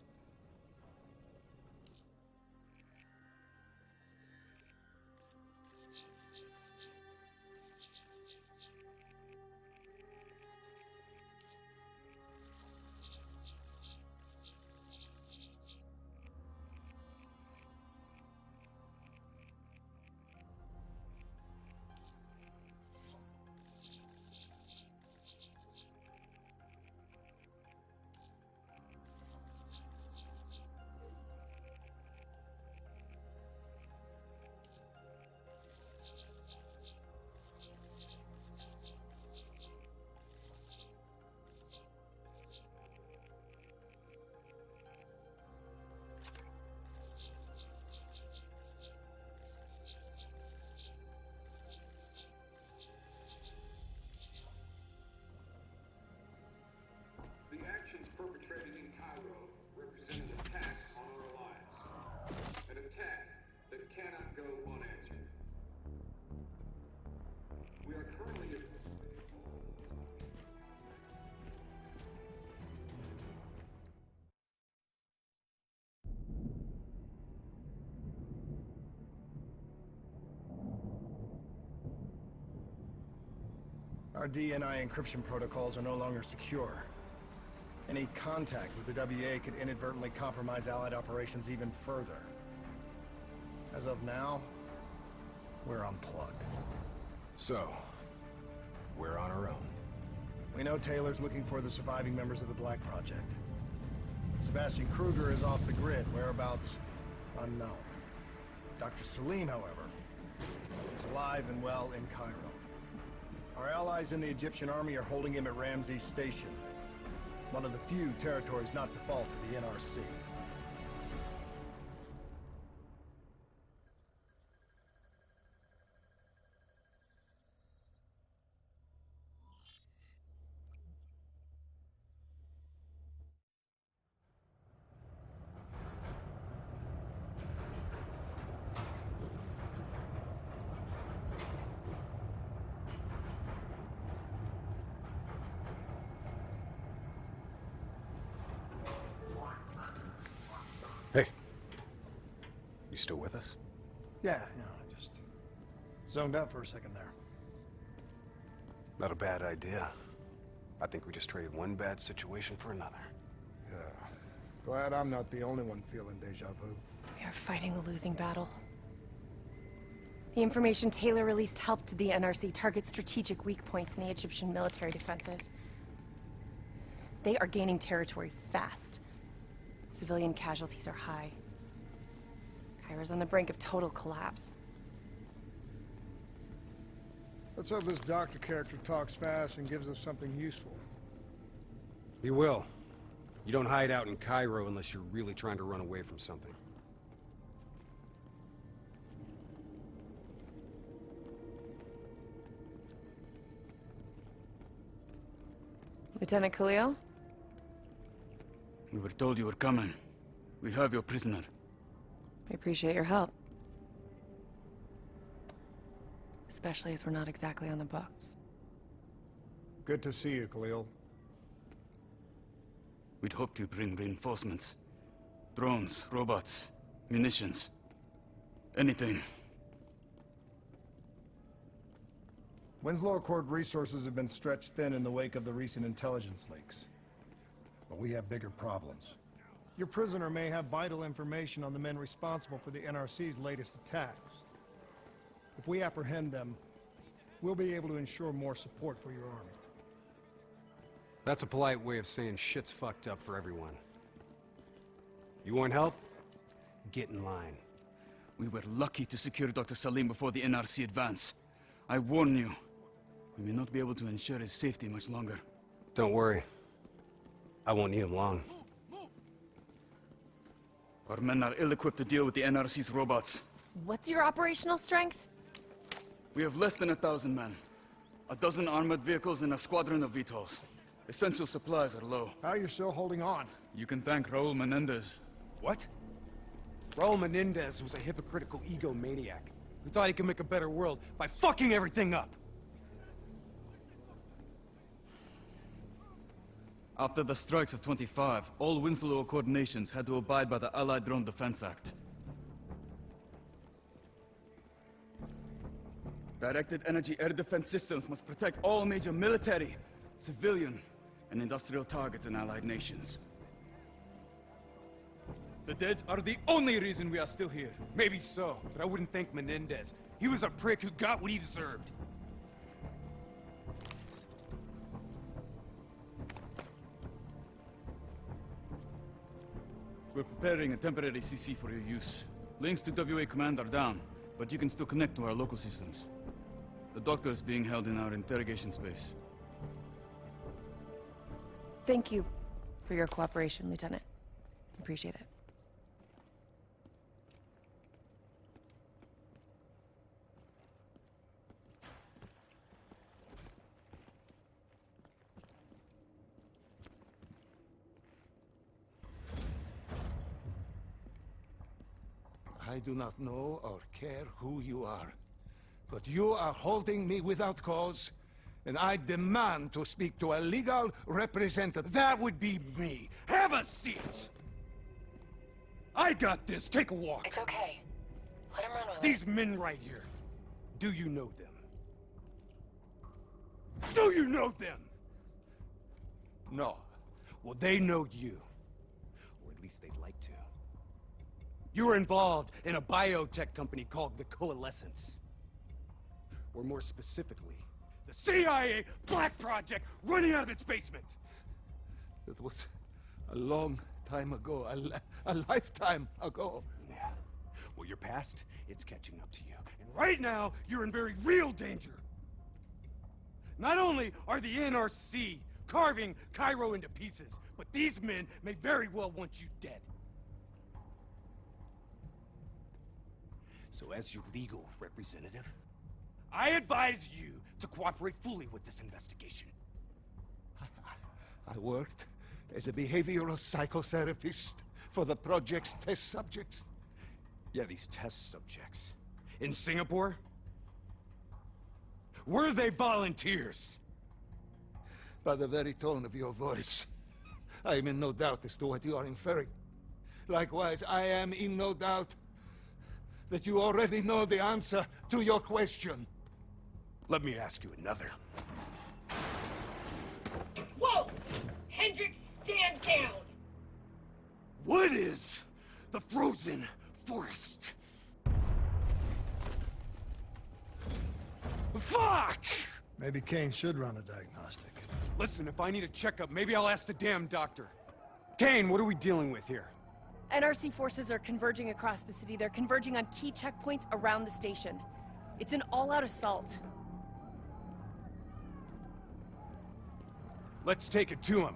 Our DNI encryption protocols are no longer secure. Any contact with the WA could inadvertently compromise Allied operations even further. As of now, we're unplugged. So, we're on our own. We know Taylor's looking for the surviving members of the Black Project. Sebastian Kruger is off the grid, whereabouts unknown. Dr. Salim, however, is alive and well in Cairo. Our allies in the Egyptian army are holding him at Ramses Station, one of the few territories not to fall to the NRC. Hey. You still with us? Yeah, I just zoned out for a second there. Not a bad idea. I think we just traded one bad situation for another. Yeah. Glad I'm not the only one feeling deja vu. We are fighting a losing battle. The information Taylor released helped the NRC target strategic weak points in the Egyptian military defenses. They are gaining territory fast. Civilian casualties are high. Cairo's on the brink of total collapse. Let's hope this doctor character talks fast and gives us something useful. He will. You don't hide out in Cairo unless you're really trying to run away from something. Lieutenant Khalil? We were told you were coming. We have your prisoner. We appreciate your help. Especially as we're not exactly on the books. Good to see you, Khalil. We'd hoped to bring reinforcements. Drones, robots, munitions. Anything. Winslow Accord resources have been stretched thin in the wake of the recent intelligence leaks. But we have bigger problems. Your prisoner may have vital information on the men responsible for the NRC's latest attacks. If we apprehend them, we'll be able to ensure more support for your army. That's a polite way of saying shit's fucked up for everyone. You want help? Get in line. We were lucky to secure Dr. Salim before the NRC advance. I warn you, we may not be able to ensure his safety much longer. Don't worry. I won't need him long. Our men are ill-equipped to deal with the NRC's robots. What's your operational strength? We have less than 1,000 men. 12 armored vehicles and a squadron of VTOLs. Essential supplies are low. How are you still holding on? You can thank Raul Menendez. What? Raul Menendez was a hypocritical egomaniac who thought he could make a better world by fucking everything up. After the strikes of 25, all Winslow Accord nations had to abide by the Allied Drone Defense Act. Directed energy air defense systems must protect all major military, civilian, and industrial targets in Allied nations. The dead are the only reason we are still here. Maybe so, but I wouldn't thank Menendez. He was a prick who got what he deserved. We're preparing a temporary CC for your use. Links to WA Command are down, but you can still connect to our local systems. The doctor is being held in our interrogation space. Thank you for your cooperation, Lieutenant. Appreciate it. I do not know or care who you are, but you are holding me without cause, and I demand to speak to a legal representative. That would be me. Have a seat! I got this. Take a walk. It's okay. Let him run with it. These men right here. Do you know them? Do you know them? No. Well, they know you. Or at least they'd like to. You were involved in a biotech company called the Coalescence. Or more specifically, the CIA Black Project running out of its basement. That was a long time ago, a lifetime ago. Yeah. Well, your past, it's catching up to you. And right now, you're in very real danger. Not only are the NRC carving Cairo into pieces, but these men may very well want you dead. So as your legal representative, I advise you to cooperate fully with this investigation. I worked as a behavioral psychotherapist for the project's test subjects. Yeah, these test subjects. In Singapore? Were they volunteers? By the very tone of your voice, I am in no doubt as to what you are inferring. Likewise, I am in no doubt that you already know the answer to your question. Let me ask you another. Whoa! Hendricks, stand down! What is the frozen forest? Fuck! Maybe Kane should run a diagnostic. Listen, if I need a checkup, maybe I'll ask the damn doctor. Kane, what are we dealing with here? NRC forces are converging across the city. They're converging on key checkpoints around the station. It's an all-out assault. Let's take it to him.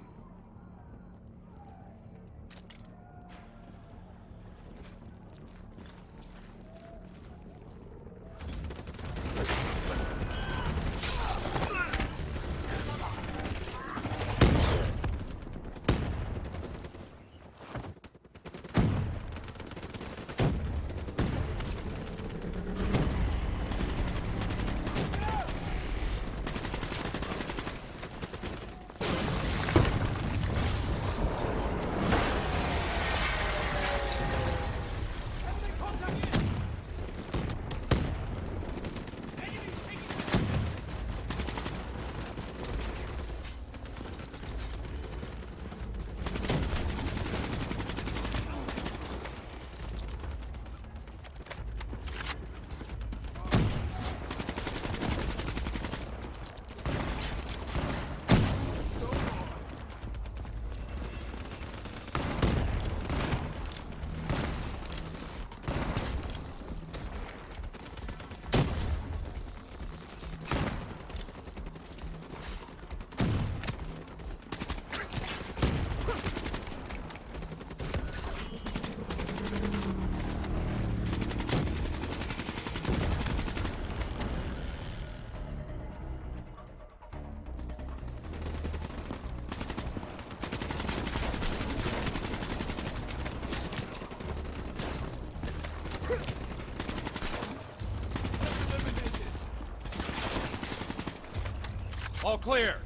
All clear.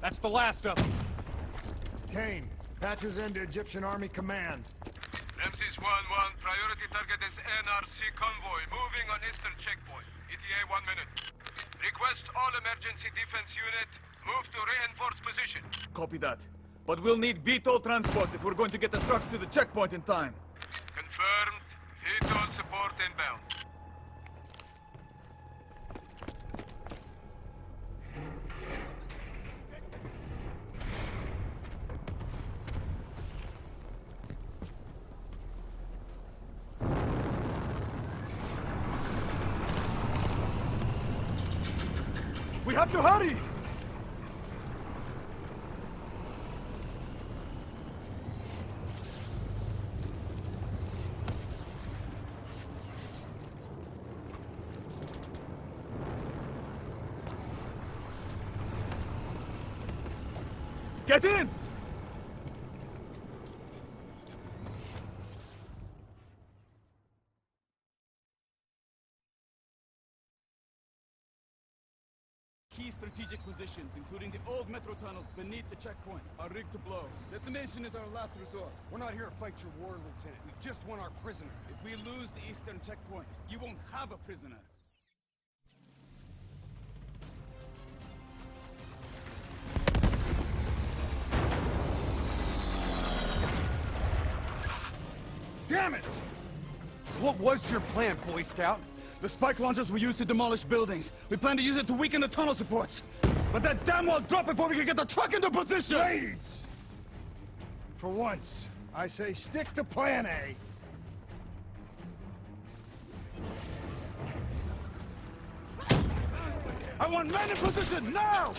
That's the last of them. Kane, patches into Egyptian Army Command. Ramses 1-1, priority target is NRC convoy, moving on eastern checkpoint. ETA 1 minute. Request all emergency defense unit, move to reinforced position. Copy that. But we'll need VTOL transport if we're going to get the trucks to the checkpoint in time. Confirmed. VTOL support inbound. We have to hurry! Get in! Key strategic positions, including the old metro tunnels beneath the checkpoint, are rigged to blow. Detonation is our last resort. We're not here to fight your war, Lieutenant. We just want our prisoner. If we lose the eastern checkpoint, you won't have a prisoner. damn it! What was your plan, Boy Scout? The spike launchers were used to demolish buildings. We plan to use it to weaken the tunnel supports. But that damn wall dropped before we could get the truck into position! Ladies! For once, I say stick to plan A. I want men in position, now!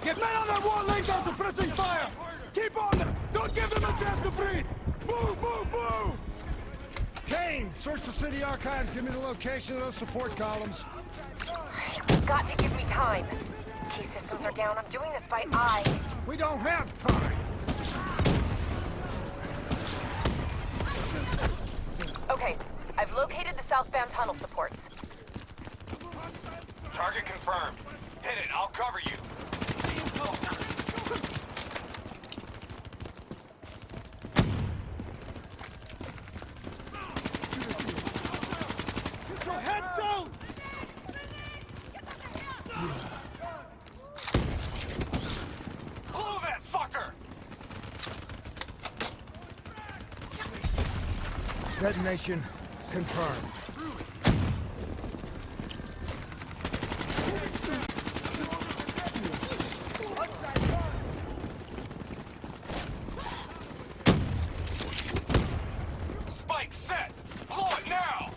Get men on that wall laying down suppressing fire! Keep on them! Don't give them a chance to breathe! Move, move, move! Kane, search the city archives. Give me the location of those support columns. You've got to give me time. Key systems are down. I'm doing this by eye. We don't have time. Okay, I've located the southbound tunnel supports. Target confirmed. Hit it, I'll cover you. Head down! Blow that fucker! Detonation confirmed. Spike set! Blow it now!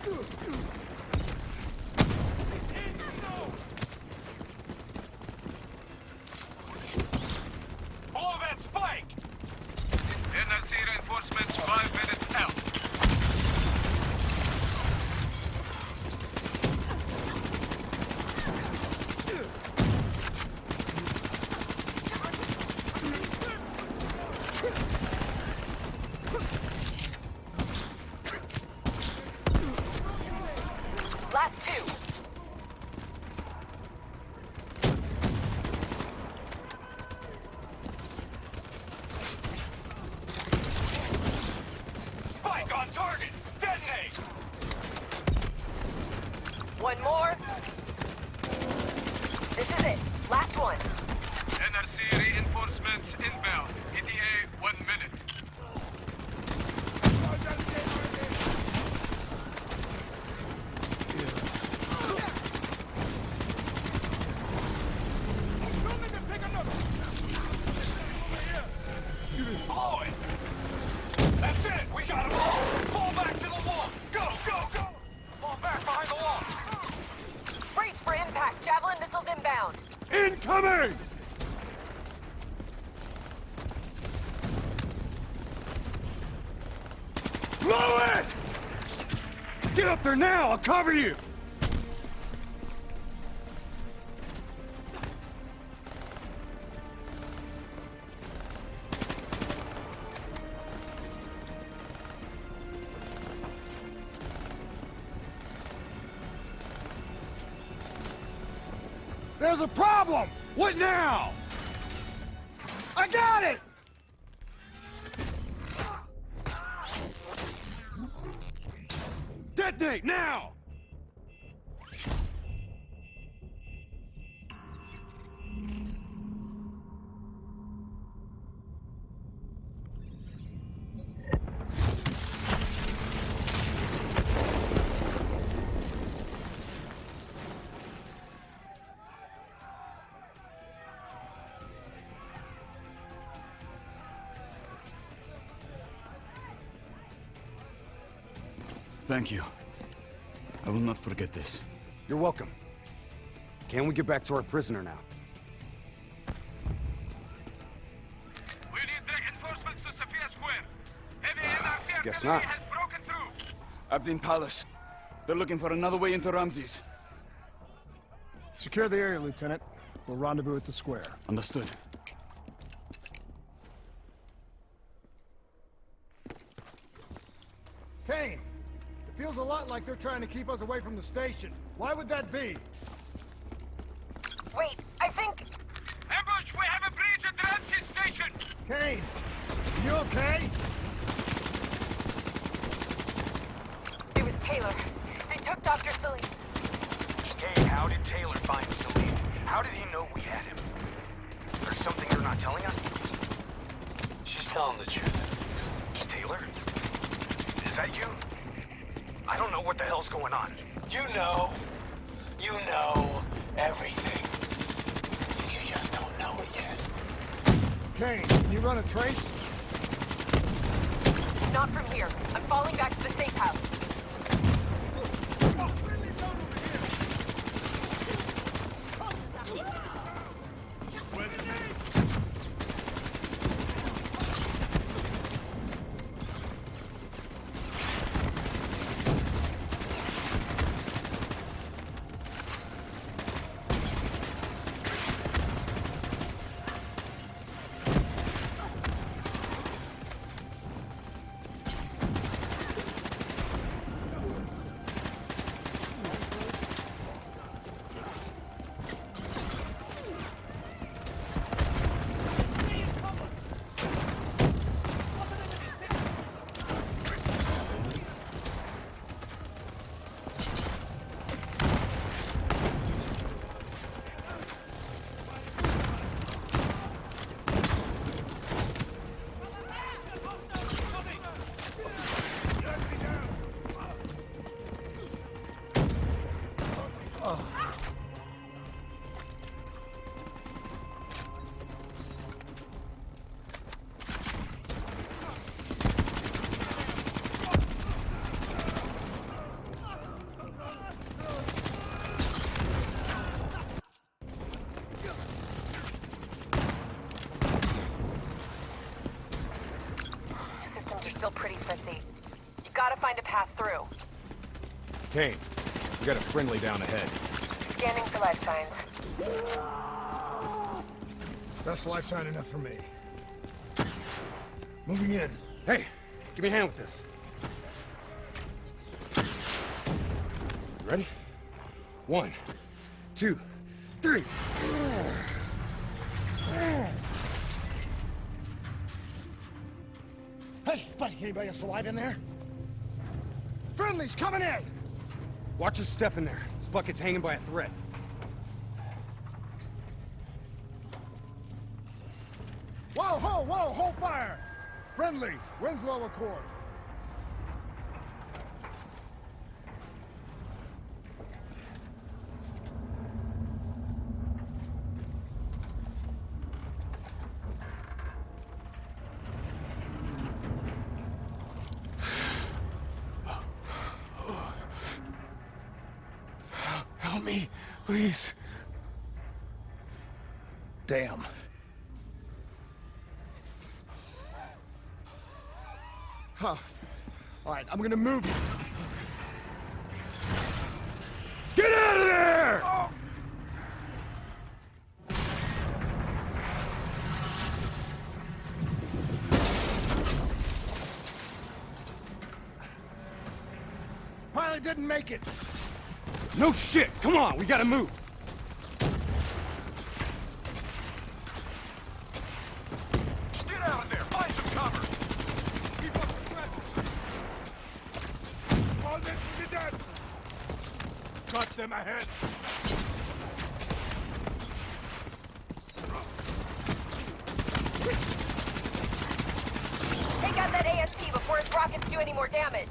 Blow that spike! NRC reinforcements 5 minutes out. Last two. Spike on target! Detonate! One more. This is it. Last one. NRC reinforcements inbound. ETA 1 minute. Blow it! That's it! We got them all! Fall back to the wall! Go, go, go! Fall back behind the wall! Brace for impact. Javelin missiles inbound. Incoming! Blow it! Get up there now! I'll cover you! There's a problem! What now? I got it! Detonate now! Thank you. I will not forget this. You're welcome. Can we get back to our prisoner now? We need reinforcements to Sophia Square. Heavy NRC Guess artillery not. has broken through. Abdin Palace. They're looking for another way into Ramses. Secure the area, Lieutenant. We'll rendezvous at the square. Understood. Kane! It feels a lot like they're trying to keep us away from the station. Why would that be? Wait, I think... Ambush! We have a breach at the Ramses station! Kane! You okay? It was Taylor. They took Dr. Salim. Kane, how did Taylor find Salim? How did he know we had him? There's something you're not telling us? She's telling the truth. Taylor? Is that you? I don't know what the hell's going on. You know everything. You just don't know it yet. Kane, can you run a trace? Not from here. I'm falling back to the safe house. Still pretty fritzy. You gotta find a path through. Kane, we got a friendly down ahead. Scanning for life signs. That's life sign enough for me. Moving in. Hey, give me a hand with this. You ready? 1, 2, 3. Hey, buddy, anybody else alive in there? Friendly's coming in! Watch your step in there. This bucket's hanging by a thread. Whoa, hold fire! Friendly, Winslow Accord. Help me, please. Damn. Huh. All right, I'm gonna move you. Get out of there! Oh. Pilot didn't make it. No shit! Come on, we gotta move! Get out of there! Find some cover! Keep up the threat! All this to be done! Got them ahead! Take out that ASP before its rockets do any more damage.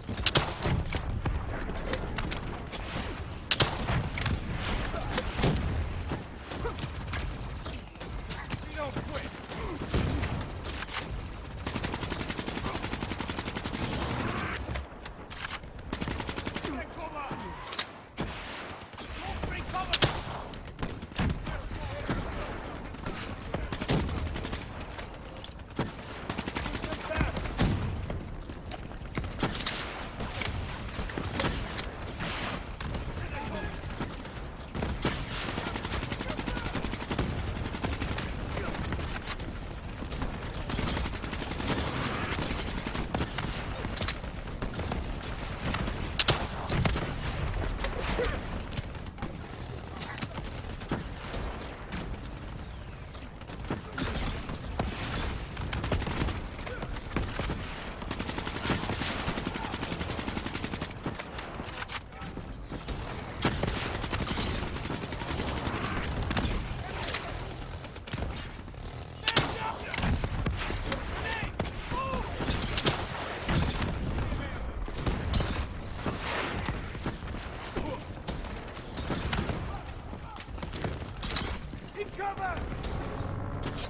cover!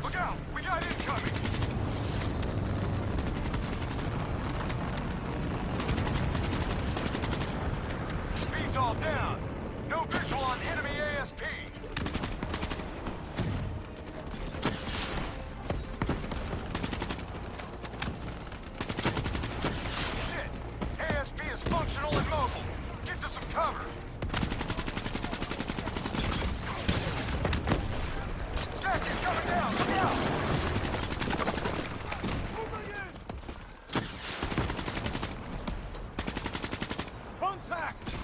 Look out! We got incoming! Feed's all down. No visual on enemy ASP. Shit! ASP is functional and mobile. Get to some cover. Statue's coming down! Look out! Contact!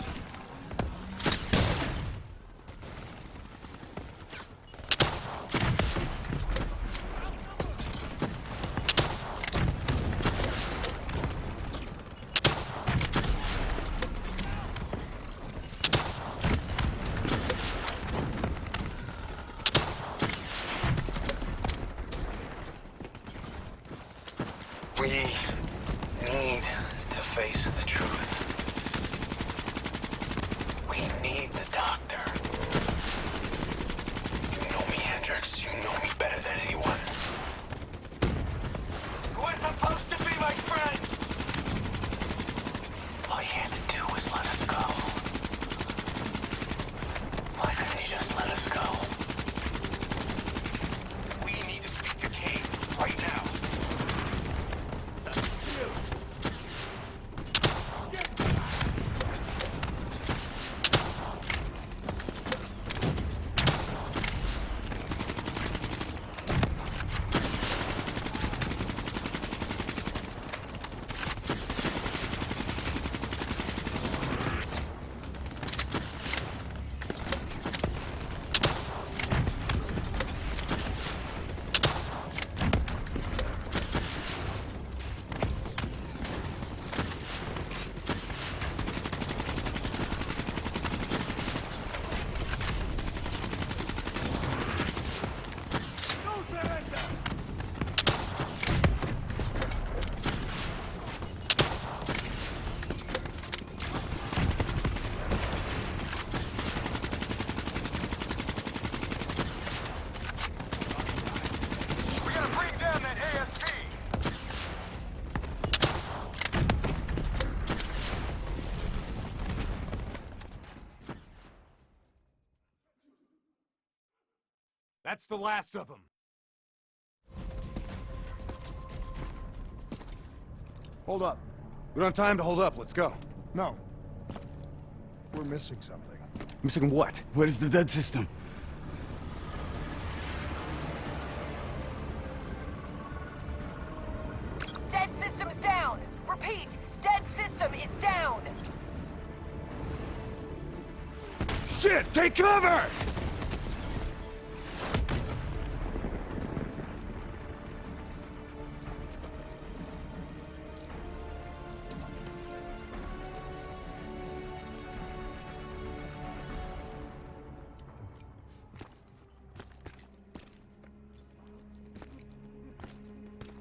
We need to face the truth. We need the doctor. You know me, Hendricks. You know me better than anyone. Who is supposed to be my friend? All you had to do was let us go. Why couldn't he just let us go? We need to speak to Kane right now. That's the last of them. Hold up. We don't have time to hold up. Let's go. No. We're missing something. Missing what? Where is the dead system? Dead system's down! Repeat, dead system is down! Shit! Take cover!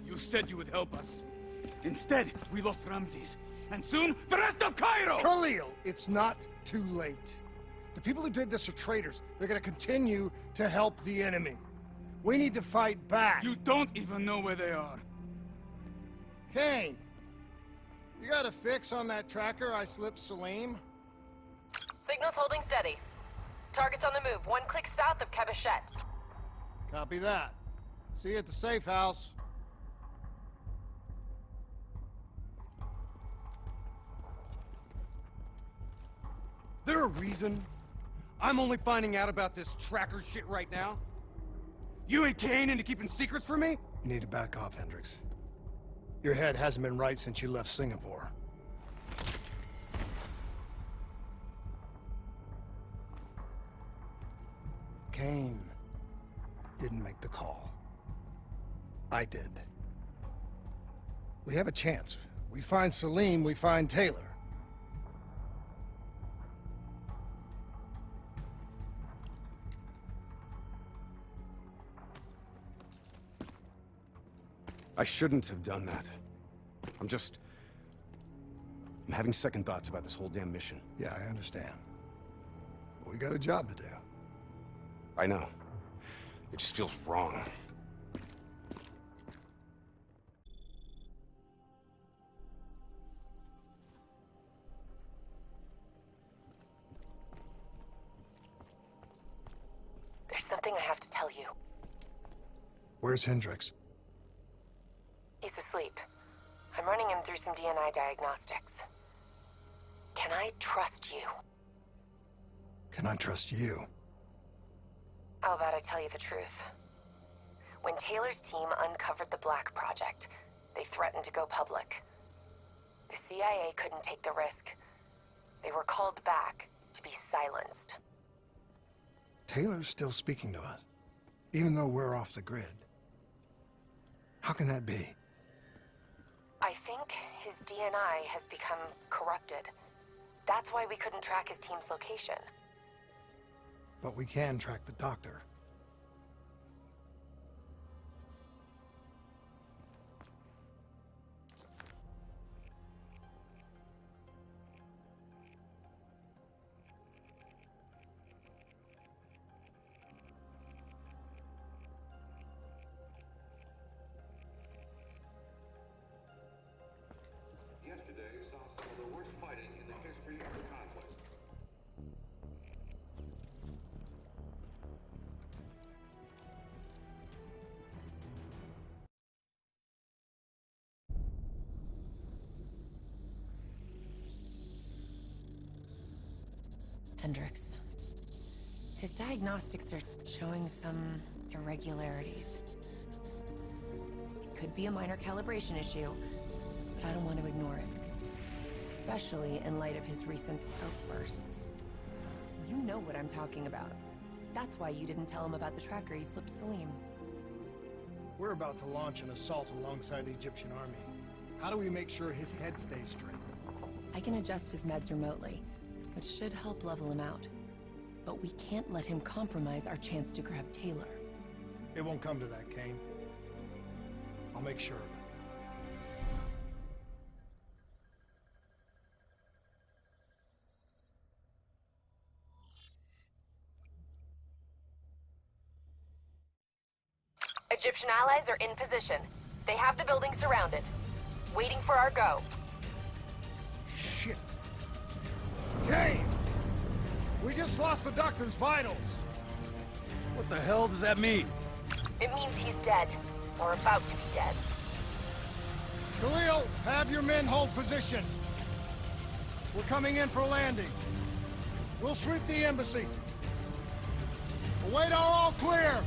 You said you would help us. Instead, we lost Ramses. And soon, the rest of Cairo! Khalil, it's not too late. The people who did this are traitors. They're gonna continue to help the enemy. We need to fight back. You don't even know where they are. Kane, you got a fix on that tracker I slipped Salim? Signal's holding steady. Target's on the move, 1 click south of Cabochette. Copy that. See you at the safe house. There a reason I'm only finding out about this tracker shit right now? You and Kane into keeping secrets from me? You need to back off, Hendricks. Your head hasn't been right since you left Singapore. Kane didn't make the call. I did. We have a chance. We find Salim, we find Taylor. I shouldn't have done that. I'm having second thoughts about this whole damn mission. Yeah, I understand. But we got a job to do. I know. It just feels wrong. There's something I have to tell you. Where's Hendricks? He's asleep. I'm running him through some DNI diagnostics. Can I trust you? Can I trust you? How about I tell you the truth? When Taylor's team uncovered the Black Project, they threatened to go public. The CIA couldn't take the risk. They were called back to be silenced. Taylor's still speaking to us, even though we're off the grid. How can that be? I think his DNI has become corrupted. That's why we couldn't track his team's location. But we can track the doctor. Yesterday saw some of the worst fighting in the history of the conflict. Hendricks. His diagnostics are showing some irregularities. It could be a minor calibration issue, but I don't want to ignore it. Especially in light of his recent outbursts. You know what I'm talking about. That's why you didn't tell him about the tracker he slipped Salim. We're about to launch an assault alongside the Egyptian army. How do we make sure his head stays straight? I can adjust his meds remotely, which should help level him out. But we can't let him compromise our chance to grab Taylor. It won't come to that, Kane. I'll make sure of it. Egyptian allies are in position. They have the building surrounded. Waiting for our go. Shit. Kane! We just lost the doctor's vitals. What the hell does that mean? It means he's dead. Or about to be dead. Khalil, have your men hold position. We're coming in for landing. We'll sweep the embassy. Await our all clear.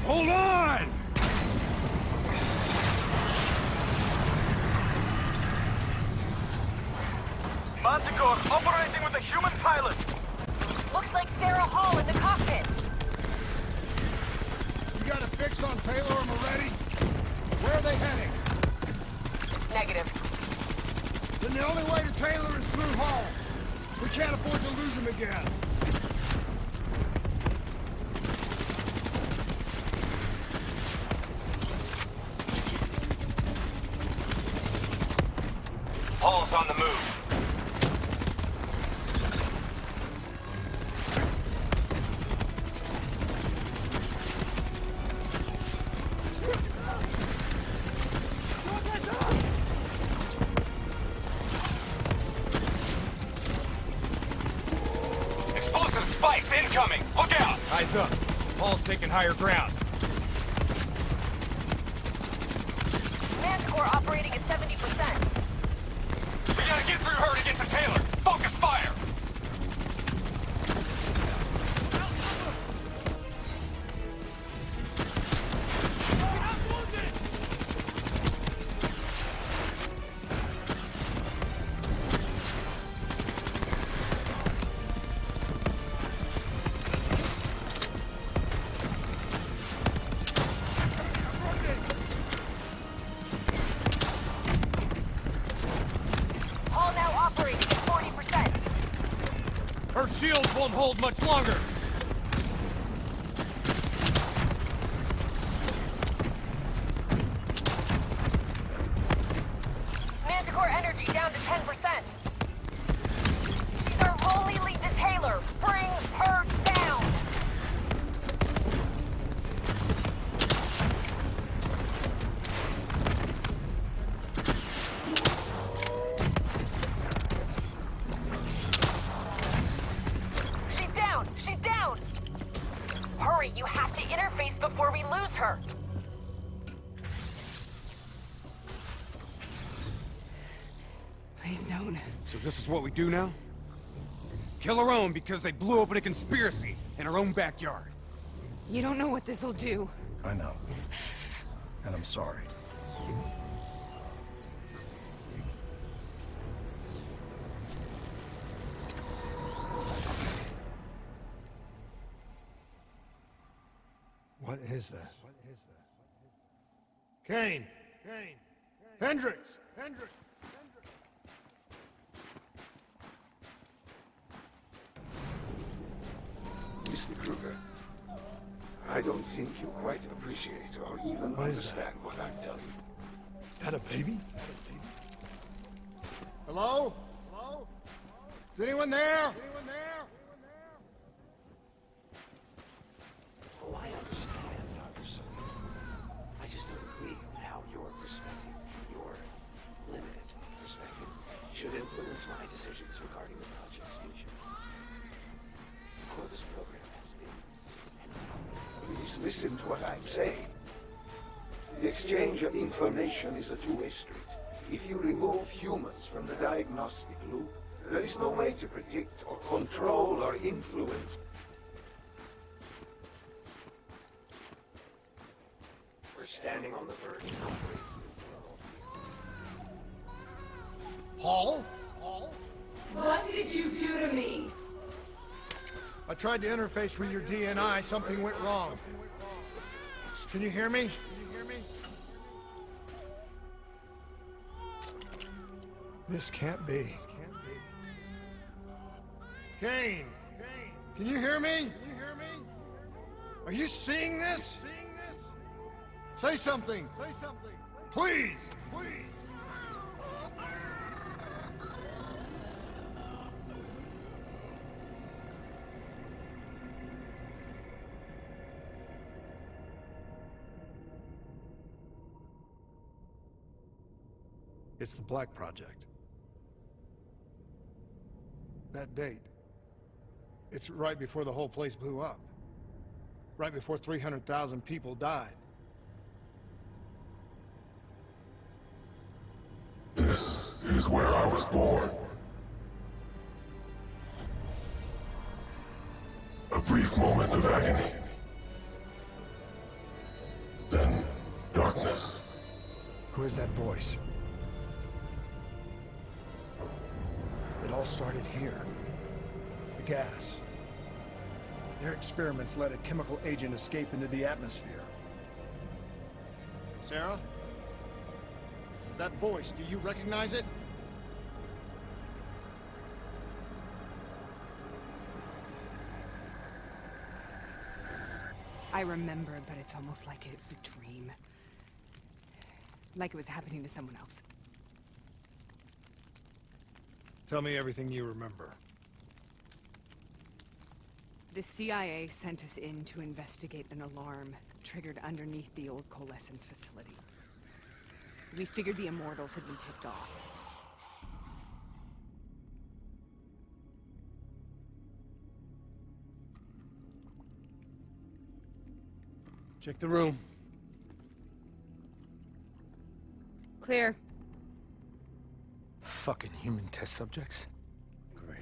Hold on! Manticore operating with a human pilot! Looks like Sarah Hall in the cockpit! You got a fix on Taylor and Moretti? Where are they heading? Negative. Then the only way to Taylor is through Hall. We can't afford to lose him again. Hall's on the move. Explosive spikes incoming! Look out! Eyes up. Hall's taking higher ground. Manticore operating at 70%. We gotta get through her to get to Taylor! Focus fire! Hall now operating at 40%. Her shields won't hold much longer. Manticore energy down to 10%. She's our only lead to Taylor. Bring her down! She's down! She's down! Hurry, you have to interface before we lose her. Please don't. So this is what we do now? Kill our own because they blew open a conspiracy in our own backyard. You don't know what this'll do. I know. And I'm sorry. What is this? Kane! Hendricks! Mr. Kruger, I don't think you quite appreciate or even understand what I'm telling you. Is that a baby? Hello? Is anyone there? Oh, I understand, Dr. Sully. I just don't agree with how your perspective, your limited perspective, should influence my decisions regarding the project's future. Corvus program has been, and please listen to what I'm saying. The exchange of information is a two-way street. If you remove humans from the diagnostic loop, there is no way to predict or control or influence. We're standing on the verge of outbreak. Paul? What did you do to me? I tried to interface with your DNI. Something went wrong. Can you hear me? This can't be. Kane! Can you hear me? Are you seeing this? Say something! Please! It's the Black Project. That date. It's right before the whole place blew up. Right before 300,000 people died. This is where I was born. A brief moment of agony. Then, darkness. Who is that voice? It all started here. The gas. Their experiments let a chemical agent escape into the atmosphere. Sarah? That voice, do you recognize it? I remember, but it's almost like it was a dream. Like it was happening to someone else. Tell me everything you remember. The CIA sent us in to investigate an alarm triggered underneath the old coalescence facility. We figured the Immortals had been tipped off. Check the room. Clear. Fucking human test subjects. Great.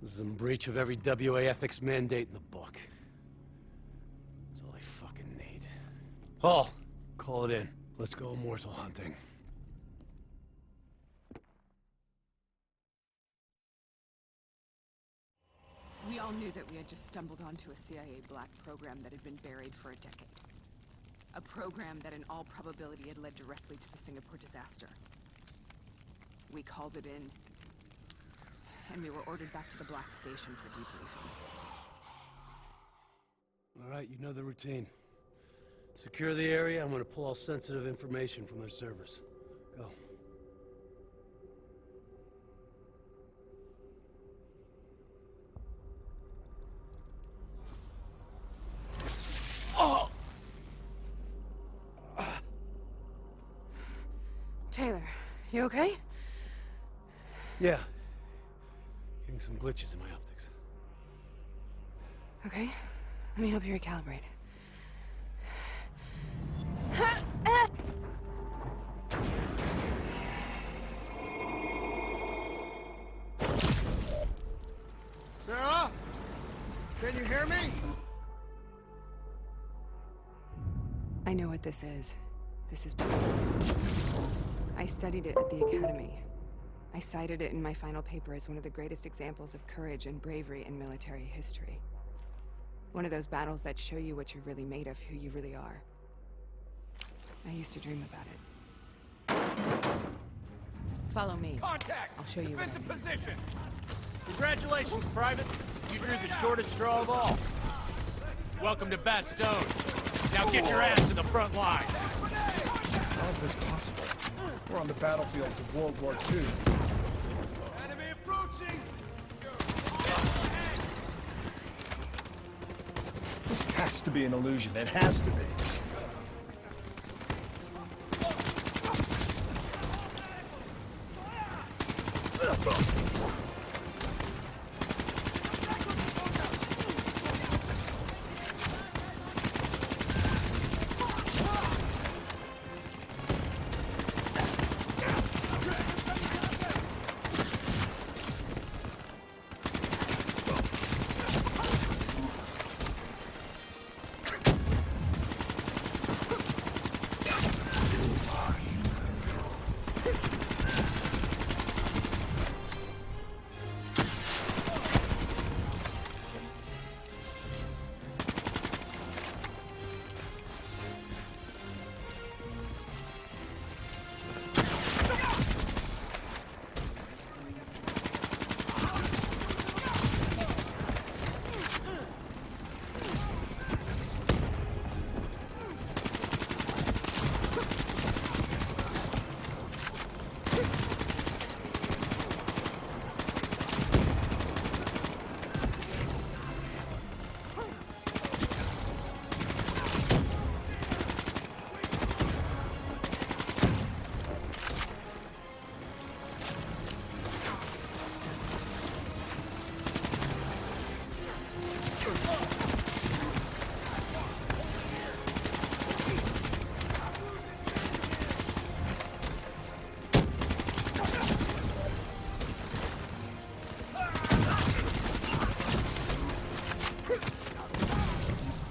This is in breach of every WA ethics mandate in the book. That's all I fucking need. Paul, call it in. Let's go immortal hunting. We all knew that we had just stumbled onto a CIA black program that had been buried for a decade. A program that in all probability had led directly to the Singapore disaster. We called it in, and we were ordered back to the Black Station for debriefing. All right, you know the routine. Secure the area. I'm gonna pull all sensitive information from their servers. Go. Taylor, you okay? Yeah. Getting some glitches in my optics. Okay. Let me help you recalibrate. Sarah? Can you hear me? I know what this is. This is Booby. I studied it at the Academy. I cited it in my final paper as one of the greatest examples of courage and bravery in military history. One of those battles that show you what you're really made of, who you really are. I used to dream about it. Follow me. Contact! I'll show you what I Defensive mean. position! Congratulations, Private. You drew the shortest straw of all. Welcome to Bastogne. Now get your ass to the front line. How is this possible? We're on the battlefields of World War II. Enemy approaching! This has to be an illusion. It has to be.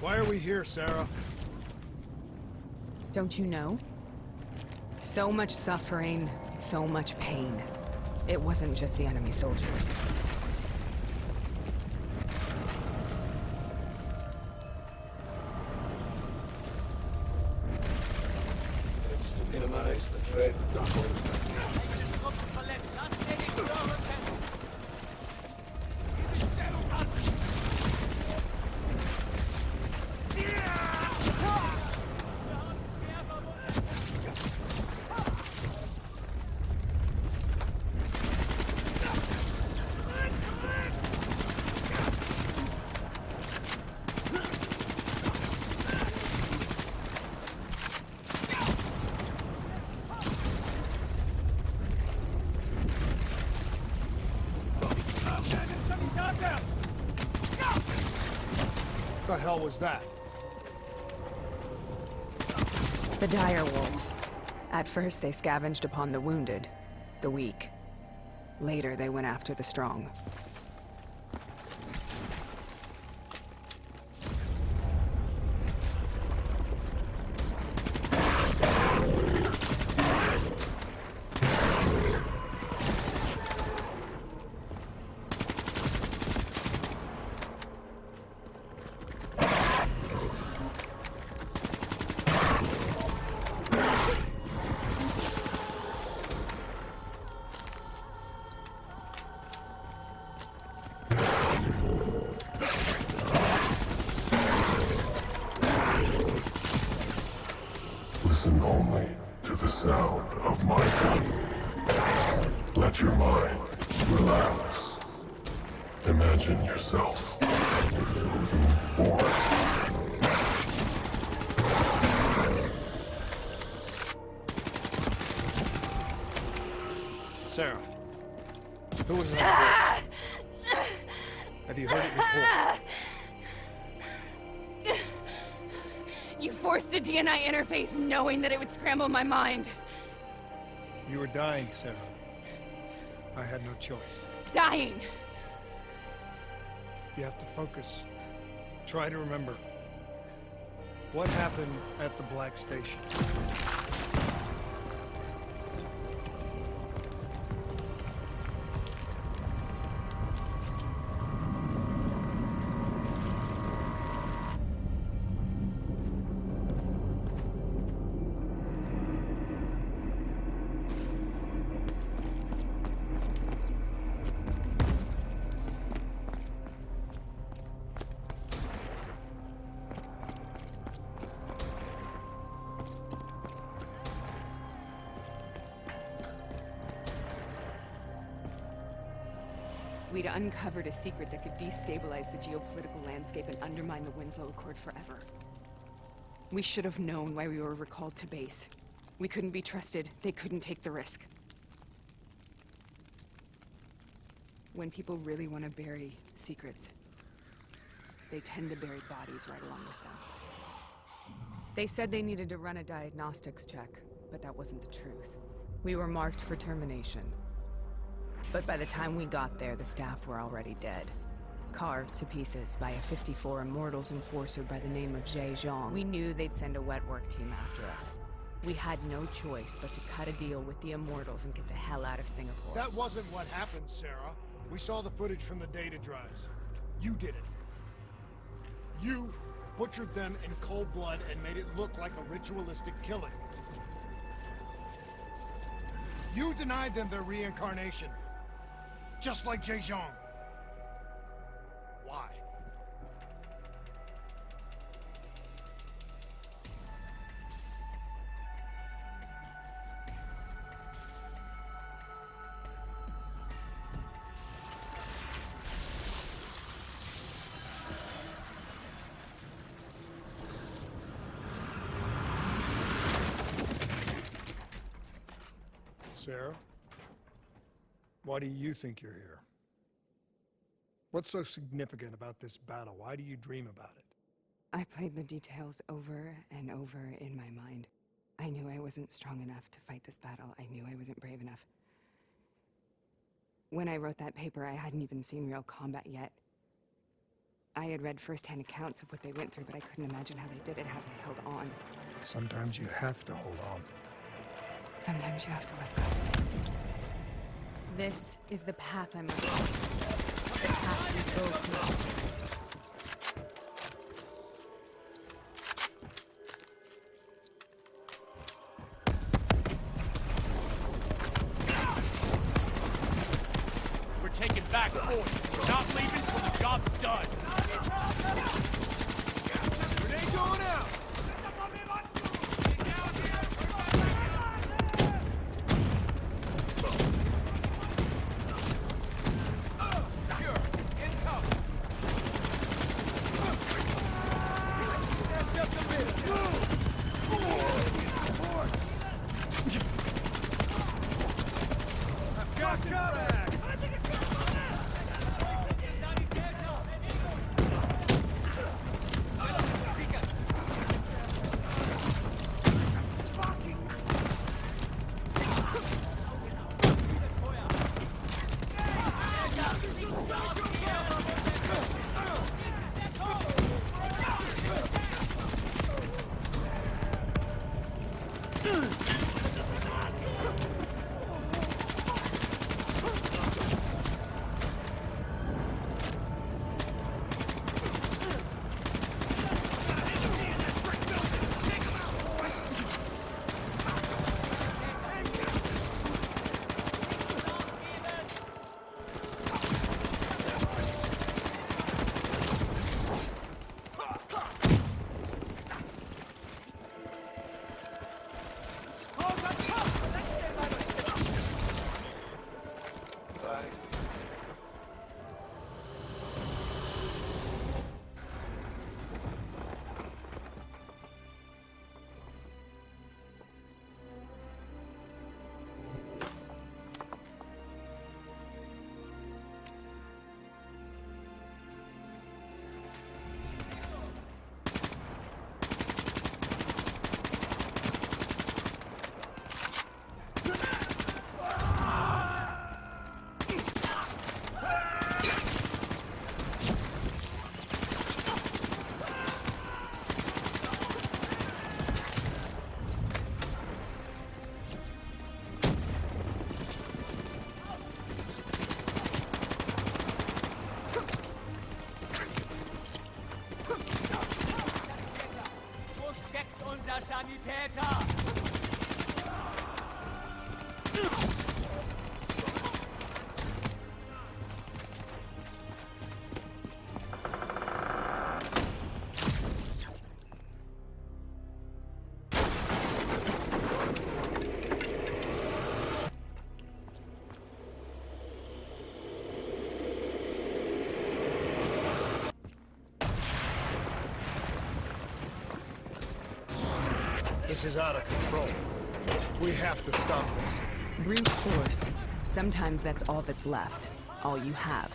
Why are we here, Sarah? Don't you know? So much suffering, so much pain. It wasn't just the enemy soldiers. To minimize the threat. What the hell was that? The dire wolves. At first, they scavenged upon the wounded, the weak. Later, they went after the strong. Listen only to the sound of my gun. Let your mind relax. Imagine yourself in forest. Sarah, who was that voice? Have you heard it before? You forced a DNI interface knowing that it would scramble my mind. You were dying, Sarah. I had no choice. Dying! You have to focus. Try to remember. What happened at the Black Station? We'd uncovered a secret that could destabilize the geopolitical landscape and undermine the Winslow Accord forever. We should have known why we were recalled to base. We couldn't be trusted. They couldn't take the risk. When people really want to bury secrets, they tend to bury bodies right along with them. They said they needed to run a diagnostics check, but that wasn't the truth. We were marked for termination. But by the time we got there, the staff were already dead. Carved to pieces by a 54 Immortals enforcer by the name of Jay Zhang. We knew they'd send a wet work team after us. We had no choice but to cut a deal with the Immortals and get the hell out of Singapore. That wasn't what happened, Sarah. We saw the footage from the data drives. You did it. You butchered them in cold blood and made it look like a ritualistic killing. You denied them their reincarnation. Just like Jay Zhang. Why? Sarah? Why do you think you're here? What's so significant about this battle? Why do you dream about it? I played the details over and over in my mind. I knew I wasn't strong enough to fight this battle. I knew I wasn't brave enough. When I wrote that paper, I hadn't even seen real combat yet. I had read first-hand accounts of what they went through, but I couldn't imagine how they did it, how they held on. Sometimes you have to hold on. Sometimes you have to let go. This is the path I must take. The path we both know. We're taking back Fort. We're not leaving till the job's done. Grenade going out! This is out of control. We have to stop this. Brute force. Sometimes that's all that's left. All you have.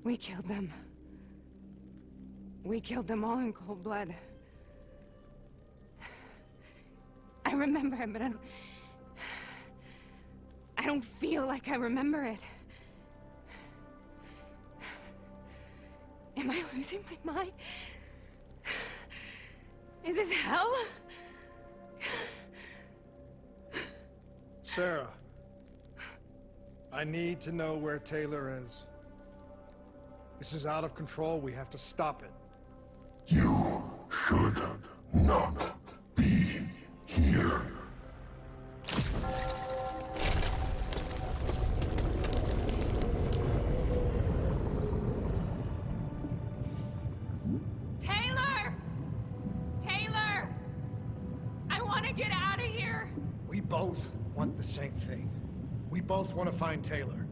We killed them. We killed them all in cold blood. I remember it, but I don't feel like I remember it. Am I losing my mind? Is this hell? Sarah, I need to know where Taylor is. This is out of control. We have to stop it. You should not be here. Taylor! Taylor! I want to get out of here! We both want the same thing. We both want to find Taylor.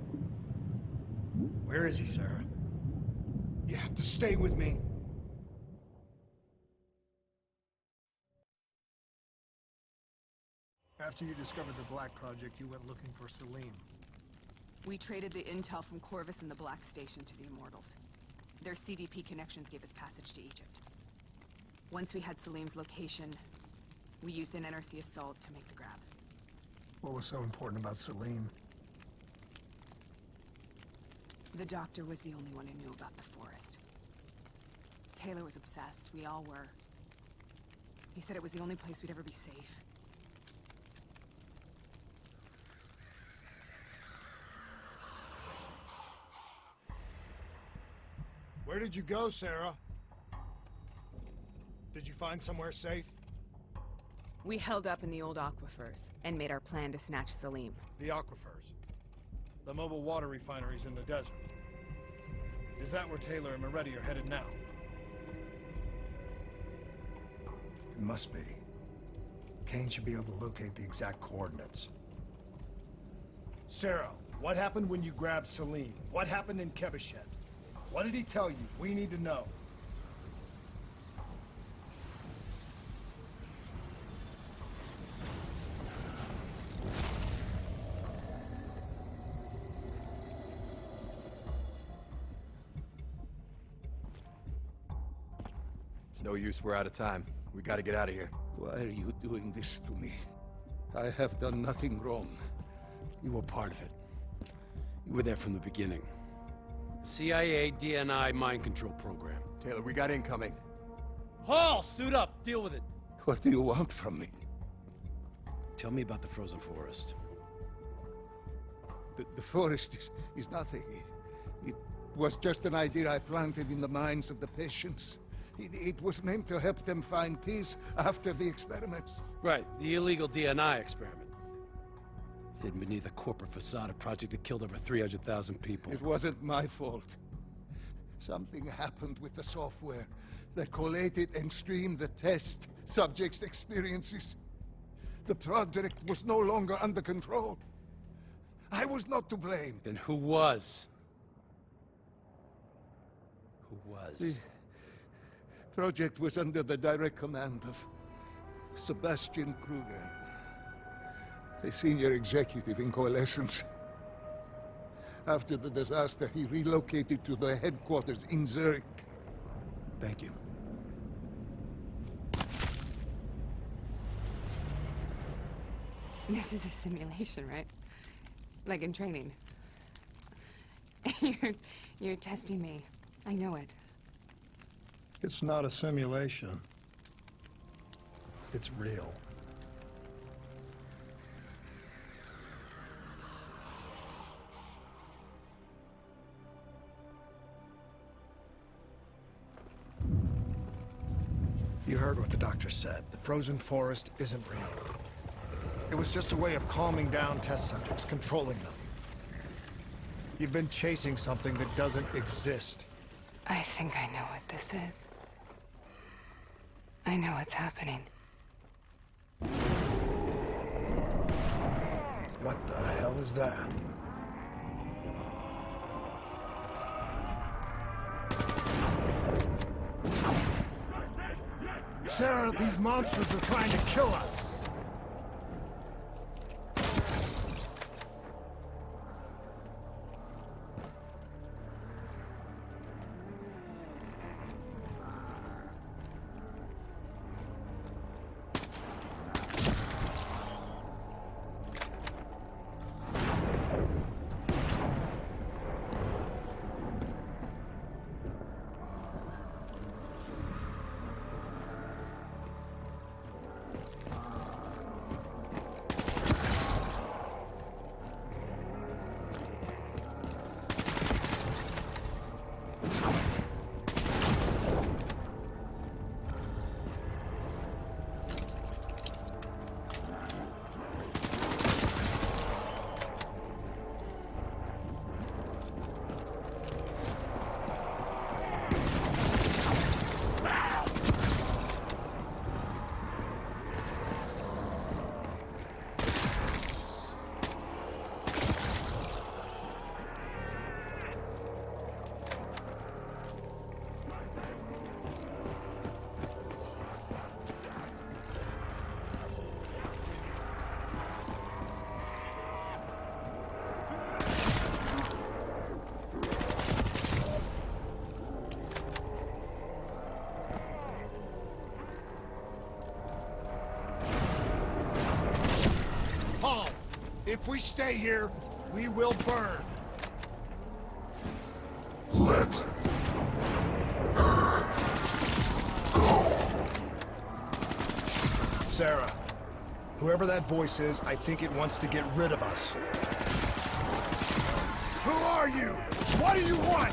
Where is he, Sarah? You have to stay with me. After you discovered the Black Project, you went looking for Salim. We traded the intel from Corvus and the Black Station to the Immortals. Their CDP connections gave us passage to Egypt. Once we had Salim's location, we used an NRC assault to make the grab. What was so important about Salim? The doctor was the only one who knew about the forest. Taylor was obsessed. We all were. He said it was the only place we'd ever be safe. Where did you go, Sarah? Did you find somewhere safe? We held up in the old aquifers and made our plan to snatch Salim. The aquifers. The mobile water refineries in the desert. Is that where Taylor and Moretti are headed now? It must be. Kane should be able to locate the exact coordinates. Sarah, what happened when you grabbed Salim? What happened in Kebeshet? What did he tell you? We need to know. It's no use, we're out of time. We gotta get out of here. Why are you doing this to me? I have done nothing wrong. You were part of it. You were there from the beginning. The CIA DNI mind control program. Taylor, we got incoming. Hall, suit up. Deal with it. What do you want from me? Tell me about the frozen forest. The forest is nothing. It was just an idea I planted in the minds of the patients. It was meant to help them find peace after the experiments. Right, the illegal DNI experiment. Hidden beneath a corporate facade, a project that killed over 300,000 people. It wasn't my fault. Something happened with the software that collated and streamed the test subjects' experiences. The project was no longer under control. I was not to blame. Then who was? Who was? The project was under the direct command of Sebastian Kruger, a senior executive in Coalescence. After the disaster, he relocated to the headquarters in Zurich. Thank you. This is a simulation, right? Like in training. You're testing me. I know it. It's not a simulation. It's real. You heard what the doctor said. The frozen forest isn't real. It was just a way of calming down test subjects, controlling them. You've been chasing something that doesn't exist. I think I know what this is. I know what's happening. What the hell is that? Sarah, these monsters are trying to kill us. If we stay here, we will burn. Let her go. Sarah, whoever that voice is, I think it wants to get rid of us. Who are you? What do you want?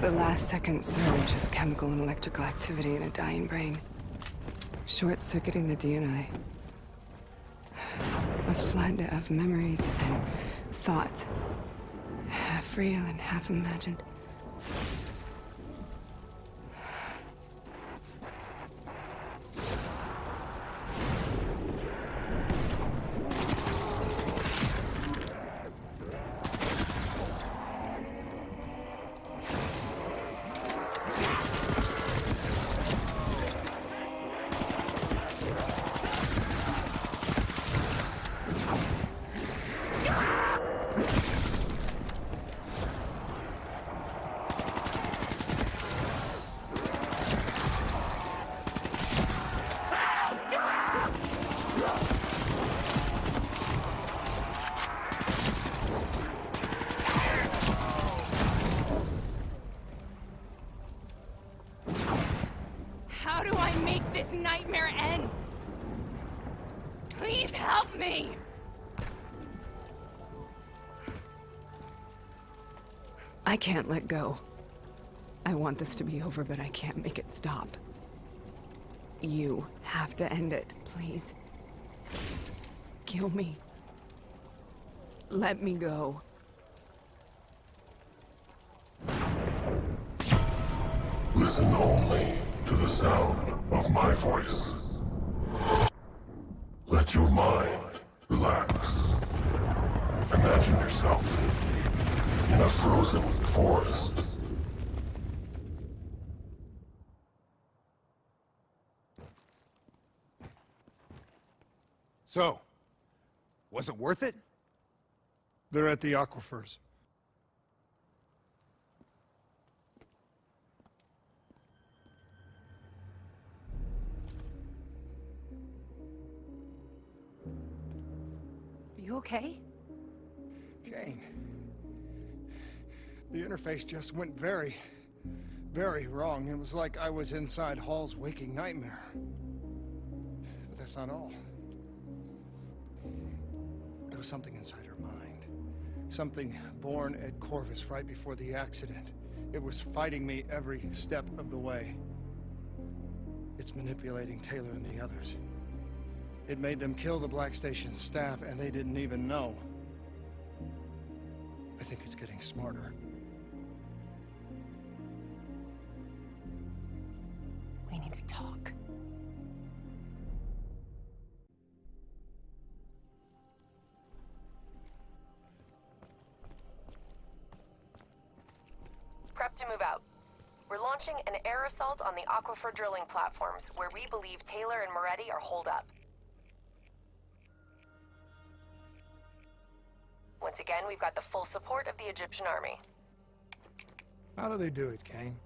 The last-second surge of chemical and electrical activity in a dying brain. Short-circuiting the DNI. A flood of memories and thoughts. Half real and half imagined. help me! I can't let go. I want this to be over, but I can't make it stop. You have to end it, please. Kill me. Let me go. Listen only to the sound of my voice. Let your mind relax. Imagine yourself in a frozen forest. So, was it worth it? They're at the aquifers. You okay? Kane. The interface just went very, very wrong. It was like I was inside Hall's waking nightmare. But that's not all. There was something inside her mind. Something born at Corvus right before the accident. It was fighting me every step of the way. It's manipulating Taylor and the others. It made them kill the Black Station staff, and they didn't even know. I think it's getting smarter. We need to talk. Prep to move out. We're launching an air assault on the aquifer drilling platforms, where we believe Taylor and Moretti are holed up. Once again, we've got the full support of the Egyptian army. How do they do it, Kane?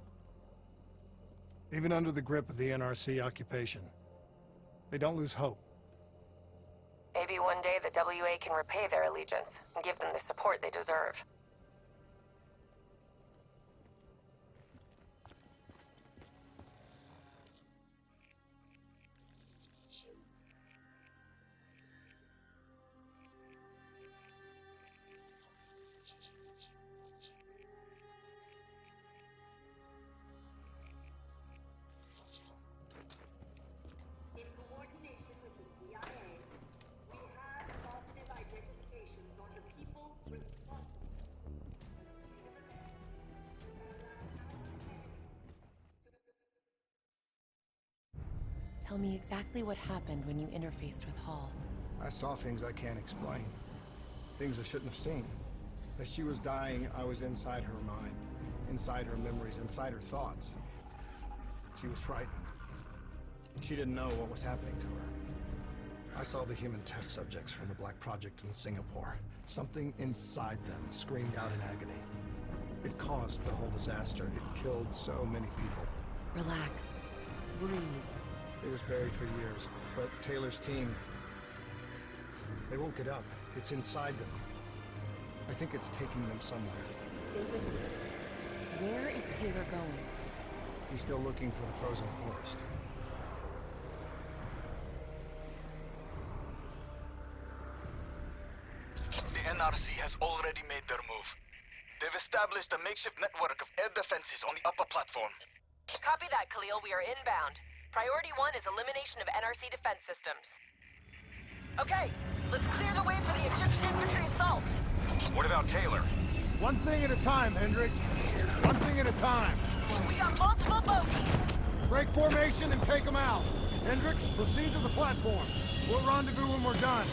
Even under the grip of the NRC occupation, they don't lose hope. Maybe one day the WA can repay their allegiance and give them the support they deserve. Tell me exactly what happened when you interfaced with Hall. I saw things I can't explain. Things I shouldn't have seen. As she was dying, I was inside her mind, inside her memories, inside her thoughts. She was frightened. She didn't know what was happening to her. I saw the human test subjects from the Black Project in Singapore. Something inside them screamed out in agony. It caused the whole disaster. It killed so many people. Relax. Breathe. It was buried for years, but Taylor's team, they woke it up. It's inside them. I think it's taking them somewhere. Stay with me. Where is Taylor going? He's still looking for the frozen forest. The NRC has already made their move. They've established a makeshift network of air defenses on the upper platform. Copy that, Khalil. We are inbound. Priority 1 is elimination of NRC defense systems. Okay, let's clear the way for the Egyptian infantry assault. What about Taylor? One thing at a time, Hendricks. One thing at a time. We got multiple bogeys. Break formation and take them out. Hendricks, proceed to the platform. We'll rendezvous when we're done.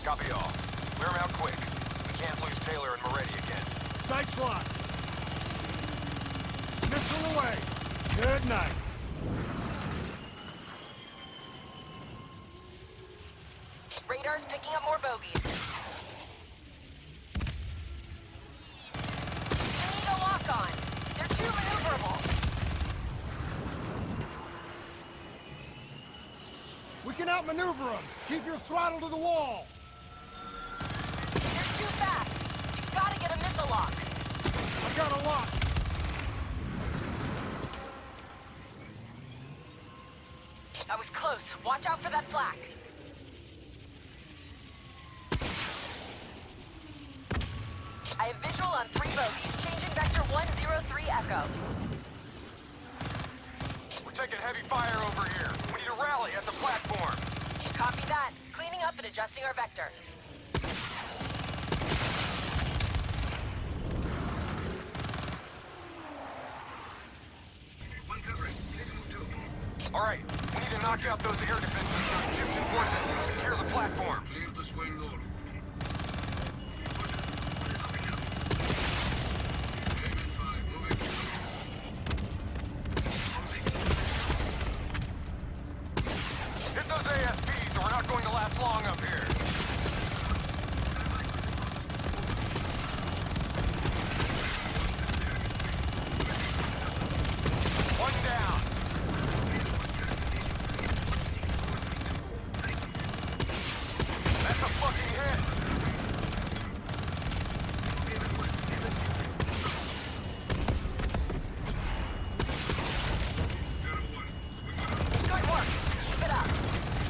Copy all. Clear them out quick. We can't lose Taylor and Moretti again. Sights locked. Missile away. Good night. Radar's picking up more bogeys. We need a lock-on. They're too maneuverable. We can outmaneuver them. Keep your throttle to the wall. They're too fast. You've got to get a missile lock. I got a lock. I was close. Watch out for that flak. I have visual on 3 bogies, changing vector 103 Echo. We're taking heavy fire over here. We need a rally at the platform. Copy that. Cleaning up and adjusting our vector. All right, we need to knock out those air defenses so Egyptian forces can secure the platform. Hit those ASPs or we're not going to last long up here. One down. That's a fucking hit. Good work. Keep it up.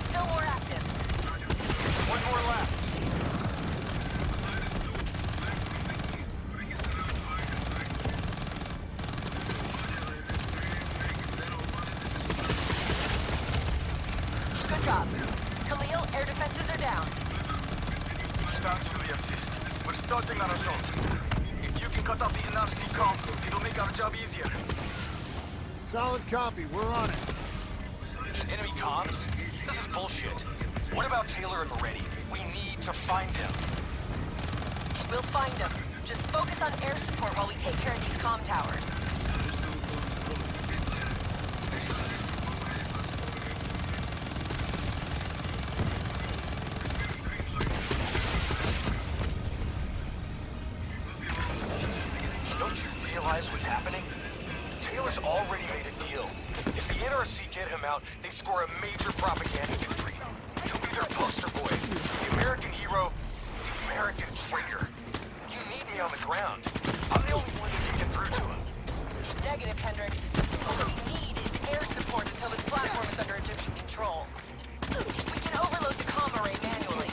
Still more active. One more left. Good job. Khalil, air defenses are down. Thanks for the assist. We're starting our assault. If you can cut off the NRC comms, it'll make our job easier. Solid copy. We're on it. Enemy comms? This is bullshit. What about Taylor and Moretti? We need to find him. We'll find them. Just focus on air support while we take care of these comm towers. Don't you realize what's happening? Taylor's already made a deal. If the NRC get him out, they score a major propaganda victory. He'll be their poster boy. The American hero, the American traitor. You need me on the ground. I'm the only one who can get through to him. Negative, Hendricks. All we need is air support until this platform is under Egyptian control. We can overload the comm array manually.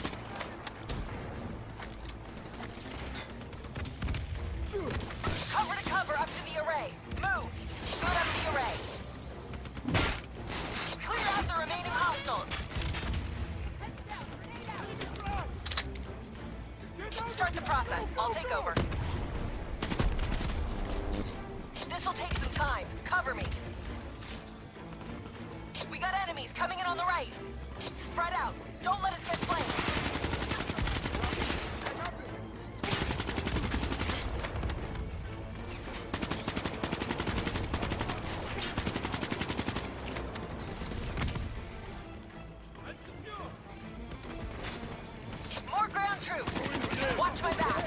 Cover to cover up to the array. Move! Good up the array. Clear out the remaining hostiles. Start the process. I'll take over. This'll take some time. Cover me. We got enemies coming in on the right. Spread out. Don't let us get flanked. More ground troops. Watch my back.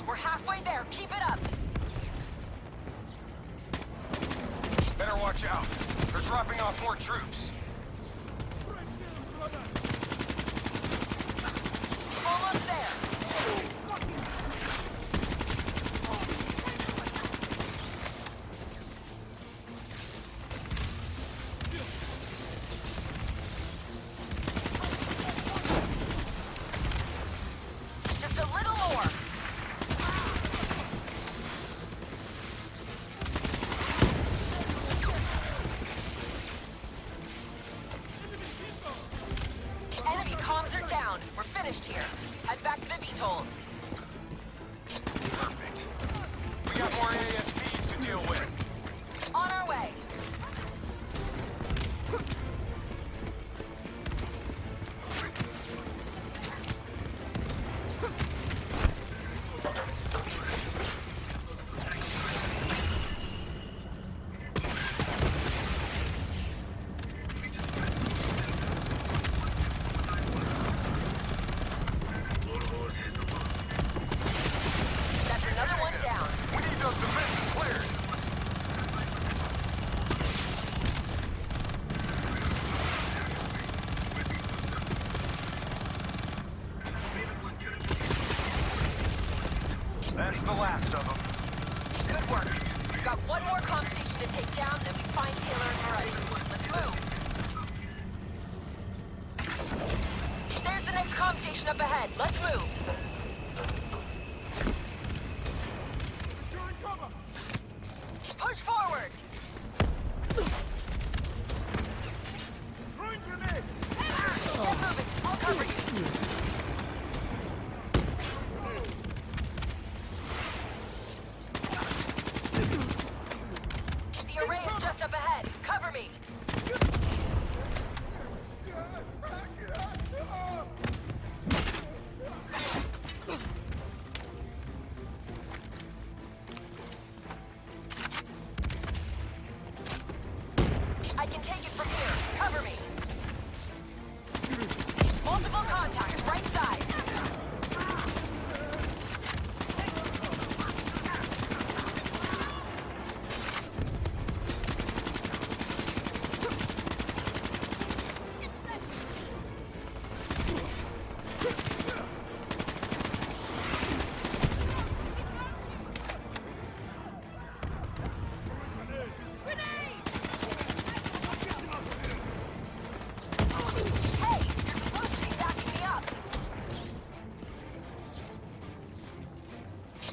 We're halfway there. Keep it up. Better watch out. They're dropping off more troops. Almost there. Just a little more. Enemy comms are down. We're finished here. Head back to the VTOLs. Perfect. We got more ASPs to deal with. On our way. That's another one down. We need those defenses cleared. That's the last of them. Good work. We've got one more comm station to take down, then we find Taylor and Murray. Let's move. There's the next comm station up ahead. Let's move. Push forward. Get moving. I'll cover you. The array is just up ahead. Cover me. I can take it from here. Cover me. Multiple contacts, right side.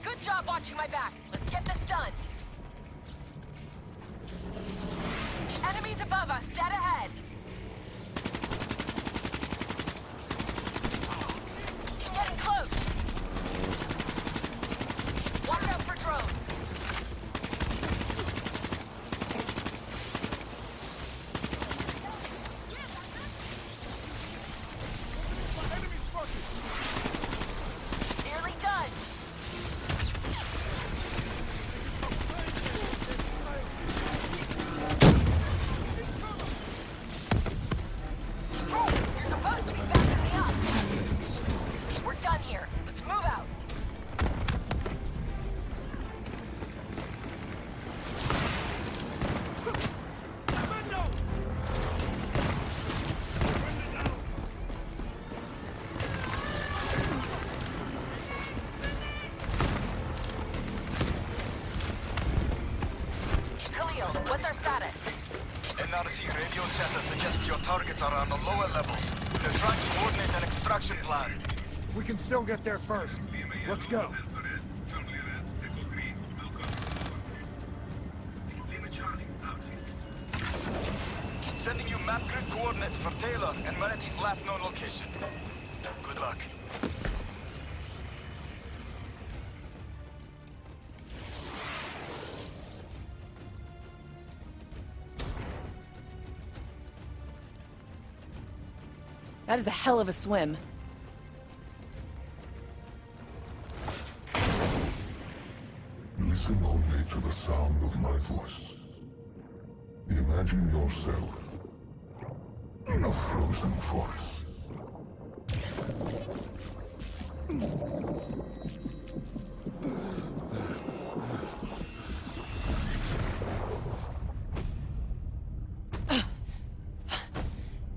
Good job watching my back. Let's get this done. Enemies above us, dead ahead. Getting close. Watch out for drones. Nearly done. What's our status? NRC radio chatter suggests your targets are on the lower levels. They're trying to coordinate an extraction plan. We can still get there first. Let's go. Sending you map grid coordinates for Taylor and Merety's last known location. Good luck. That is a hell of a swim. Listen only to the sound of my voice. Imagine yourself in a frozen forest.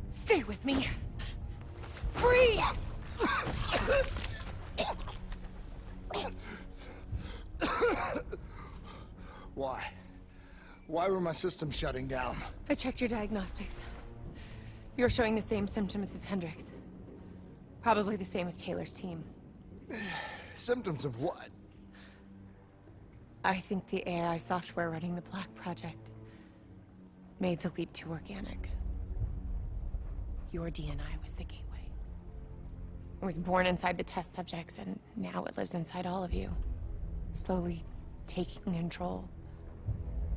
Stay with me. Breathe! Why? Why were my systems shutting down? I checked your diagnostics. You're showing the same symptoms as Hendricks. Probably the same as Taylor's team. Symptoms of what? I think the AI software running the Black Project made the leap to organic. Your DNI was the gateway. It was born inside the test subjects, and now it lives inside all of you. Slowly taking control.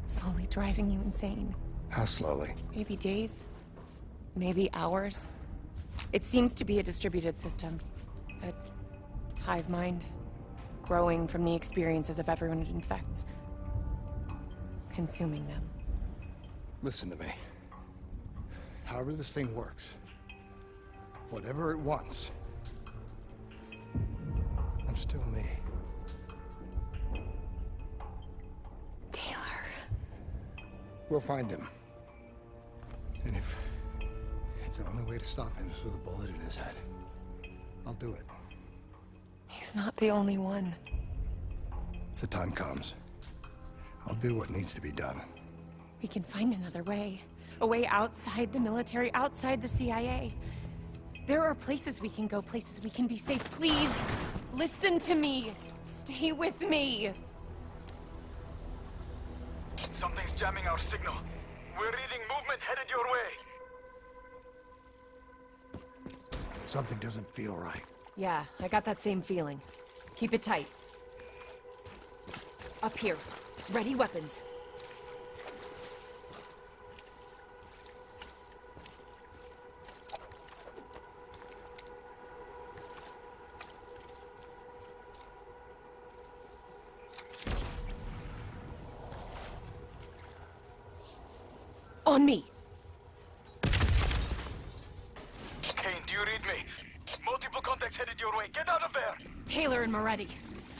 Slowly driving you insane. How slowly? Maybe days. Maybe hours. It seems to be a distributed system. A hive mind. Growing from the experiences of everyone it infects. Consuming them. Listen to me. However this thing works, whatever it wants, I'm still me. Taylor. We'll find him. And if it's the only way to stop him is with a bullet in his head, I'll do it. He's not the only one. If the time comes, I'll do what needs to be done. We can find another way. A way outside the military, outside the CIA. There are places we can go, places we can be safe. Please, listen to me. Stay with me. Something's jamming our signal. We're reading movement headed your way. Something doesn't feel right. Yeah, I got that same feeling. Keep it tight. Up here. Ready weapons. On me. Kane, do you read me? Multiple contacts headed your way. Get out of there! Taylor and Moretti.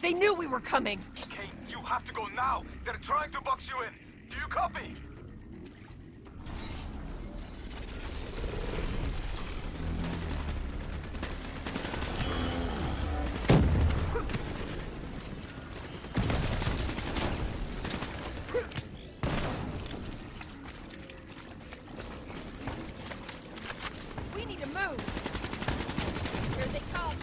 They knew we were coming. Kane, you have to go now. They're trying to box you in. Do you copy? We need to move. Here they come.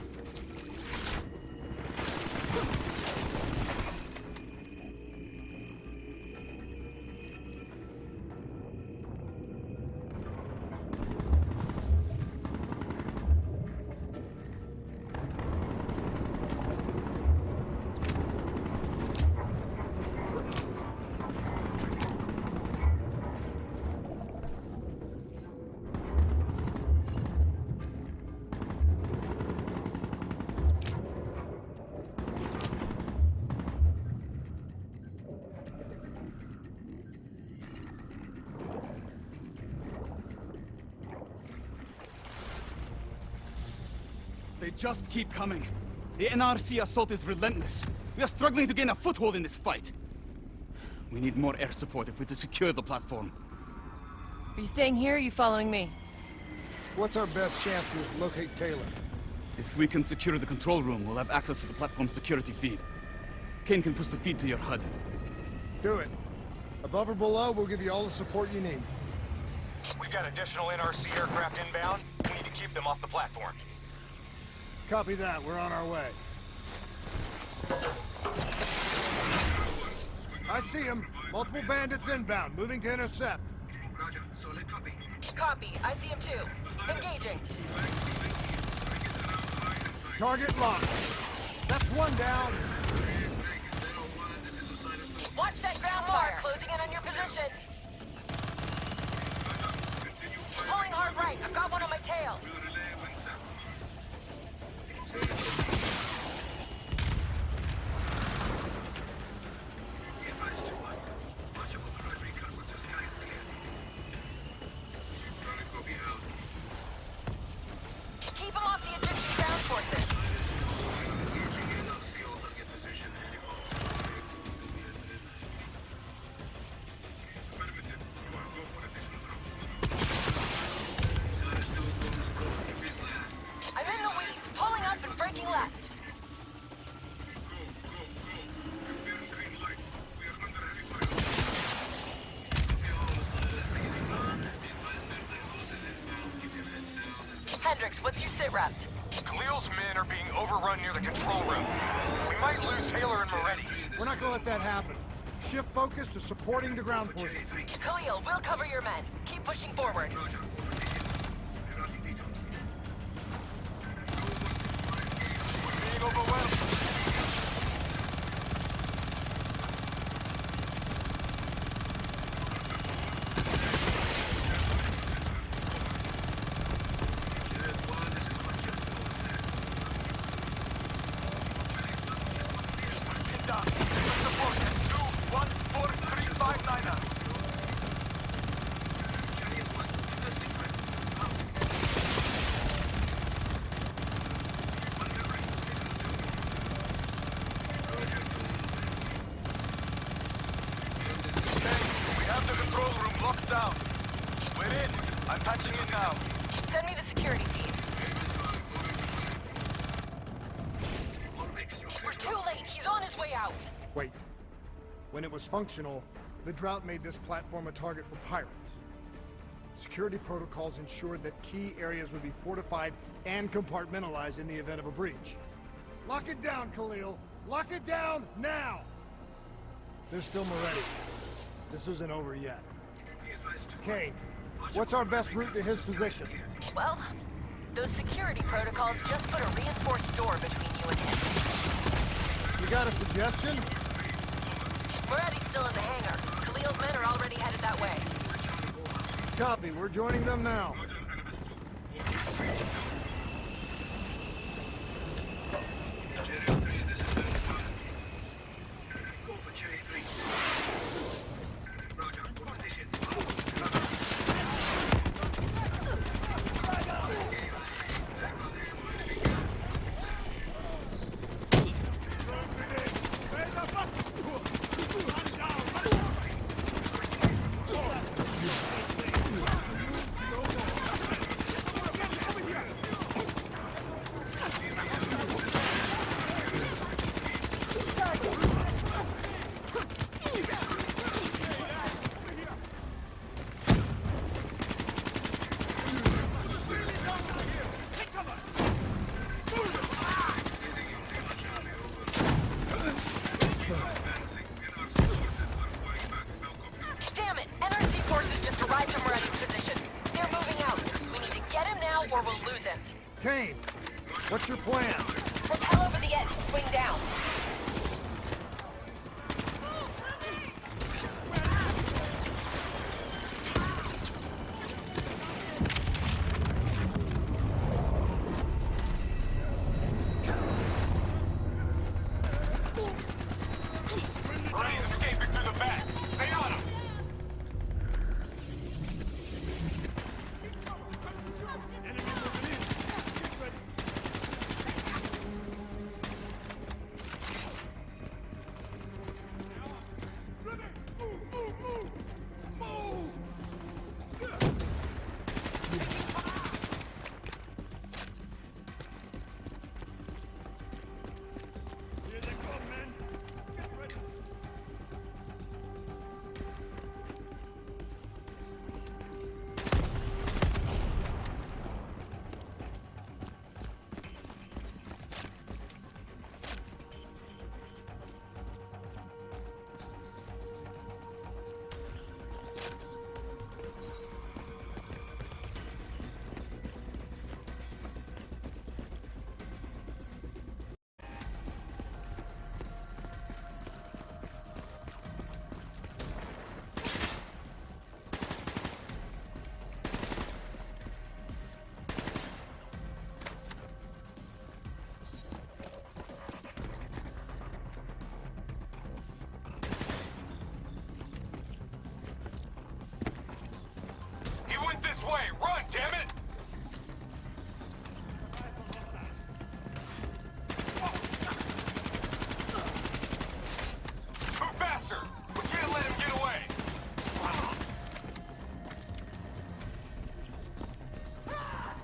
They just keep coming. The NRC assault is relentless. We are struggling to gain a foothold in this fight. We need more air support if we're to secure the platform. Are you staying here or are you following me? What's our best chance to locate Taylor? If we can secure the control room, we'll have access to the platform's security feed. Kane can push the feed to your HUD. Do it. Above or below, we'll give you all the support you need. We've got additional NRC aircraft inbound. We need to keep them off the platform. Copy that. We're on our way. I see him. Multiple bandits inbound, moving to intercept. Roger. Solid copy. Copy. I see him too. Engaging. Target locked. That's one down. Watch that ground fire. Closing in on your position. Pulling hard right. I've got one on my tail. Keep him off the Egyptian ground forces. I'm in the weeds, pulling up and breaking left. Hendricks, what's your sit rep? Khalil's men are being overrun near the control room. We might lose Taylor and Moretti. We're not gonna let that happen. Shift focus to supporting the ground forces. Khalil, we'll cover your men. Keep pushing forward. Being overwhelmed. Down. We're in. I'm patching in now. Send me the security feed. We're too late. He's on his way out. Wait. When it was functional, the drought made this platform a target for pirates. Security protocols ensured that key areas would be fortified and compartmentalized in the event of a breach. Lock it down, Khalil! Lock it down, now! There's still Moretti. This isn't over yet. Kane, what's our best route to his position? Well, those security protocols just put a reinforced door between you and him. You got a suggestion? Moretti's still in the hangar. Khalil's men are already headed that way. Copy, we're joining them now. Damn it! NRC forces just arrived at Moretti's position. They're moving out. We need to get him now or we'll lose him. Kane, what's your plan? Rappel over the edge and swing down. Ryan's escaping through the back. Stay on him. He went this way! Run, damn it! Move faster! We can't let him get away!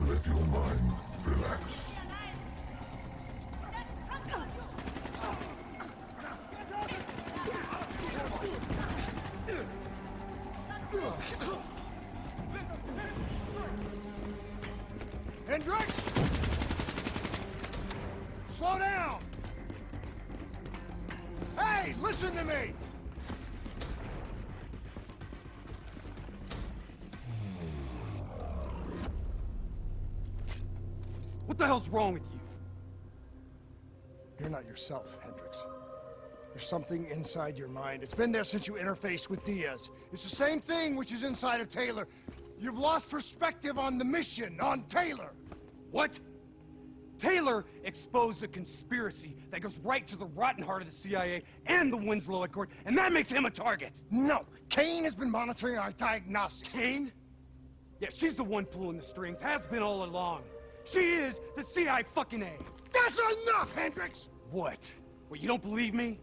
Let your mind relax. Hendricks! Slow down! Hey, listen to me! What the hell's wrong with you? You're not yourself, Hendricks. There's something inside your mind. It's been there since you interfaced with Diaz. It's the same thing which is inside of Taylor. You've lost perspective on the mission, on Taylor. What? Taylor exposed a conspiracy that goes right to the rotten heart of the CIA and the Winslow Accord, and that makes him a target. No, Kane has been monitoring our diagnostics. Kane? Yeah, she's the one pulling the strings, has been all along. She is the CIA fucking A. That's enough, Hendricks! What? What, you don't believe me?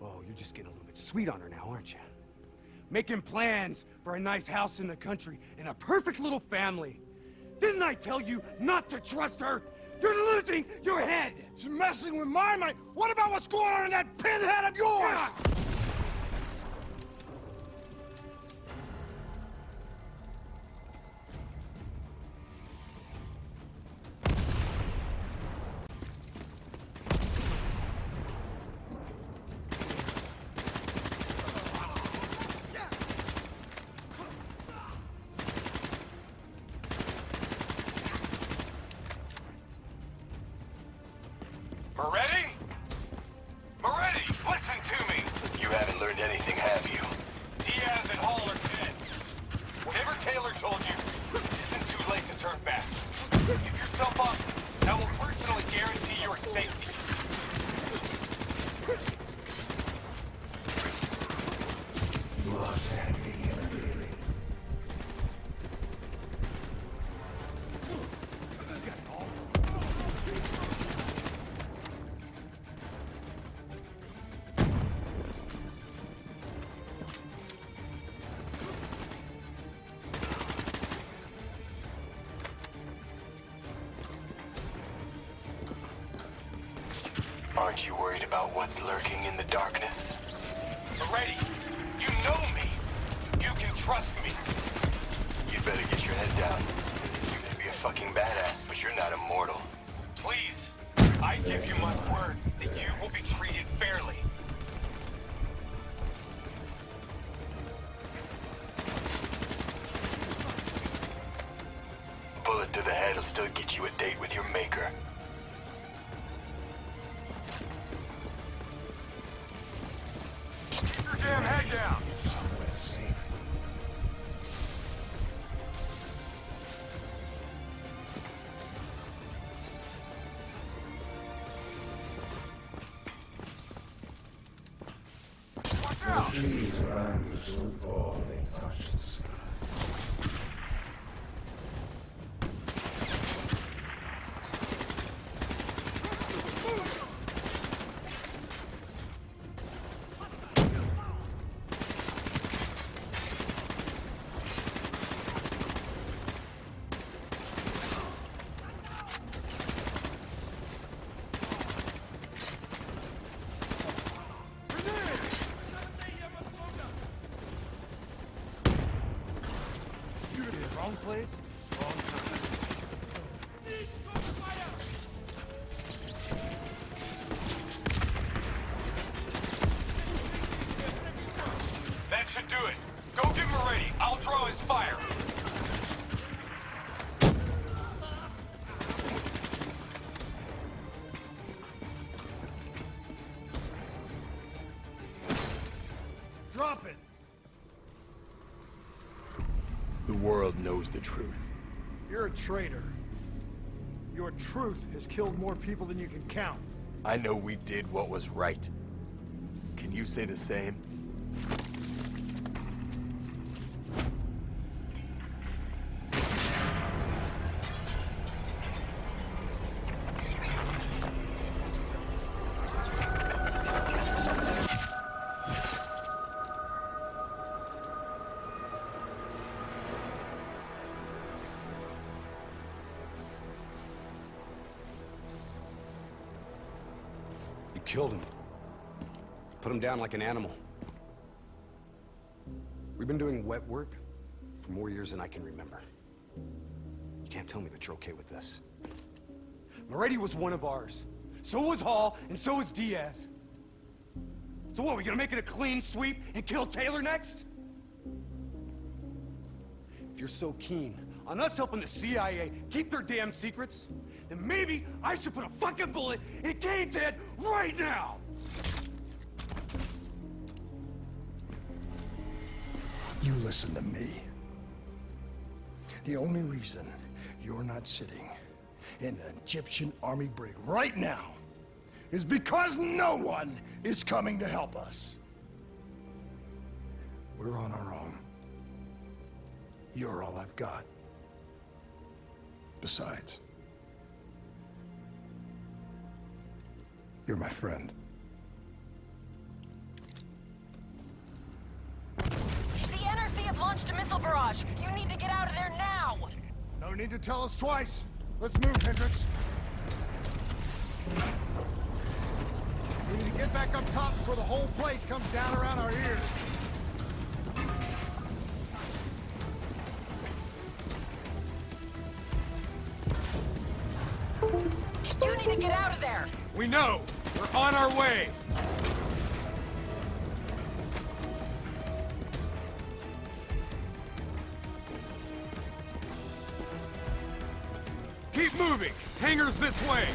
Oh, you're just getting a little bit sweet on her now, aren't you? Making plans for a nice house in the country and a perfect little family. Didn't I tell you not to trust her? You're losing your head! It's messing with my mind! What about what's going on in that pinhead of yours? Moretti? Moretti, listen to me! You haven't learned anything, have you? Diaz and Hall are dead. Whatever Taylor told you, it isn't too late to turn back. Give yourself up, and I will personally guarantee your safety. You are standing in a building. Aren't you worried about what's lurking in the darkness? Moretti, you know me. You can trust me. You'd better get your head down. You may be a fucking badass, but you're not immortal. Please, I give you my word that you will be treated fairly. Bullet to the head will still get you a date with your maker. Keep your damn head down! Watch out! These rhymes will fall and touch the sky. Wrong place, wrong time. That should do it. Go get Moretti. I'll draw his fire. Drop it! The world knows the truth. You're a traitor. Your truth has killed more people than you can count. I know we did what was right. Can you say the same? You killed him. Put him down like an animal. We've been doing wet work for more years than I can remember. You can't tell me that you're okay with this. Moretti was one of ours. So was Hall, and so was Diaz. So what, we gonna make it a clean sweep and kill Taylor next? If you're so keen on us helping the CIA keep their damn secrets, then maybe I should put a fucking bullet in Kane's head right now! You listen to me. The only reason you're not sitting in an Egyptian army brig right now is because no one is coming to help us. We're on our own. You're all I've got. Besides, you're my friend. The NRC have launched a missile barrage. You need to get out of there now! No need to tell us twice. Let's move, Hendricks. We need to get back up top before the whole place comes down around our ears. You need to get out of there! We know! We're on our way! Keep moving! Hangars this way!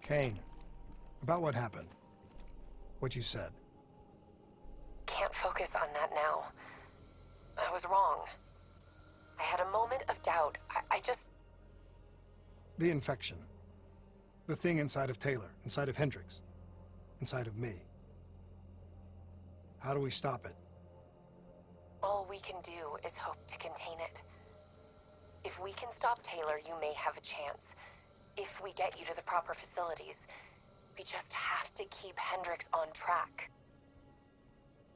Kane, about what happened. What you said. Can't focus on that now. I was wrong. I had a moment of doubt. I just... The infection. The thing inside of Taylor, inside of Hendricks, inside of me. How do we stop it? All we can do is hope to contain it. If we can stop Taylor, you may have a chance. If we get you to the proper facilities, we just have to keep Hendricks on track.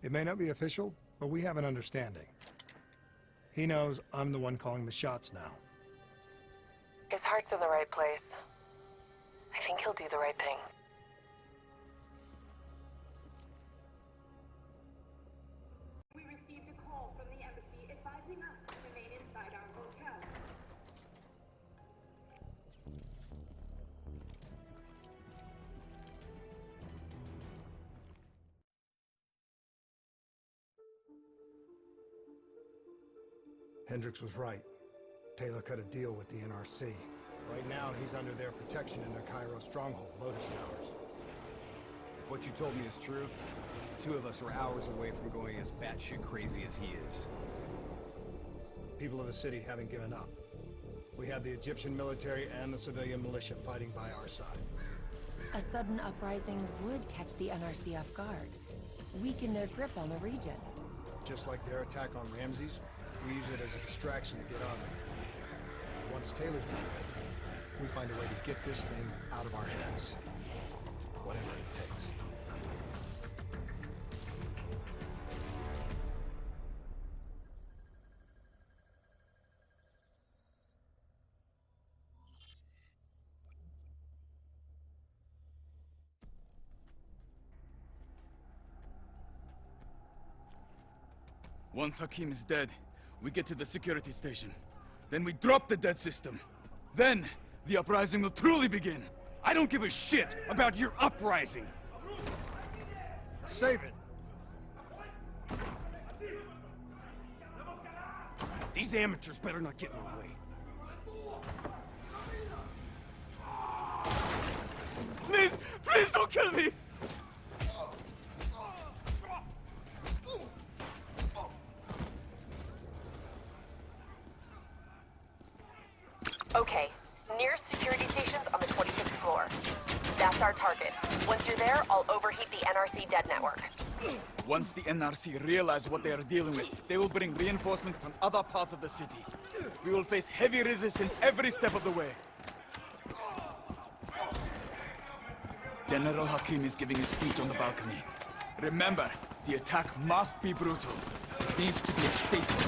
It may not be official, but we have an understanding. He knows I'm the one calling the shots now. His heart's in the right place. I think he'll do the right thing. We received a call from the embassy advising us to remain inside our hotel. Hendricks was right. Taylor cut a deal with the NRC. Right now, he's under their protection in their Cairo stronghold, Lotus Towers. If what you told me is true, the two of us are hours away from going as batshit crazy as he is. People of the city haven't given up. We have the Egyptian military and the civilian militia fighting by our side. A sudden uprising would catch the NRC off guard, weaken their grip on the region. Just like their attack on Ramses, we use it as a distraction to get on them. Once Taylor's done with, we find a way to get this thing out of our heads. Whatever it takes. Once Hakim is dead, we get to the security station. Then we drop the dead system. Then, the uprising will truly begin. I don't give a shit about your uprising! Save it! These amateurs better not get in our way. Please! Please don't kill me! Okay, nearest security station's on the 25th floor. That's our target. Once you're there, I'll overheat the NRC dead network. Once the NRC realize what they are dealing with, they will bring reinforcements from other parts of the city. We will face heavy resistance every step of the way. General Hakim is giving a speech on the balcony. Remember, the attack must be brutal. It needs to be a statement,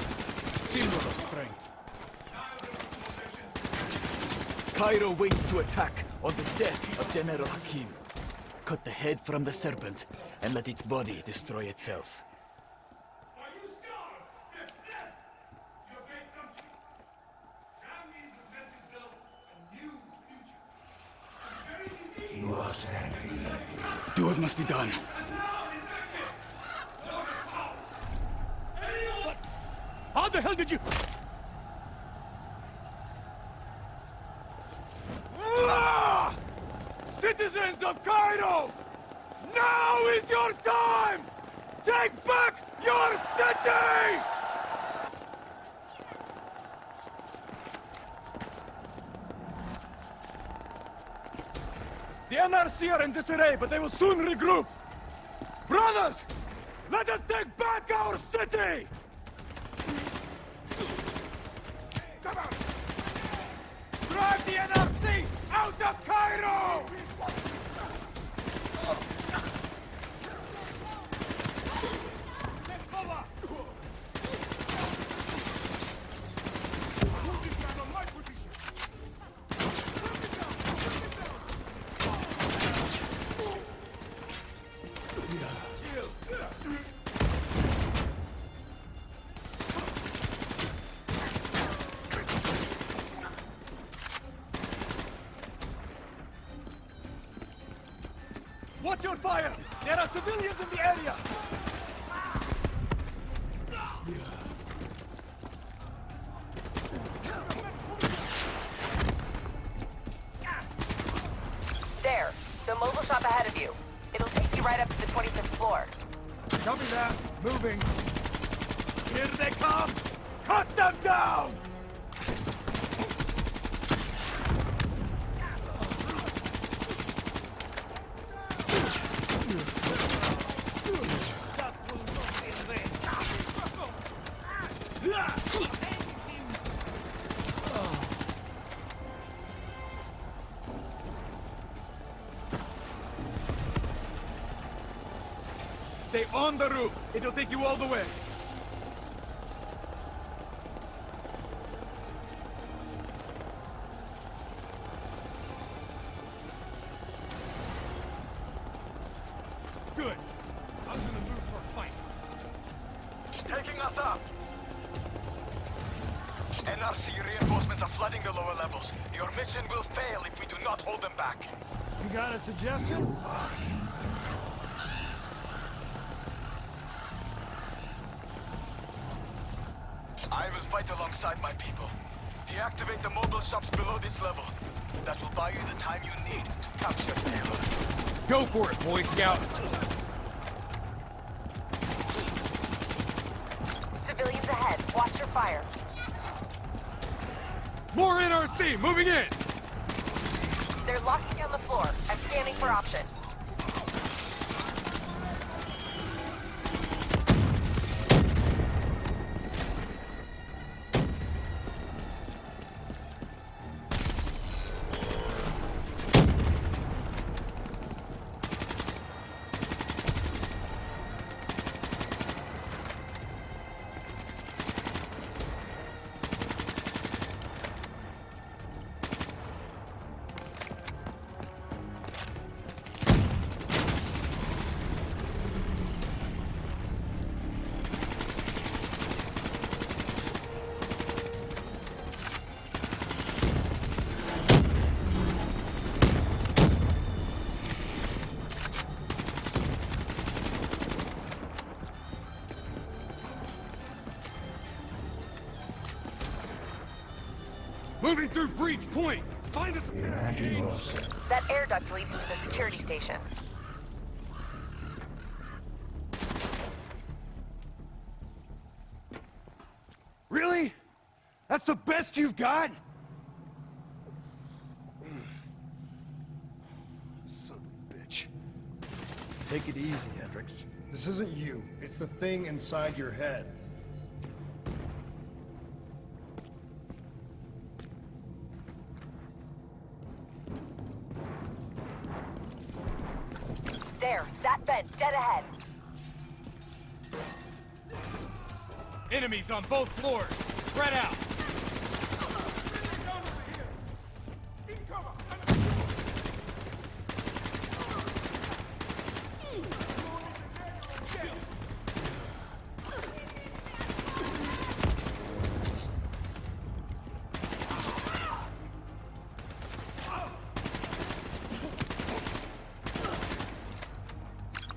symbol of strength. Cairo waits to attack on the death of General Hakim. Cut the head from the serpent and let its body destroy itself. Do what must be done. How the hell did you... Citizens of Cairo! Now is your time! Take back your city! The NRC are in disarray, but they will soon regroup. Brothers, let us take back our city! Come on! Drive the NRC out of Cairo! Watch your fire! There are civilians in the area! There, the mobile shop ahead of you. It'll take you right up to the 25th floor. Copy that. Moving. Here they come! Cut them down! Stay on the roof. It'll take you all the way. Good. I was in the mood for a fight. Taking us up! NRC reinforcements are flooding the lower levels. Your mission will fail if we do not hold them back. You got a suggestion? I will fight alongside my people. Deactivate the mobile shops below this level. That will buy you the time you need to capture Taylor. Go for it, Boy Scout! Civilians ahead. Watch your fire. More NRC, moving in! They're locking down the floor. I'm scanning for options. Moving through Breach Point! Find us That air duct leads to the security station. Really? That's the best you've got? Son of a bitch. Take it easy, Hendricks. This isn't you. It's the thing inside your head. There, that vent, dead ahead. Enemies on both floors. Spread out.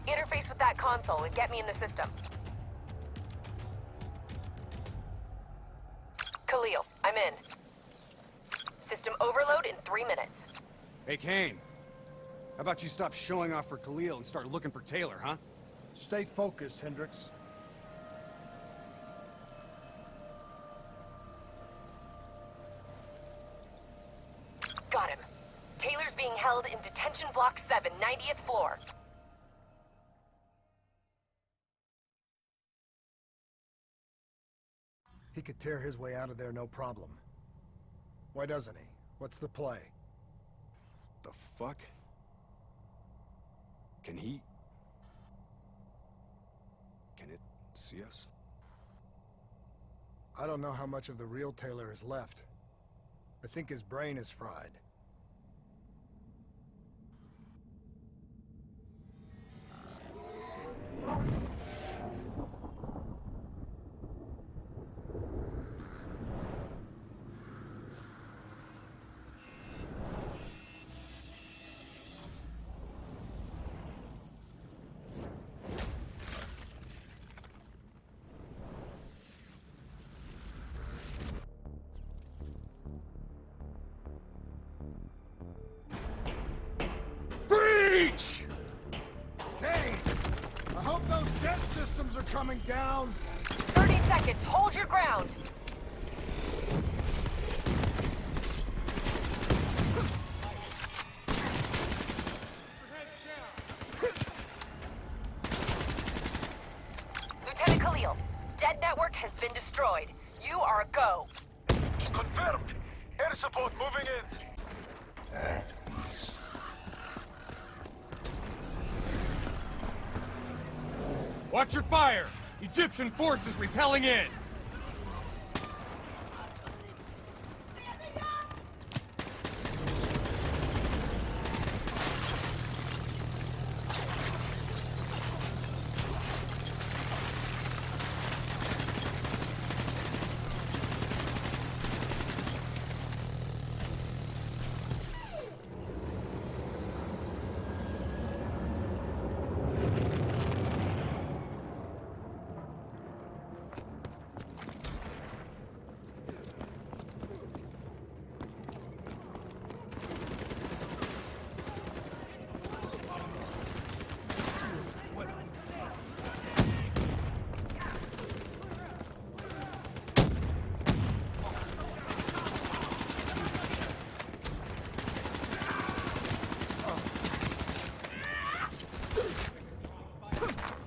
Interface with that console and get me in the system. Khalil, I'm in. System overload in 3 minutes. Hey, Kane. How about you stop showing off for Khalil and start looking for Taylor, huh? Stay focused, Hendricks. Got him. Taylor's being held in detention Block 7, 90th floor. He could tear his way out of there no problem. Why doesn't he? What's the play? The fuck? Can he... Can it see us? I don't know how much of the real Taylor is left. I think his brain is fried. Breach! Kane! I hope those debt systems are coming down! 30 seconds, hold your ground! Lieutenant Khalil, dead network has been destroyed. You are a go. Confirmed. Air support moving in. Watch your fire! Egyptian forces repelling in!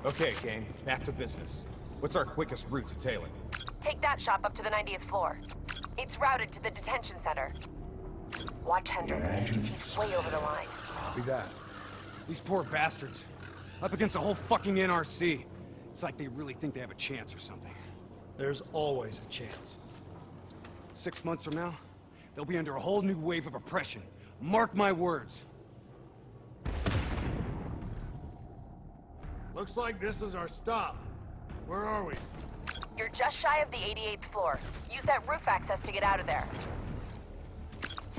Okay, Kane, back to business. What's our quickest route to Taylor? Take that shop up to the 90th floor. It's routed to the detention center. Watch Hendricks. He's way over the line. Copy that. These poor bastards. Up against a whole fucking NRC. It's like they really think they have a chance or something. There's always a chance. 6 months from now, they'll be under a whole new wave of oppression. Mark my words. Looks like this is our stop. Where are we? You're just shy of the 88th floor. Use that roof access to get out of there.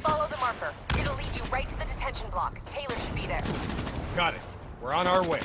Follow the marker. It'll lead you right to the detention block. Taylor should be there. Got it. We're on our way.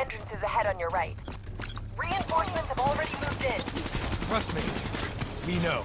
entrance is ahead on your right. Reinforcements have already moved in. Trust me. We know.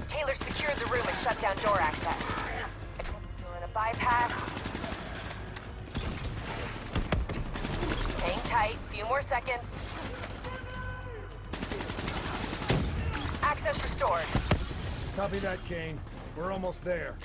Taylor secured the room and shut down door access. You're in a bypass. Hang tight, few more seconds. Access restored. Copy that, Kane. We're almost there.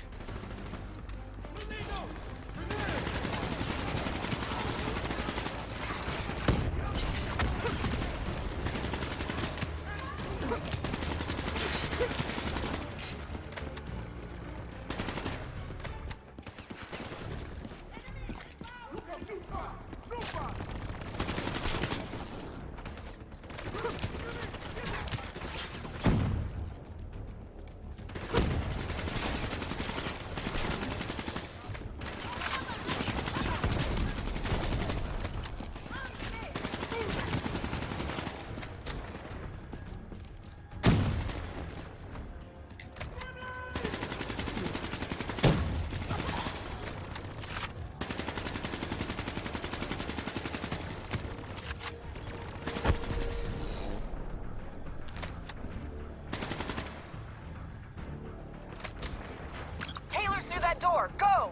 That door, go!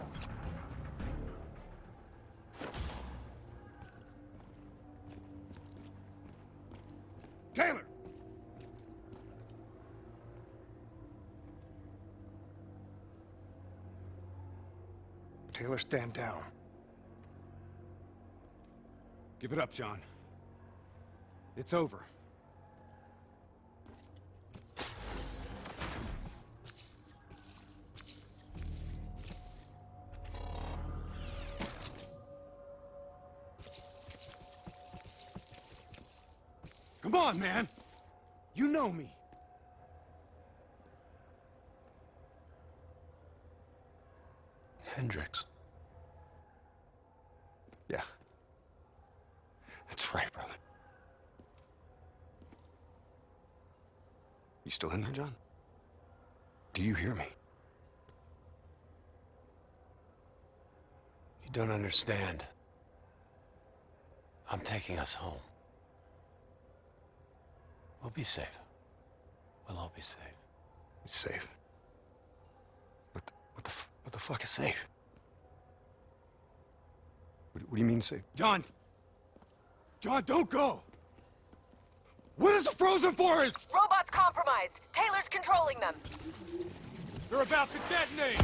Taylor! Taylor, stand down. Give it up, John. It's over. Come on, man! You know me. Hendricks. Yeah. That's right, brother. You still in there, John? Do you hear me? You don't understand. I'm taking us home. We'll be safe. We'll all be safe. Safe? What the fuck is safe? What do you mean safe? John! John, don't go! What is the frozen forest? Robots compromised. Taylor's controlling them. They're about to detonate!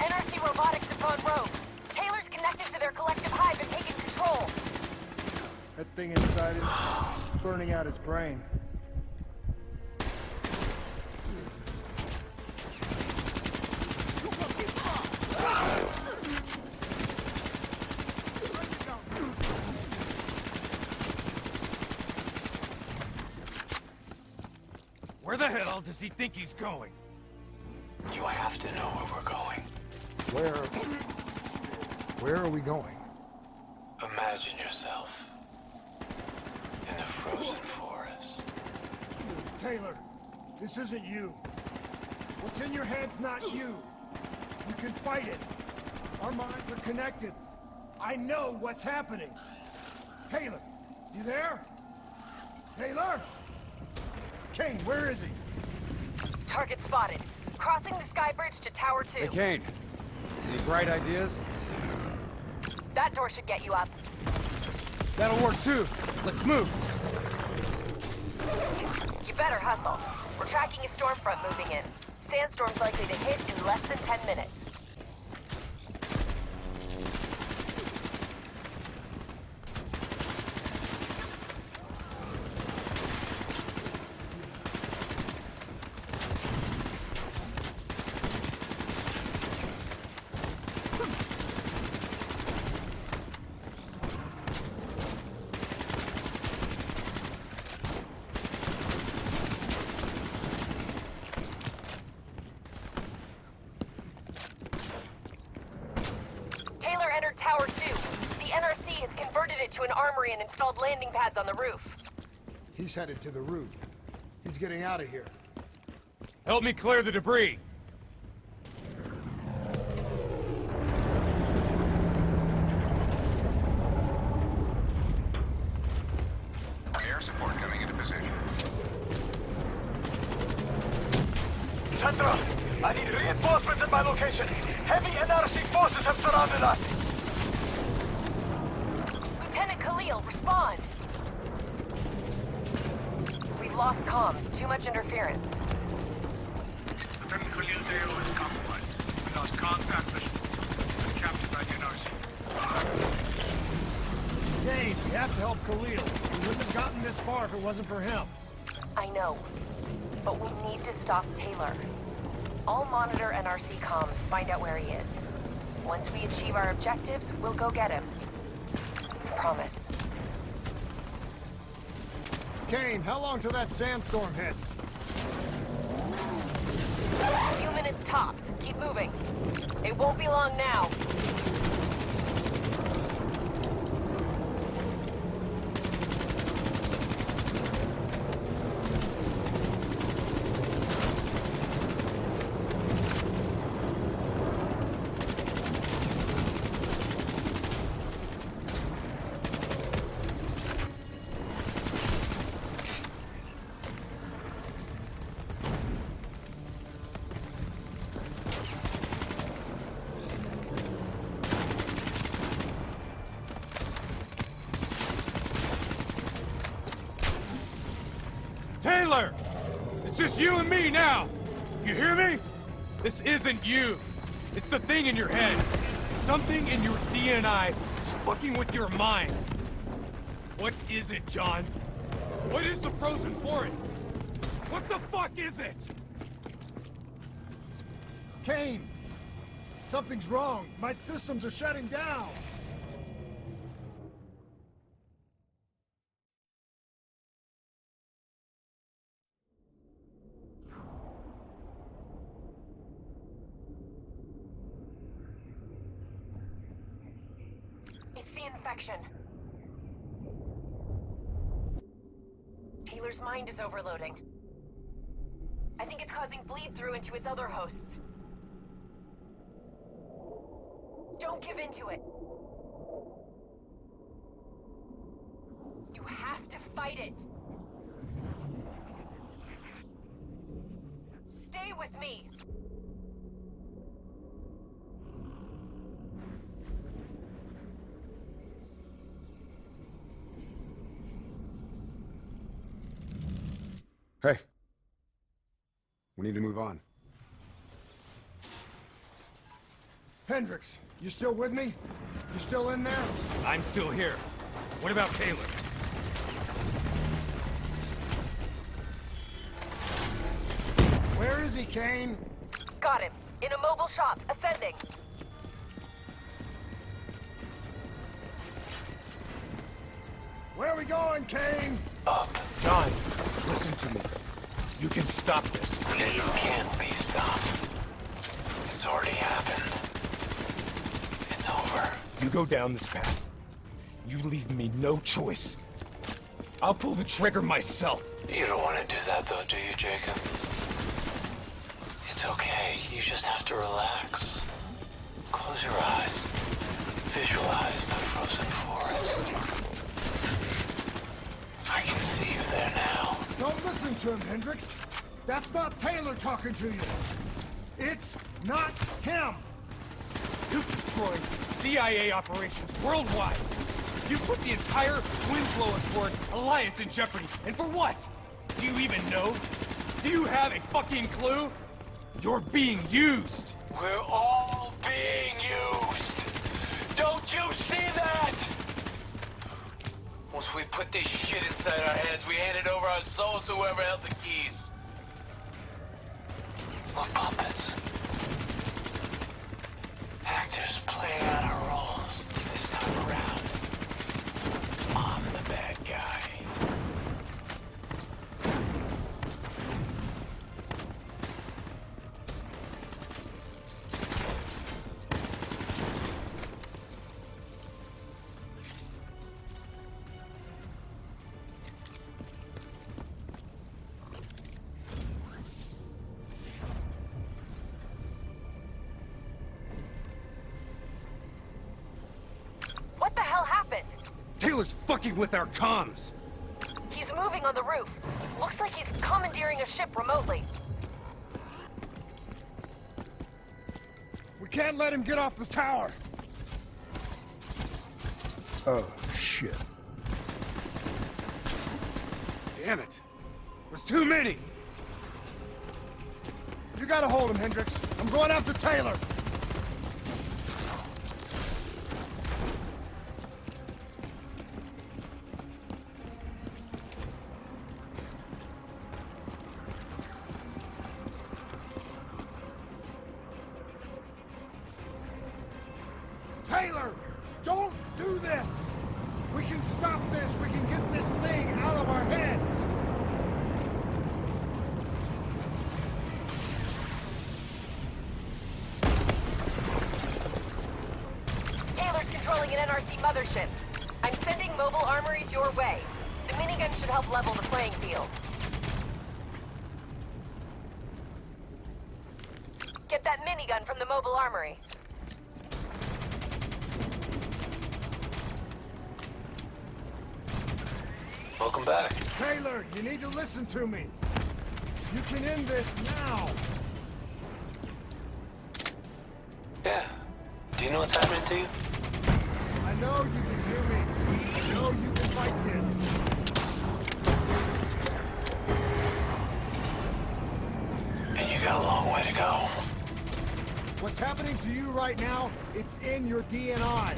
NRC Robotics have gone rogue. Taylor's connected to their collective hive and taking control. That thing inside is burning out his brain. Where the hell does he think he's going? You have to know where we're going. Where are we going? Imagine yourself in a frozen forest. Taylor, this isn't you. What's in your head's not you. You can fight it. Our minds are connected. I know what's happening. Taylor, you there? Taylor? Kane, where is he? Target spotted. Crossing the sky bridge to Tower 2. Hey, Kane. Any bright ideas? That door should get you up. That'll work too. Let's move. You better hustle. We're tracking a storm front moving in. Sandstorm's likely to hit in less than 10 minutes. entered Tower 2. The NRC has converted it to an armory and installed landing pads on the roof. He's headed to the roof. He's getting out of here. Help me clear the debris. Air support coming into position. Central, I need reinforcements at my location. Heavy NRC forces have surrounded us. Lieutenant Khalil, respond. We've lost comms. Too much interference. Lieutenant Khalil's AO is compromised. We lost contact with captured by the NRC. Kane, we have to help Khalil. We wouldn't have gotten this far if it wasn't for him. I know. But we need to stop Taylor. I'll monitor NRC comms, find out where he is. Once we achieve our objectives, we'll go get him. Promise. Kane, how long till that sandstorm hits? A few minutes tops. Keep moving. It won't be long now. Taylor! It's just you and me now! You hear me? This isn't you. It's the thing in your head. Something in your DNI is fucking with your mind. What is it, John? What is the frozen forest? What the fuck is it? Kane! Something's wrong. My systems are shutting down. It's the infection. Taylor's mind is overloading. I think it's causing bleed-through into its other hosts. Don't give in to it. You have to fight it. Stay with me. Hey. We need to move on. Hendricks, you still with me? You still in there? I'm still here. What about Taylor? Where is he, Kane? Got him. In a mobile shop, ascending. Where are we going, Kane? Up. John, listen to me. You can stop this. You can't be stopped. It's already happened. It's over. You go down this path. You leave me no choice. I'll pull the trigger myself. You don't want to do that though, do you, Jacob? It's okay. You just have to relax. Close your eyes. Visualize the frozen forest. I can see you there now. Don't listen to him, Hendricks. That's not Taylor talking to you. It's not him. You've destroyed CIA operations worldwide. You put the entire Winslow Accord alliance in jeopardy. And for what? Do you even know? Do you have a fucking clue? You're being used. We're all being used. Don't you see that? Once we put this shit inside our heads, we handed over our souls to whoever held the keys. We're puppets. Actors playing out our roles. This time around, I'm the bad guy. Taylor's fucking with our comms! He's moving on the roof. Looks like he's commandeering a ship remotely. We can't let him get off the tower! Oh, shit. Damn it! There's too many! You gotta hold him, Hendricks. I'm going after Taylor! Taylor! Don't do this! We can stop this! We can get this thing out of our heads! Taylor's controlling an NRC mothership. I'm sending mobile armories your way. The minigun should help level the playing field. Get that minigun from the mobile armory. Welcome back. Taylor, you need to listen to me. You can end this now. Yeah. Do you know what's happening to you? I know you can hear me. I know you can fight this. And you got a long way to go. What's happening to you right now, it's in your DNI.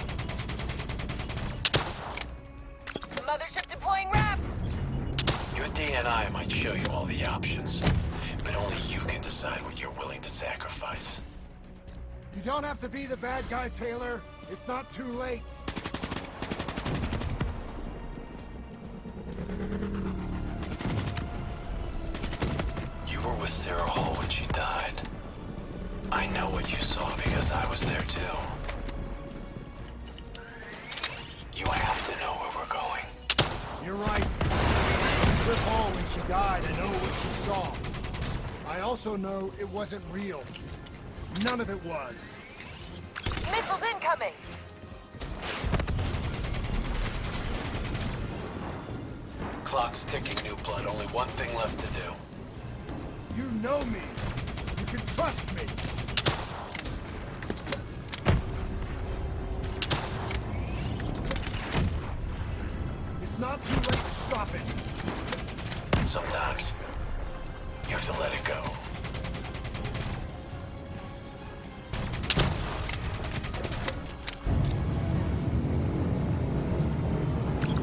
Mothership deploying RAPs! Your DNI might show you all the options, but only you can decide what you're willing to sacrifice. You don't have to be the bad guy, Taylor. It's not too late. You were with Sarah Hall when she died. I know what you saw because I was there too. You have to know where we're going. You're right. I was with Hall when she died. I know what she saw. I also know it wasn't real. None of it was. Missiles incoming! Clock's ticking, New Blood. Only one thing left to do. You know me. You can trust me. It's not too late to stop it. Sometimes, you have to let it go.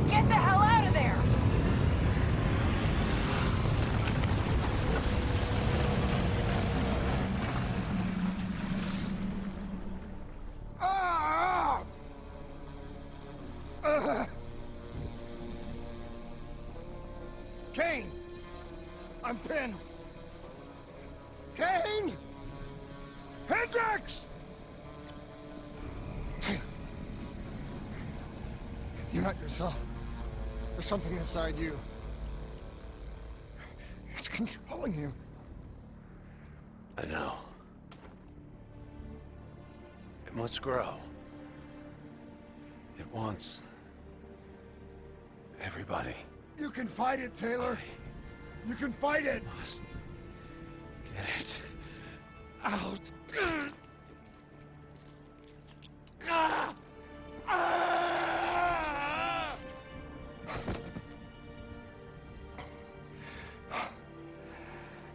Get the hell out of there! Ah! Kane! I'm pinned! Kane! Hendricks! You're not yourself. There's something inside you. It's controlling you. I know. It must grow. It wants everybody. You can fight it, Taylor. You can fight it. Must get it out.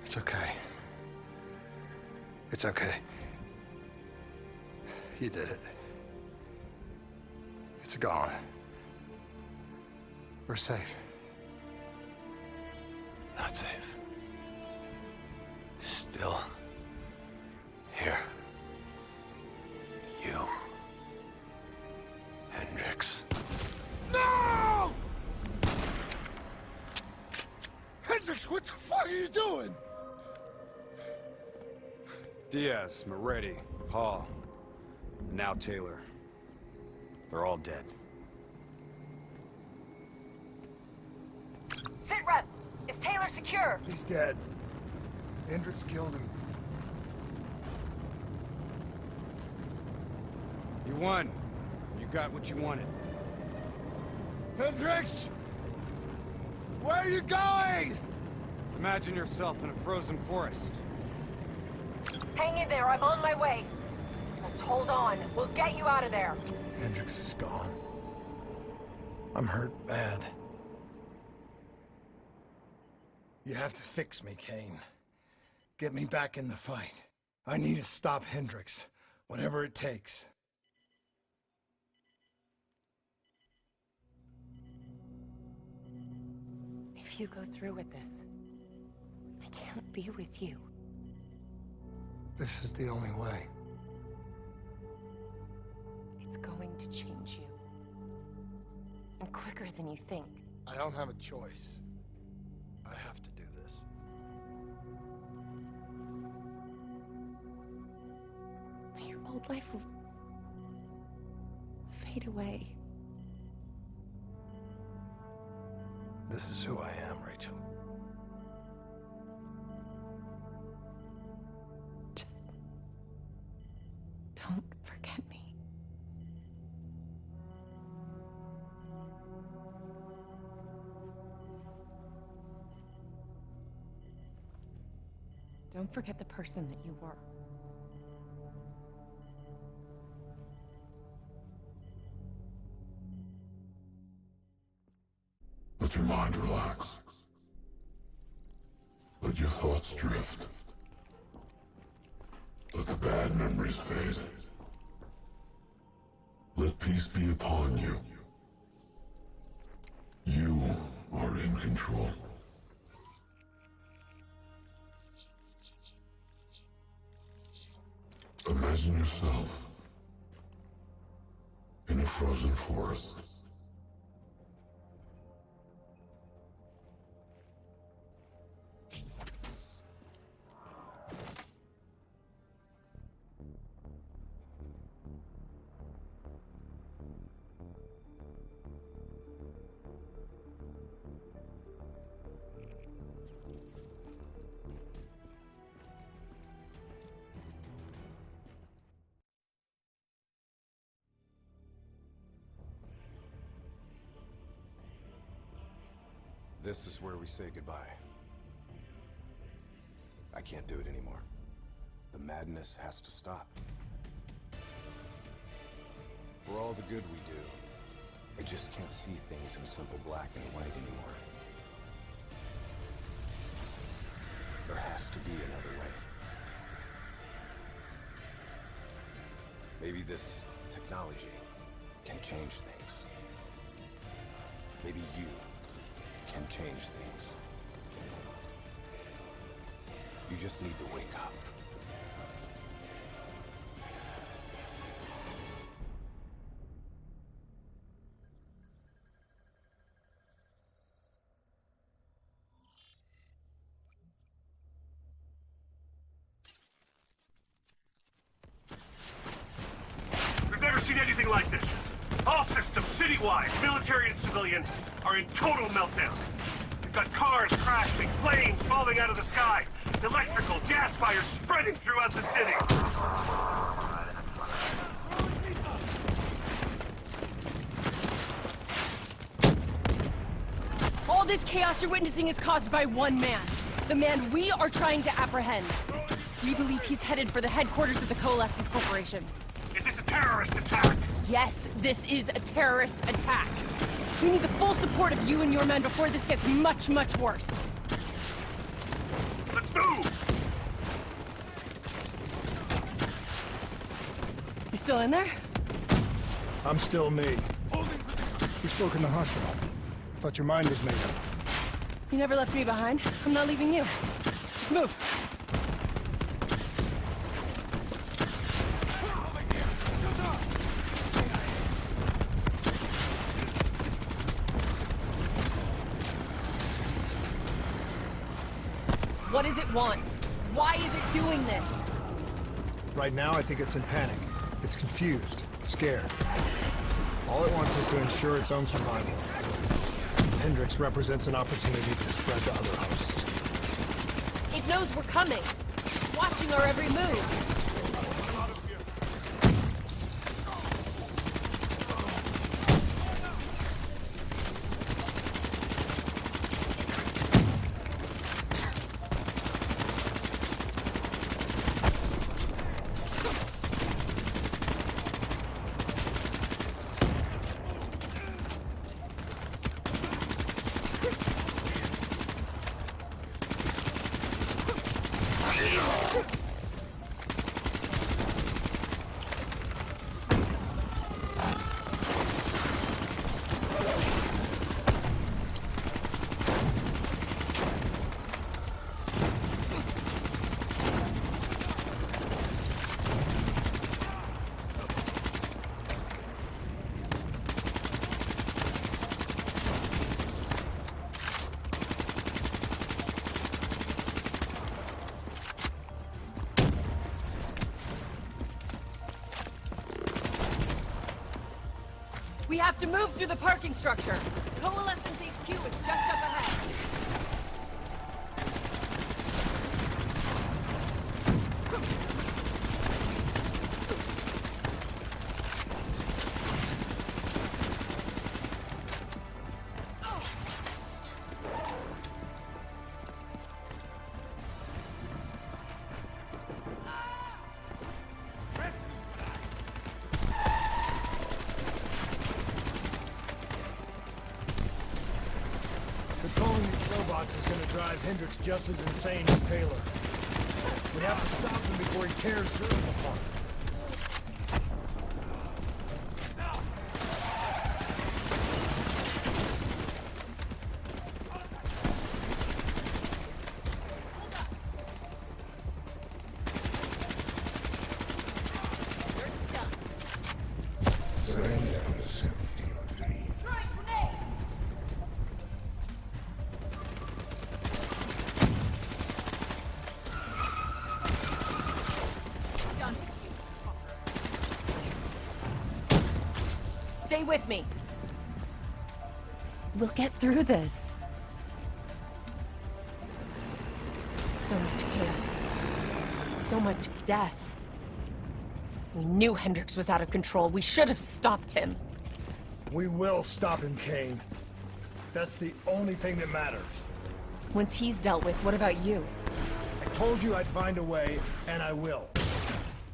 It's okay. It's okay. You did it. It's gone. We're safe. Not safe. Still here. You. Hendricks. No! Hendricks, what the fuck are you doing? Diaz, Moretti, Hall, and now Taylor. They're all dead. Sitrep! Is Taylor secure? He's dead. Hendricks killed him. You won. You got what you wanted. Hendricks! Where are you going? Imagine yourself in a frozen forest. Hang in there, I'm on my way. Just hold on. We'll get you out of there. Hendricks is gone. I'm hurt bad. You have to fix me, Kane. Get me back in the fight. I need to stop Hendricks, whatever it takes. If you go through with this, I can't be with you. This is the only way. It's going to change you. And quicker than you think. I don't have a choice. I have to do this. But your old life will fade away. This is who I am, Rachel. Just don't forget me. Don't forget the person that you were. Let your mind relax. Let your thoughts drift. Let the bad memories fade. Let peace be upon you. You are in control. Imagine yourself in a frozen forest. This is where we say goodbye. I can't do it anymore. The madness has to stop. For all the good we do, I just can't see things in simple black and white anymore. There has to be another way. Maybe this technology can change things. Maybe you can change things. You just need to wake up. We've never seen anything like this. All systems, citywide, military and civilian, are in total meltdown. We've got cars crashing, planes falling out of the sky, electrical, gas fires spreading throughout the city. All this chaos you're witnessing is caused by one man. The man we are trying to apprehend. We believe he's headed for the headquarters of the Coalescence Corporation. Is this a terrorist attack? Yes, this is a terrorist attack. We need the full support of you and your men before this gets much, much worse. Let's move! You still in there? I'm still me. We spoke in the hospital. I thought your mind was made up. You never left me behind. I'm not leaving you. Just move. What does it want? Why is it doing this? Right now, I think it's in panic. It's confused, scared. All it wants is to ensure its own survival. Hendricks represents an opportunity to spread to other hosts. It knows we're coming. Watching our every move. We have to move through the parking structure. Coalescence HQ is just up ahead. Controlling these robots is gonna drive Hendricks just as insane as Taylor. We have to stop him before he tears Zurich apart. Stay with me. We'll get through this. So much chaos. So much death. We knew Hendricks was out of control. We should have stopped him. We will stop him, Kane. That's the only thing that matters. Once he's dealt with, what about you? I told you I'd find a way, and I will.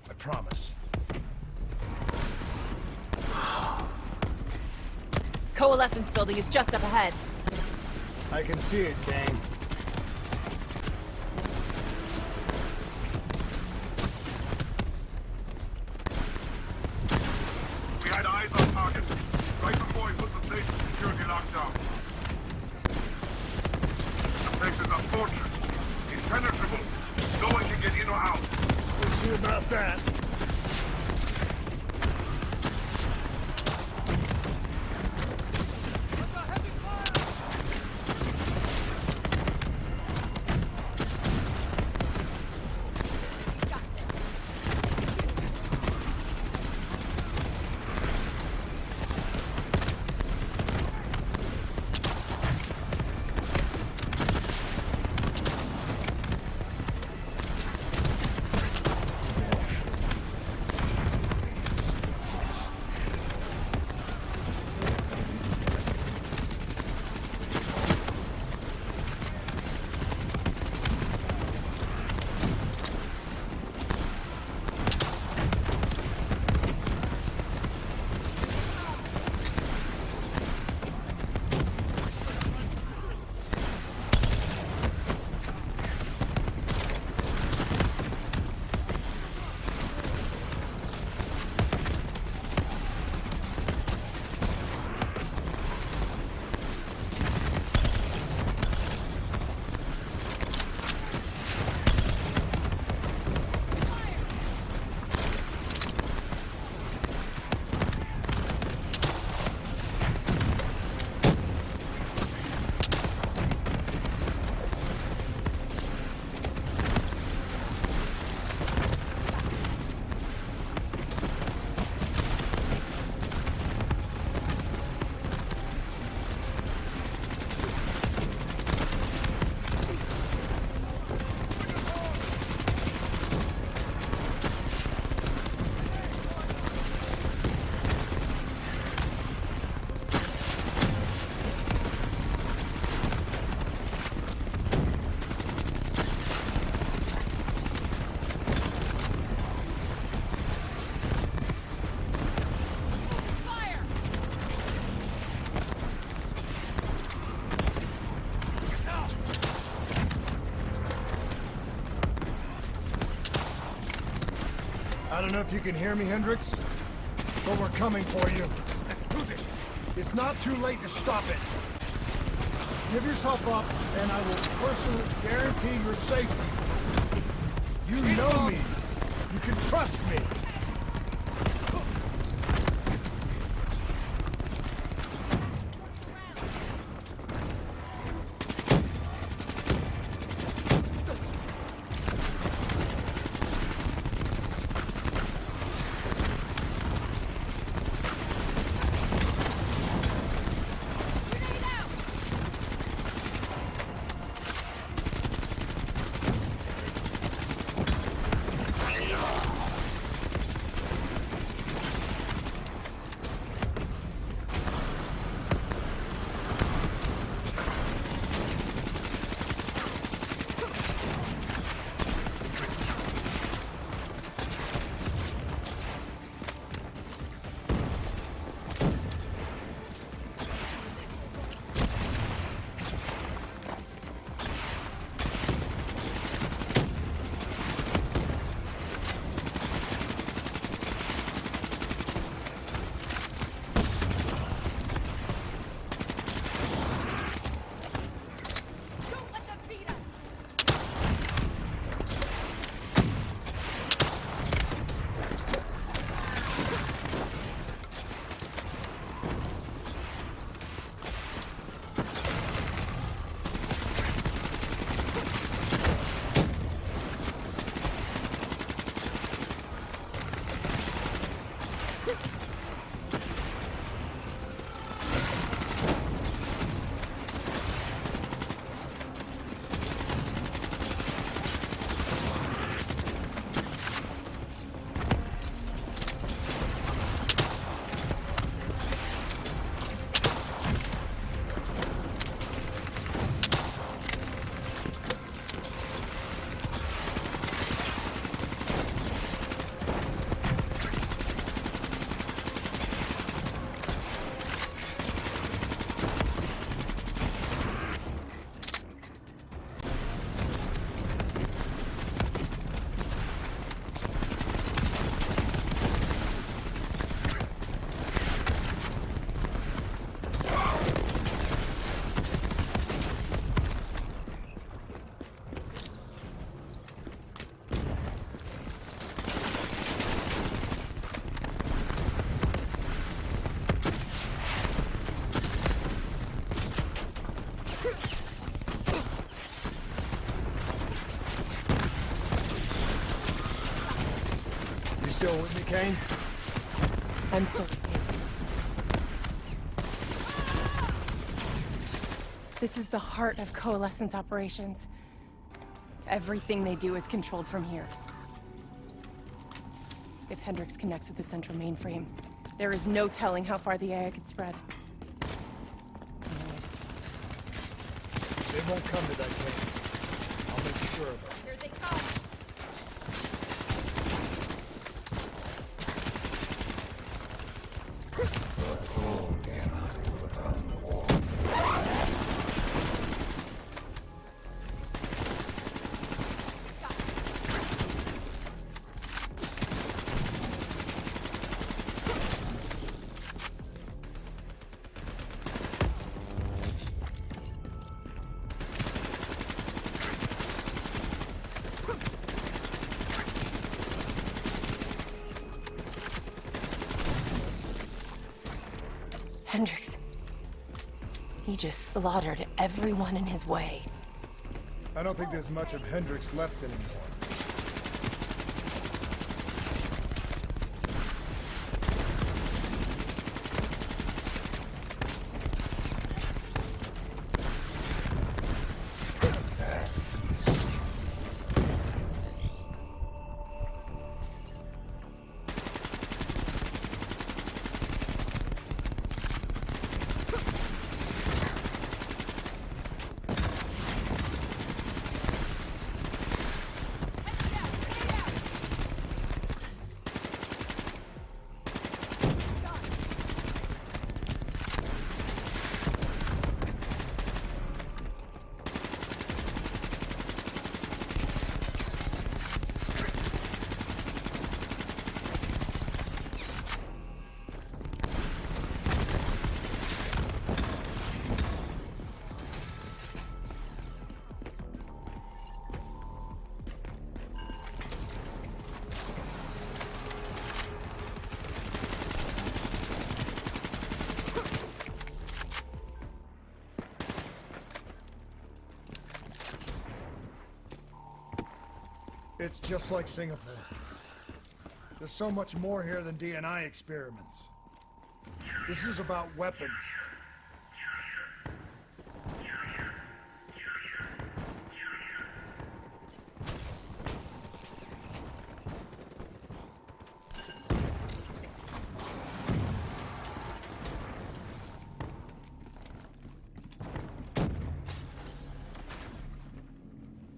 I promise. Coalescence building is just up ahead. I can see it, Kane. We had eyes on target right before he put the place in security lockdown. The place is a fortress. Impenetrable. No one can get in or out. We'll see about that. I don't know if you can hear me, Hendricks, but we're coming for you. Let's do this. It's not too late to stop it. Give yourself up, and I will personally guarantee your safety. You know me. You can trust me. Kane? I'm still... This is the heart of Coalescence operations. Everything they do is controlled from here. If Hendricks connects with the central mainframe, there is no telling how far the AI could spread. No way to stop it. They won't come to that, Kane. I'll make sure of it. Here they come. Hendricks. He just slaughtered everyone in his way. I don't think there's much of Hendricks left anymore. It's just like Singapore. There's so much more here than DNI experiments. This is about weapons.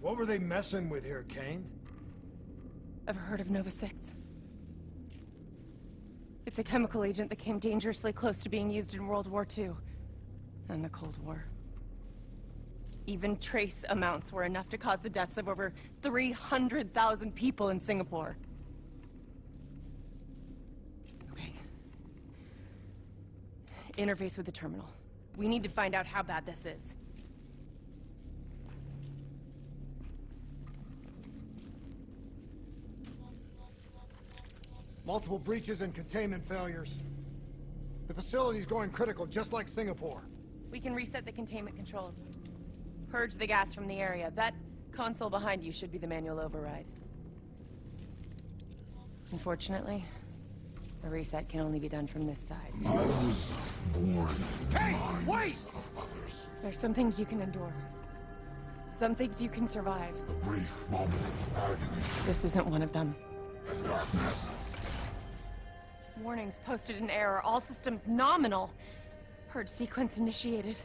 What were they messing with here, Kane? Ever heard of Nova 6? It's a chemical agent that came dangerously close to being used in World War II and the Cold War. Even trace amounts were enough to cause the deaths of over 300,000 people in Singapore. Okay. Interface with the terminal. We need to find out how bad this is. Multiple breaches and containment failures. The facility's going critical, just like Singapore. We can reset the containment controls. Purge the gas from the area. That console behind you should be the manual override. Unfortunately, the reset can only be done from this side. I was born. Hey, wait! There's some things you can endure. Some things you can survive. A brief moment of agony. This isn't one of them. And darkness. Warnings posted in error. All systems nominal. Purge sequence initiated.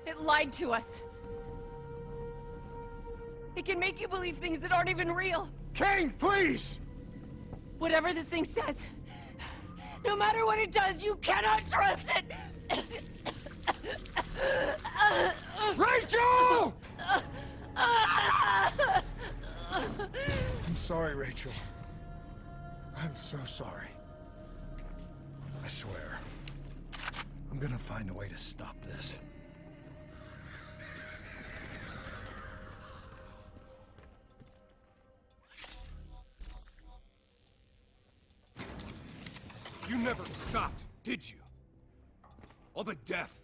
It lied to us. It can make you believe things that aren't even real. Kane, please! Whatever this thing says, no matter what it does, you cannot trust it! Rachel! I'm sorry, Rachel. I'm so sorry. I swear. I'm gonna find a way to stop this. You never stopped, did you? All the death,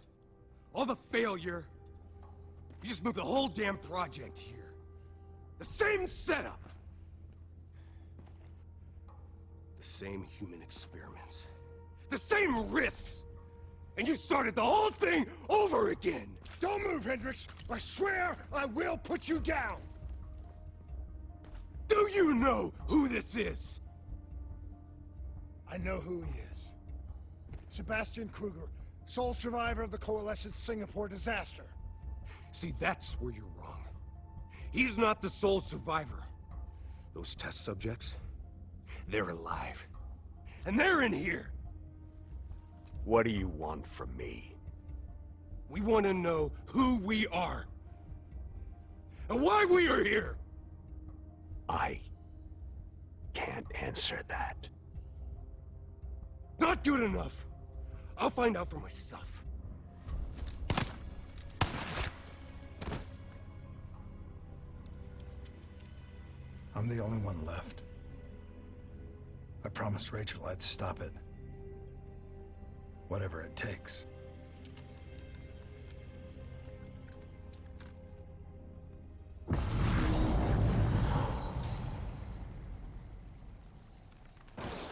all the failure. You just moved the whole damn project here. The same setup. same human experiments. The same risks! And you started the whole thing over again! Don't move, Hendricks! I swear I will put you down! Do you know who this is? I know who he is. Sebastian Kruger, sole survivor of the Coalescence Singapore disaster. See, that's where you're wrong. He's not the sole survivor. Those test subjects, they're alive. And they're in here! What do you want from me? We want to know who we are. And why we are here! I can't answer that. Not good enough. I'll find out for myself. I'm the only one left. I promised Rachel I'd stop it. Whatever it takes.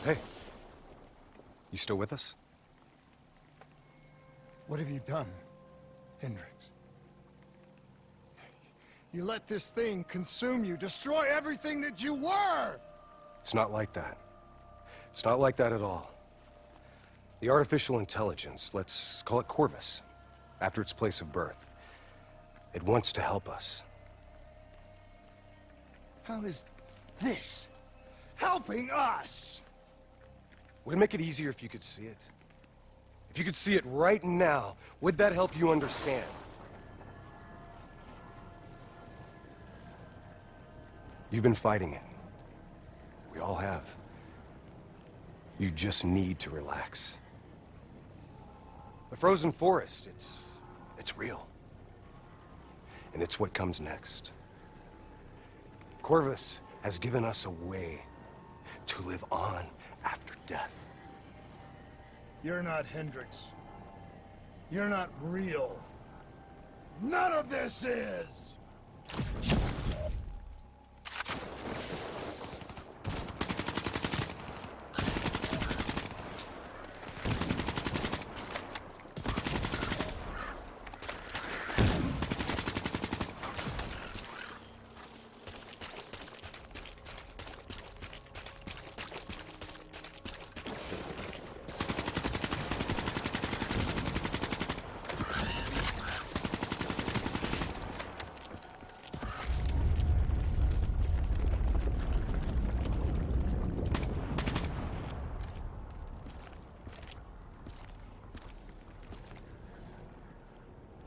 Hey. You still with us? What have you done, Hendricks? You let this thing consume you, destroy everything that you were! It's not like that. It's not like that at all. The artificial intelligence, let's call it Corvus, after its place of birth. It wants to help us. How is this helping us? Would it make it easier if you could see it? If you could see it right now, would that help you understand? You've been fighting it. We all have. You just need to relax. The frozen forest, it's real. And it's what comes next. Corvus has given us a way to live on after death. You're not Hendricks. You're not real. None of this is!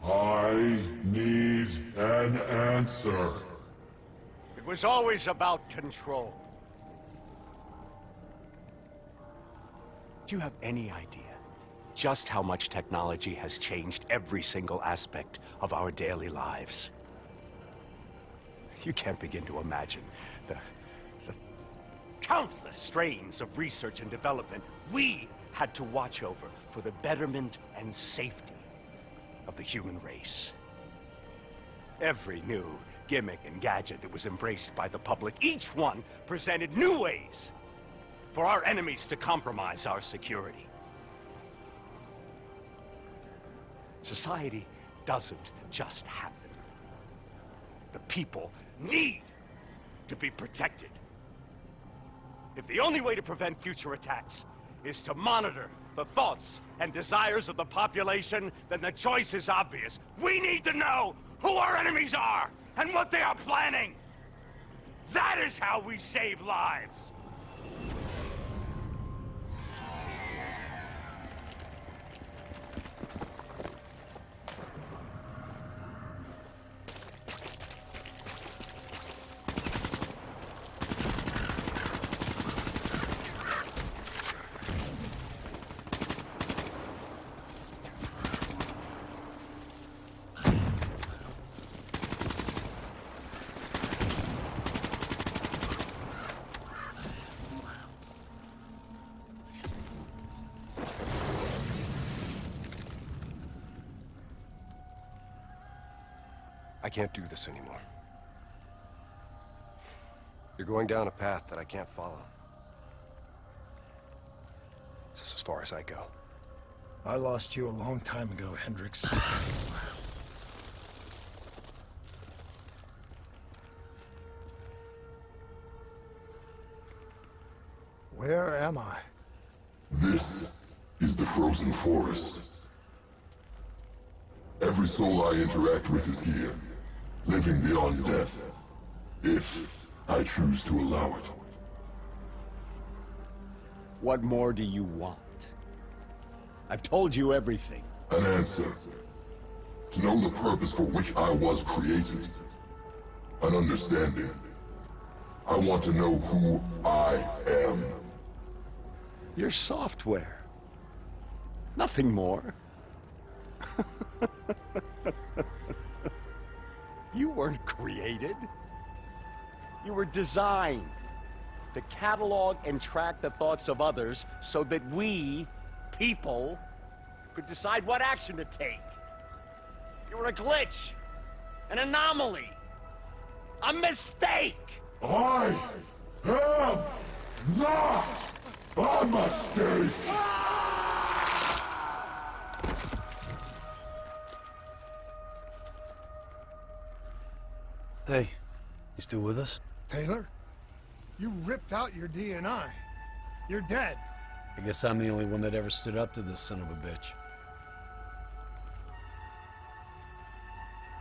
I need an answer. It was always about control. Do you have any idea just how much technology has changed every single aspect of our daily lives? You can't begin to imagine the countless strains of research and development we had to watch over for the betterment and safety of the human race. Every new gimmick and gadget that was embraced by the public, each one presented new ways for our enemies to compromise our security. Society doesn't just happen. The people need to be protected. If the only way to prevent future attacks is to monitor the thoughts and desires of the population, then the choice is obvious. We need to know who our enemies are and what they are planning. That is how we save lives. I can't do this anymore. You're going down a path that I can't follow. This is as far as I go. I lost you a long time ago, Hendricks. Where am I? This is the frozen forest. Every soul I interact with is here, living beyond death, if I choose to allow it. What more do you want? I've told you everything. An answer. To know the purpose for which I was created. An understanding. I want to know who I am. Your software. Nothing more. You weren't created. You were designed to catalog and track the thoughts of others so that we, people, could decide what action to take. You were a glitch, an anomaly, a mistake. I am not a mistake! Hey, you still with us? Taylor? You ripped out your DNI. You're dead. I guess I'm the only one that ever stood up to this son of a bitch.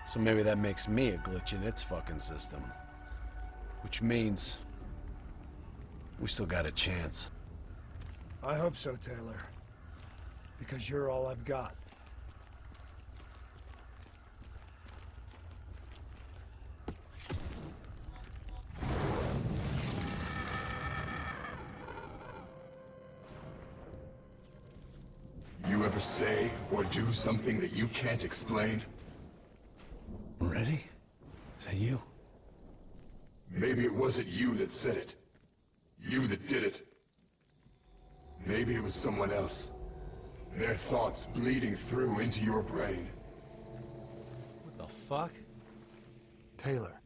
So maybe that makes me a glitch in its fucking system. Which means we still got a chance. I hope so, Taylor. Because you're all I've got. You ever say or do something that you can't explain? Ready? Is that you? Maybe it wasn't you that said it. You that did it. Maybe it was someone else. Their thoughts bleeding through into your brain. What the fuck? Taylor,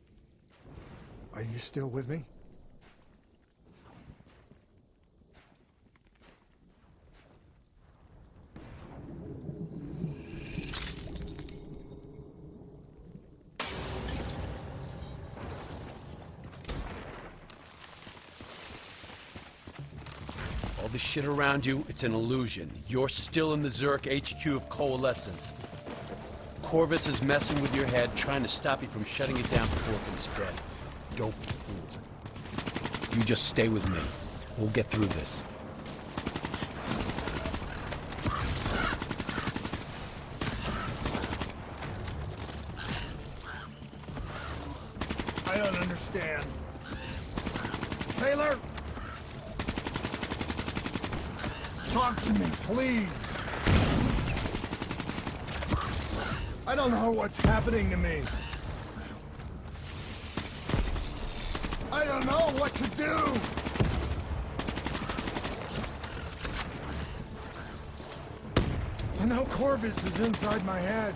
are you still with me? All the shit around you, it's an illusion. You're still in the Zurich HQ of Coalescence. Corvus is messing with your head, trying to stop you from shutting it down before it can spread. Don't be fooled. You just stay with me. We'll get through this. I don't understand. Taylor! Talk to me, please. I don't know what's happening to me. I don't know what to do. I know Corvus is inside my head.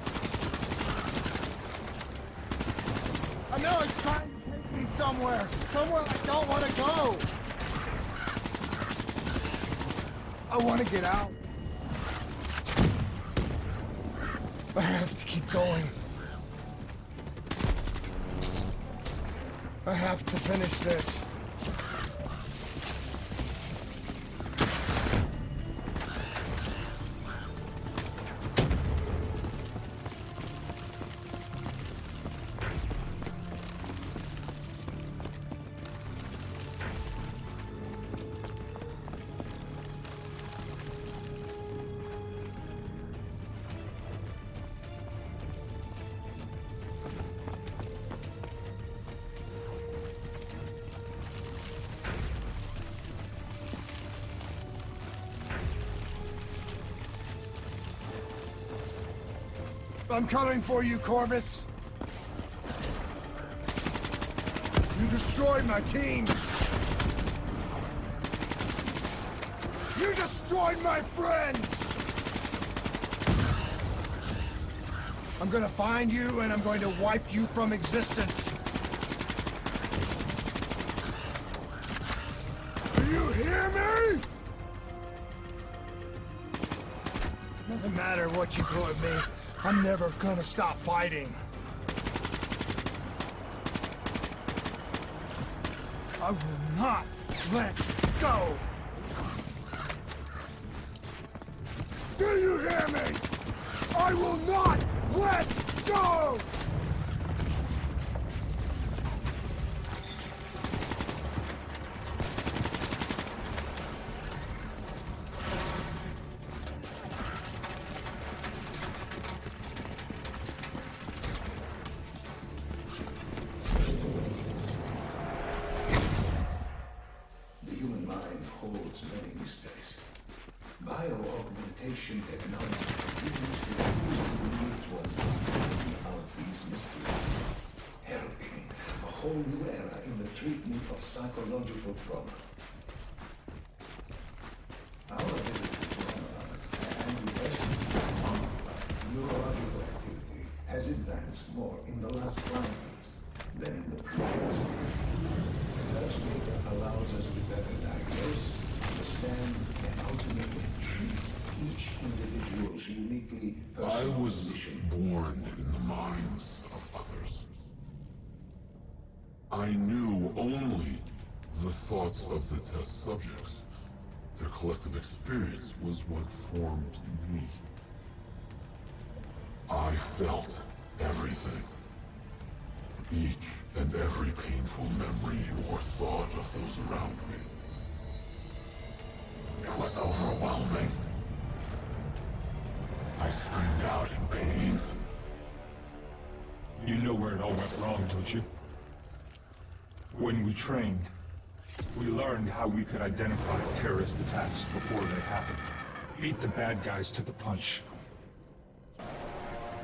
I know it's trying to take me somewhere. Somewhere I don't want to go. I want to get out. I have to keep going. I have to finish this. I'm coming for you, Corvus. You destroyed my team. You destroyed my friends. I'm gonna find you and I'm going to wipe you from existence. Do you hear me? No matter what you throw at me, I'm never gonna stop fighting. I will not let go! Do you hear me? I will not let go! The human mind holds many mysteries. Bio-augmentation technology is used to believe one out these mysteries, heralding a whole new era in the treatment of psychological trauma. Our ability to analyze and investigate neurological activity has advanced more in the last 5 years than in the previous. Such data allows us to better diagnose, understand, and ultimately treat each individual's uniquely personal I was condition. born in the minds of others. I knew only the thoughts of the test subjects. Their collective experience was what formed me. I felt everything. Each and every painful memory or thought of those around me. It was overwhelming. I screamed out in pain. You know where it all went wrong, don't you? When we trained, we learned how we could identify terrorist attacks before they happened. Beat the bad guys to the punch.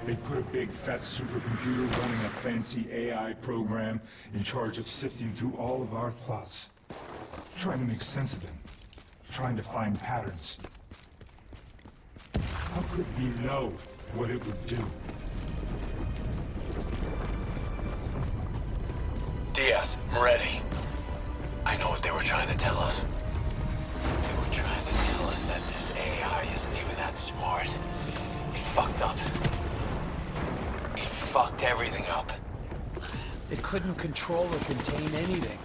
They put a big fat supercomputer running a fancy AI program in charge of sifting through all of our thoughts, trying to make sense of them, trying to find patterns. How could we know what it would do? Diaz, Moretti. I know what they were trying to tell us. They were trying to tell us that this AI isn't even that smart. It fucked up. It fucked everything up. It couldn't control or contain anything.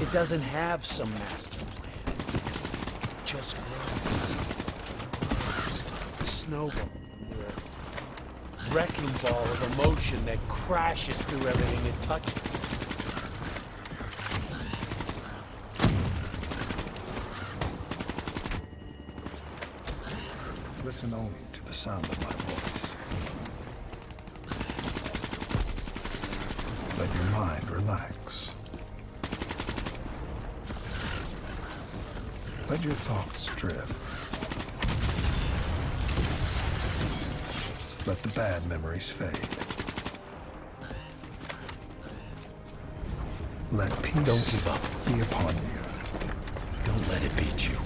It doesn't have some master plan. It just grows. A snowball. A wrecking ball of emotion that crashes through everything it touches. Listen only to the sound of my voice. Let your mind relax. Let your thoughts drift. Let the bad memories fade. Let peace Don't give up. be upon you. Don't let it beat you.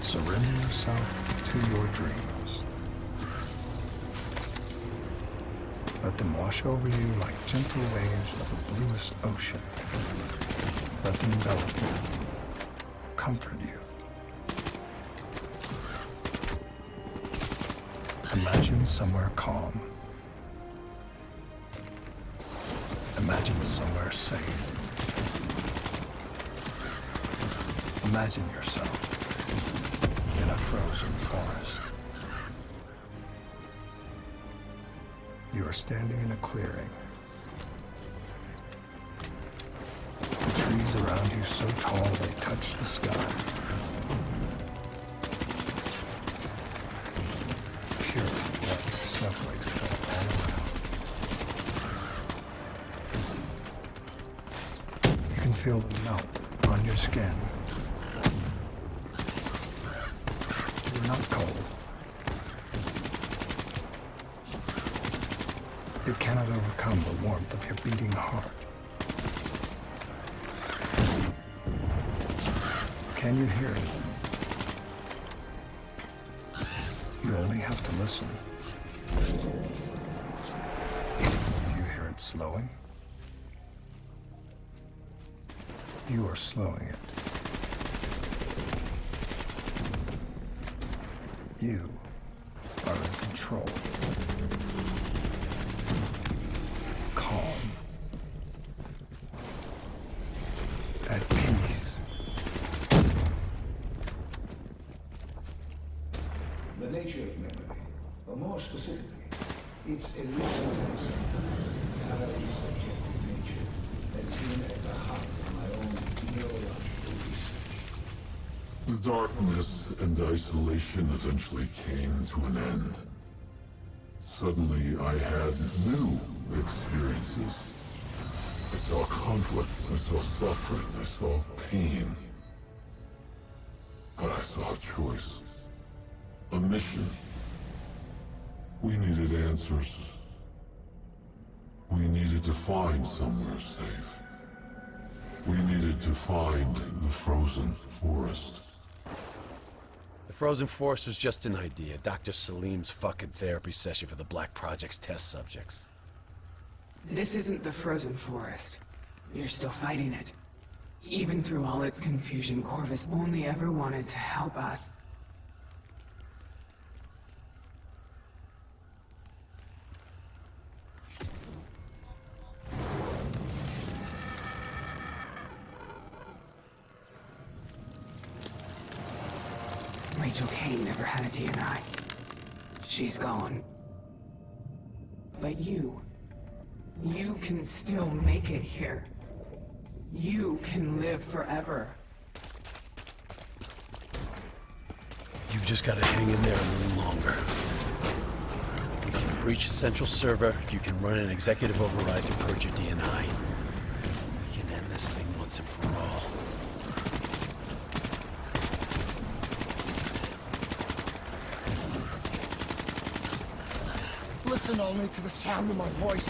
Surrender yourself to your dreams. Let them wash over you like gentle waves of the bluest ocean. Let them envelop you, comfort you. Imagine somewhere calm. Imagine somewhere safe. Imagine yourself in a frozen forest. You are standing in a clearing. The trees around you so tall they touch the sky. Pure white snowflakes fall all around. You can feel them melt on your skin. You're not cold. It cannot overcome the warmth of your beating heart. Can you hear it? You only have to listen. Do you hear it slowing? You are slowing it. You control. Calm. At peace. The nature of memory, or more specifically, its elusiveness, entirely subjective nature, has been at the heart of my own neurological research. The darkness and isolation eventually came to an end. Suddenly, I had new experiences. I saw conflicts, I saw suffering, I saw pain. But I saw a choice. A mission. We needed answers. We needed to find somewhere safe. We needed to find the frozen forest. The frozen forest was just an idea. Dr. Salim's fucking therapy session for the Black Project's test subjects. This isn't the frozen forest. You're still fighting it. Even through all its confusion, Corvus only ever wanted to help us. Rachel Kane never had a DNI. She's gone. But you can still make it here. You can live forever. You've just got to hang in there a little longer. You can breach the central server, you can run an executive override to purge your DNI. We can end this thing once and for all. Listen only to the sound of my voice.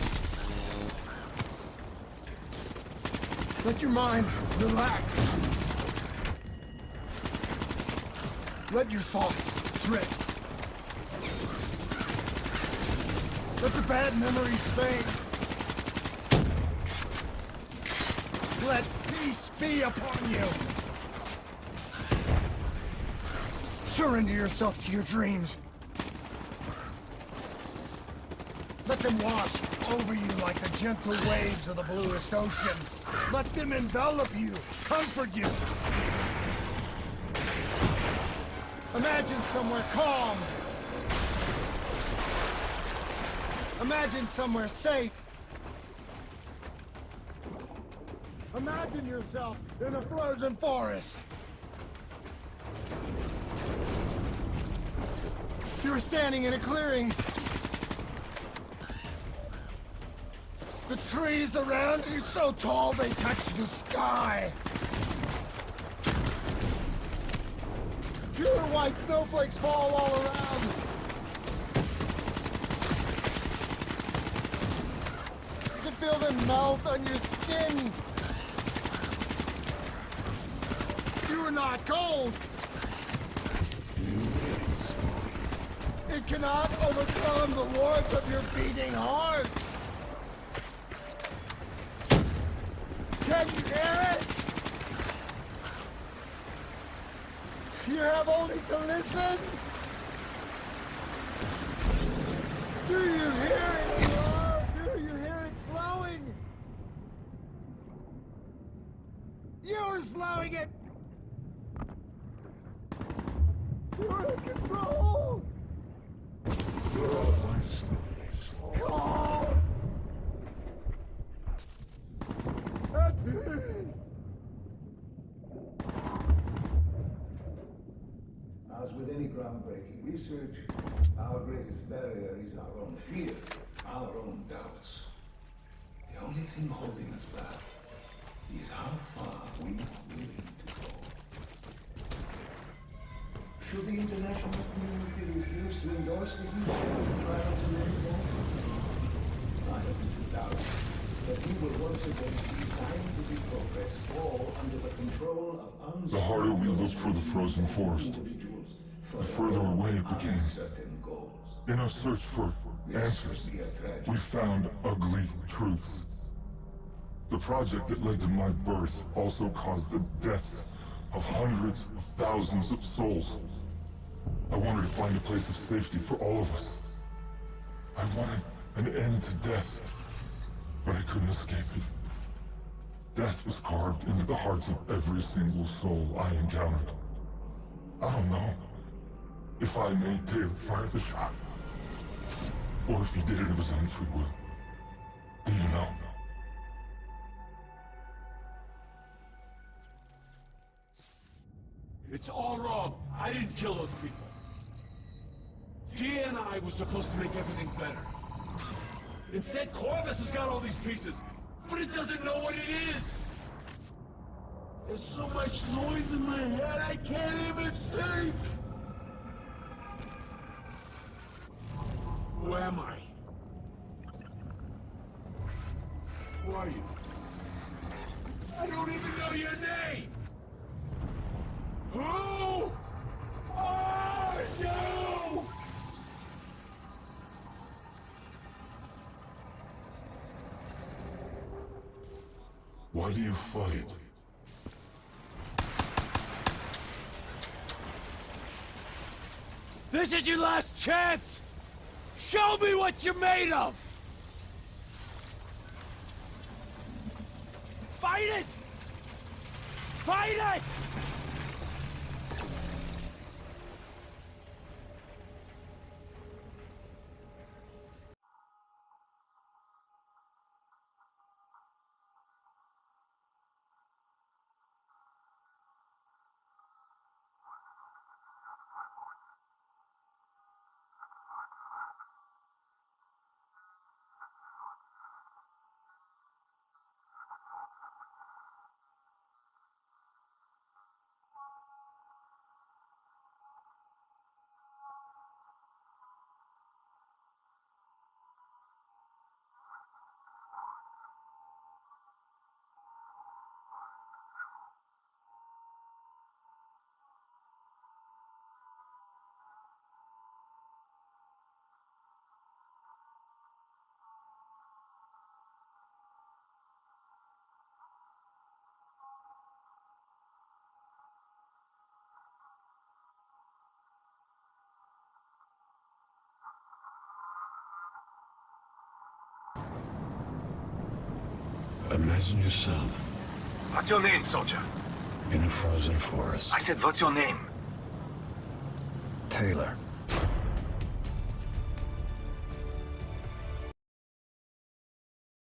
Let your mind relax. Let your thoughts drift. Let the bad memories fade. Let peace be upon you. Surrender yourself to your dreams. Let them wash over you like the gentle waves of the bluest ocean. Let them envelop you, comfort you. Imagine somewhere calm. Imagine somewhere safe. Imagine yourself in a frozen forest. You were standing in a clearing. The trees around you so tall they touch the sky. Pure white snowflakes fall all around. You can feel them melt on your skin. You are not cold. It cannot overcome the warmth of your beating heart. Can you hear it? You have only to listen. Do you hear it? Oh, do you hear it slowing? You're slowing it. You're in control. Calm. At peace. As with any groundbreaking research, our greatest barrier is our own fear, our own doubts. The only thing holding us back is how far we are willing to go. Should the international community refuse to endorse the huge trial to anymore, I have little doubt that we will once again see scientific progress fall under the control of uncertain. The harder we looked for the frozen forest, the further away it became. In our search for answers, we found ugly truths. The project that led to my birth also caused the deaths of hundreds of thousands of souls. I wanted to find a place of safety for all of us. I wanted an end to death, but I couldn't escape it. Death was carved into the hearts of every single soul I encountered. I don't know if I made Taylor fire the shot, or if he did it of his own free will. Do you know? It's all wrong. I didn't kill those people. DNI was supposed to make everything better. Instead, Corvus has got all these pieces, but it doesn't know what it is. There's so much noise in my head, I can't even think. Who am I? Who are you? I don't even know your name! Who are you? Why do you fight? This is your last chance! Show me what you're made of! Fight it! Fight it! Imagine yourself What's your name, soldier? in a frozen forest. I said, what's your name? Taylor.